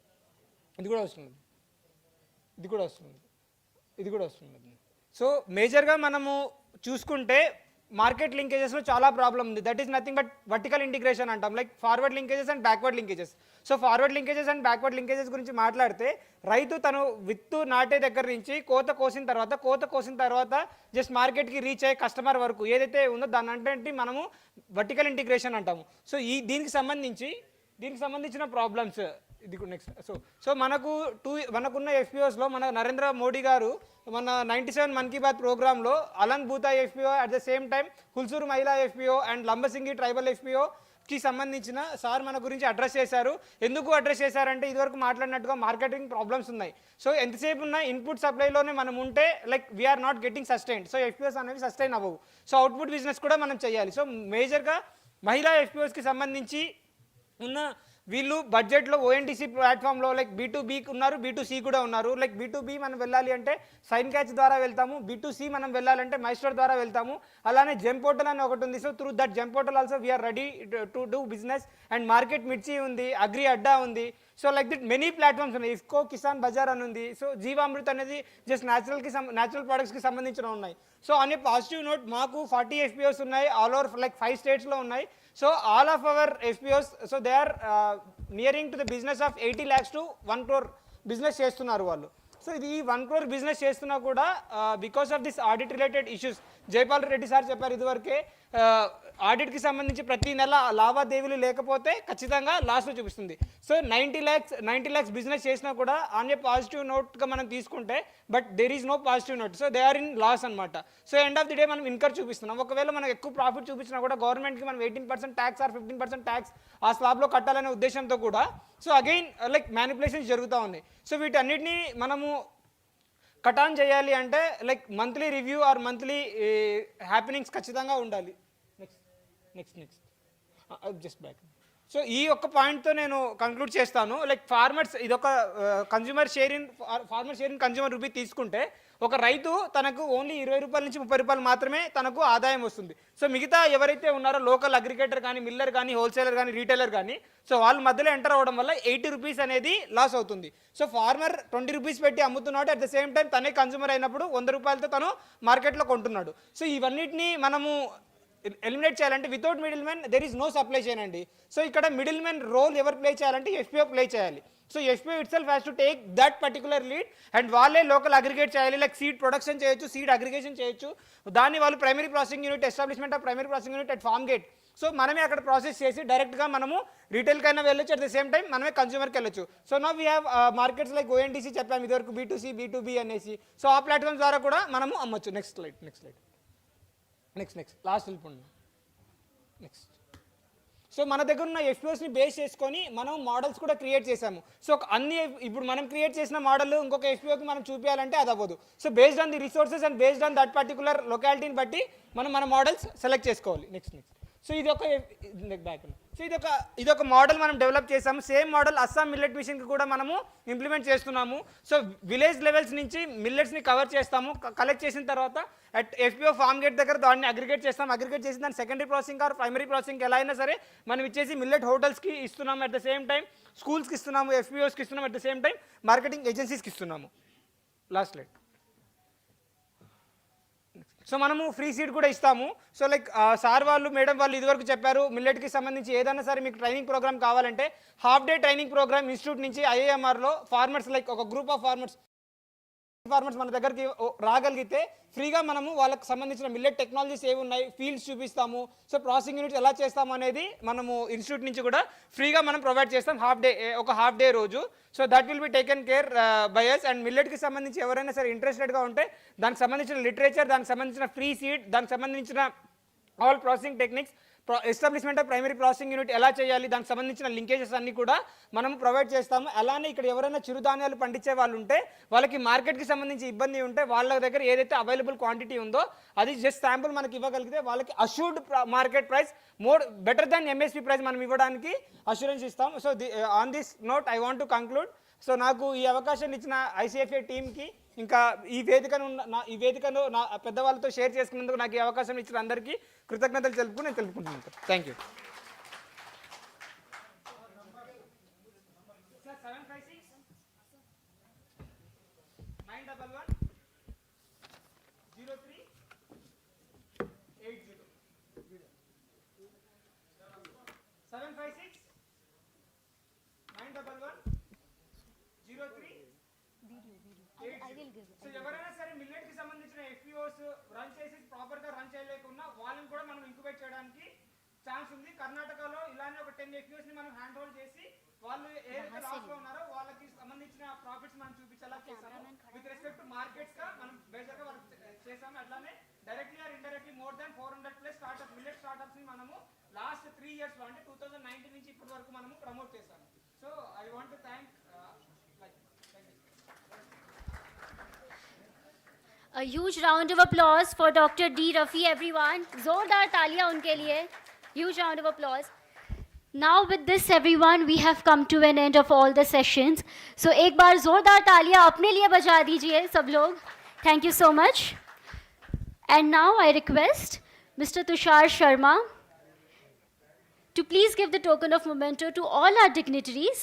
ఇది కూడా వస్తుంది, ఇది కూడా వస్తుంది. సో మేజర్గా మనము చూసుకుంటే మార్కెట్ లింకేజెస్లో చాలా ప్రాబ్లం ఉంది. That is nothing but vertical integration అంటాం, like forward linkages and backward linkages. So forward linkages and backward linkages గురించి మాట్లాడితే రైతు తను విత్తు నాటే దగ్గర నుంచి కోత కోసిన తర్వాత జస్ట్ మార్కెట్కి రీచ్ అయ్యే కస్టమర్ వరకు ఏదైతే ఉందో దాని అంటే మనము వర్టికల్ ఇంటిగ్రేషన్ అంటాము. సో దీనికి సంబంధించిన ప్రాబ్లమ్స్ ఇది నెక్స్ట్. సో మనకున్న ఎఫ్పిఓస్లో మన నరేంద్ర మోడీ గారు మన 97 మన్ కీ బాత్ ప్రోగ్రాంలో Alang Bhuta FPO at the same time Hulsuru మహిళా ఎఫ్పిఓ అండ్ లంబసింగి ట్రైబల్ ఎఫ్పిఓకి సంబంధించిన సార్ మన గురించి అడ్రస్ చేశారు. ఎందుకు అడ్రస్ చేశారంటే ఇదివరకు మాట్లాడినట్టుగా మార్కెటింగ్ ప్రాబ్లమ్స్ ఉన్నాయి. సో ఎంతసేపు ఉన్న ఇన్పుట్ సప్లైలోనే మనం ఉంటే like we are not getting sustain. So FPOs అనేవి సస్టైన్ అవ్వవు. సో అవుట్పుట్ బిజినెస్ కూడా మనం చేయాలి. సో మేజర్గా మహిళా ఎఫ్పిఓస్కి సంబంధించి ఉన్న వీళ్ళు బడ్జెట్లో ఓఎన్టీసీ ప్లాట్ఫామ్లో లైక్ B2B ఉన్నారు, B2C కూడా ఉన్నారు. లైక్ B2B మనం వెళ్ళాలి అంటే సైన్ క్యాచ్ ద్వారా వెళ్తాము, B2C మనం వెళ్ళాలంటే మైస్టర్ ద్వారా వెళ్తాము. అలానే జెమ్ పోర్టల్ అని ఒకటి ఉంది. So through that GeM portal also we are ready to do business. And market Mirchi ఉంది, అగ్రి అడ్డా ఉంది. So like that many platforms ఉన్నాయి. ఇఫ్కో కిసాన్ బజార్ అని ఉంది. సో జీవామృత్ అనేది జస్ట్ న్యాచురల్ ప్రొడక్ట్స్కి సంబంధించిన ఉన్నాయి. సో అనే పాజిటివ్ నోట్ మాకు 40 FPOs ఉన్నాయి, ఆల్ ఓవర్ లైక్ 5 స్టేట్స్లో ఉన్నాయి. So all of our FPOs, so they are nearing to the business of 80 lakhs to 1 crore business చేస్తున్నారు వాళ్ళు. సో ఇది 1 crore బిజినెస్ చేస్తున్నా కూడా because of this audit related issues Jaipal Reddy sir చెప్పారు ఇదివరకే, ఆడిట్కి సంబంధించి ప్రతి నెల లావాదేవీలు లేకపోతే ఖచ్చితంగా లాస్లో చూపిస్తుంది. సో 90 lakhs బిజినెస్ చేసినా కూడా ఆన్ ఏ పాజిటివ్ నోట్గా మనం తీసుకుంటే but there is no positive note. So they are in loss అనమాట. So end of the day మనం ఇన్కర్ చూపిస్తున్నాం. ఒకవేళ మనం ఎక్కువ ప్రాఫిట్ చూపించినా కూడా గవర్నమెంట్కి మనం 18% ట్యాక్స్ ఆర్ 15% ట్యాక్స్ ఆ స్లాబ్లో కట్టాలనే ఉద్దేశంతో కూడా సో అగైన్ లైక్ మ్యానిపులేషన్స్ జరుగుతూ ఉన్నాయి. సో వీటన్నిటిని మనము కటాన్ చేయాలి అంటే like monthly review or monthly happenings ఖచ్చితంగా ఉండాలి. Next just back. సో ఈ ఒక్క పాయింట్తో నేను కంక్లూడ్ చేస్తాను. లైక్ ఫార్మర్స్ ఇదొక consumer share in consumer rupee తీసుకుంటే ఒక రైతు తనకు ఓన్లీ 20 రూపాయల నుంచి 30 రూపాయలు మాత్రమే తనకు ఆదాయం వస్తుంది. సో మిగతా ఎవరైతే ఉన్నారో లోకల్ అగ్రిగేటర్ కానీ, మిల్లర్ కానీ, హోల్సేలర్ కానీ, రీటైలర్ కానీ, సో వాళ్ళ మధ్యలో ఎంటర్ అవ్వడం వల్ల 80 రూపీస్ అనేది లాస్ అవుతుంది. సో ఫార్మర్ 20 రూపీస్ పెట్టి అమ్ముతున్నాడు, అట్ ద సేమ్ టైం తనే కన్జ్యూమర్ అయినప్పుడు 100 రూపాయలతో తను మార్కెట్లో కొంటున్నాడు. సో ఇవన్నిటిని మనము ఎలిమినేట్ చేయాలంటే without middle man there is no supply chain అండి. సో ఇక్కడ మిడిల్ మ్యాన్ రోల్ ఎవరు ప్లే చేయాలంటే ఎఫ్పిఓ ప్లే చేయాలి. So FPO itself has to take that particular lead and వాళ్ళే లోకల్ అగ్రిగేట్ చేయాలి. లైక్ సీడ్ ప్రొడక్షన్ చేయొచ్చు, seed aggregation చేయొచ్చు, దాన్ని వాళ్ళు primary processing unit, establishment of primary processing unit at farm gate. So మనమే అక్కడ process చేసి డైరెక్ట్గా మనము రీటైల్కైనా వెళ్ళొచ్చు, అట్ ద సేమ్ టైం మనమే కన్జ్యూమర్కి వెళ్ళొచ్చు. So now we have markets like ONDC చెప్పాము ఇదివరకు, B2C, B2B అనేసి. సో ఆ ప్లాట్ఫామ్స్ ద్వారా కూడా మనము అమ్మొచ్చు. నెక్స్ట్ లాస్ట్ వెళ్ళిపోండి. నెక్స్ట్. సో మన దగ్గర ఉన్న ఎఫ్పిఓస్ని బేస్ చేసుకొని మనం మోడల్స్ కూడా క్రియేట్ చేసాము. సో అన్ని ఇప్పుడు మనం క్రియేట్ చేసిన మోడల్ ఇంకొక ఎఫ్పిఓకి మనం చూపించాలంటే అది అవ్వదు. So based on the resources and based on that particular లొకాలిటీని బట్టి మనం మన మోడల్స్ సెలెక్ట్ చేసుకోవాలి. నెక్స్ట్. సో ఇదొక మోడల్ మనం డెవలప్ చేసాము. సేమ్ మోడల్ అస్సాం మిల్లెట్ మిషన్కి కూడా మనము ఇంప్లిమెంట్ చేస్తున్నాము. సో విలేజ్ లెవెల్స్ నుంచి మిల్లెట్స్ని కవర్ చేస్తాము. కలెక్ట్ చేసిన తర్వాత అట్ ఎఫ్పిఓ ఫార్మ్ గేట్ దగ్గర దాన్ని అగ్రిగేట్ చేస్తాం. అగ్రిగేట్ చేసి దాన్ని secondary processing are primary processing ఎలా అయినా సరే మనం ఇచ్చేసి మిల్లెట్ హోటల్స్కి ఇస్తున్నాము, అట్ ద సేమ్ టైం స్కూల్స్కి ఇస్తున్నాము, ఎఫ్పిఓస్కి ఇస్తున్నాము, at the same time marketing ఏజెన్సీస్కి ఇస్తున్నాము. Last light. సో మనము ఫ్రీ సీడ్ కూడా ఇస్తాము. సో లైక్ సార్ వాళ్ళు, మేడం వాళ్ళు ఇదివరకు చెప్పారు మిల్లెట్కి సంబంధించి ఏదైనా సరే మీకు ట్రైనింగ్ ప్రోగ్రామ్ కావాలంటే half day training programme institute నుంచి ఐఐఎంఆర్లో ఫార్మర్స్ లైక్ ఒక గ్రూప్ ఆఫ్ ఫార్మర్స్ మన దగ్గరికి రాగలిగితే ఫ్రీగా మనము వాళ్ళకి సంబంధించిన మిల్లెట్ టెక్నాలజీస్ ఏవి ఉన్నాయి, ఫీల్డ్స్ చూపిస్తాము. సో ప్రాసెసింగ్ యూనిట్స్ ఎలా చేస్తాము అనేది మనము ఇన్స్టిట్యూట్ నుంచి కూడా ఫ్రీగా మనం ప్రొవైడ్ చేస్తాం ఒక హాఫ్ డే రోజు. So that will be taken care by us. And మిల్లెట్కి సంబంధించి ఎవరైనా సరే ఇంట్రెస్టెడ్గా ఉంటే దానికి సంబంధించిన లిటరేచర్, దానికి సంబంధించిన ఫ్రీ సీడ్, దానికి సంబంధించిన all processing techniques, establishment of primary processing unit ఎలా చేయాలి, దానికి సంబంధించిన లింకేజెస్ అన్ని కూడా మనం ప్రొవైడ్ చేస్తాము. అలానే ఇక్కడ ఎవరైనా చిరుధాన్యాలు పండించే వాళ్ళు ఉంటే వాళ్ళకి మార్కెట్కి సంబంధించి ఇబ్బంది ఉంటే వాళ్ళ దగ్గర ఏదైతే అవైలబుల్ క్వాంటిటీ ఉందో అది జస్ట్ శాంపుల్ మనకి ఇవ్వగలిగితే వాళ్ళకి assured market price better than MSP price మనం ఇవ్వడానికి అష్యూరెన్స్ ఇస్తాం. So on this note I want to conclude. So నాకు ఈ అవకాశాన్ని ఇచ్చిన ఐసిఎఫ్ఏ టీమ్కి, ఇంకా ఈ వేదికను నా పెద్దవాళ్ళతో షేర్ చేసుకున్నందుకు నాకు ఈ అవకాశం ఇచ్చిన అందరికీ కృతజ్ఞతలు తెలుపుకుంటున్నాను. Thank you. సో ఎవరైనా సరే మిల్లెట్కి సంబంధించిన ఎఫ్పిఓస్ రన్ చేసి ప్రాపర్గా రన్ చేయలేకున్నా వాళ్ళని కూడా మనం ఇంక్యుబేట్ చేయడానికి ఛాన్స్ ఉంది. కర్ణాటకలో ఇలానే ఒక 10 ఎఫ్పిఓస్ని మనం హ్యాండ్ హోల్డ్ చేసి వాళ్ళు ఏదైతే లాస్లో ఉన్నారో వాళ్ళకి సంబంధించిన ప్రాఫిట్స్ మనం చూపించేలా చేసాము. విత్ రెస్పెక్ట్ టు మార్కెట్స్గా మనం బేసిక్గా వాళ్ళకి చేసాము. అట్లానే directly or indirectly more than 400+ startup millet స్టార్ట్అప్స్ని మనము లాస్ట్ 3 yearsలో అంటే 2019 నుంచి ఇప్పటి వరకు మనము ప్రమోట్ చేసాము. So I want to thank A huge round of applause for Dr. D. Rafi, everyone. Zordar taaliyan unke liye. Huge round of applause. Now with this, everyone, we have come to an end of all the sessions. So ek baar zordar taaliyan apne liye baja dijiye sab log. Thank you so much. And now I request Mr. Tushar Sharma to please give the token of memento to all our dignitaries.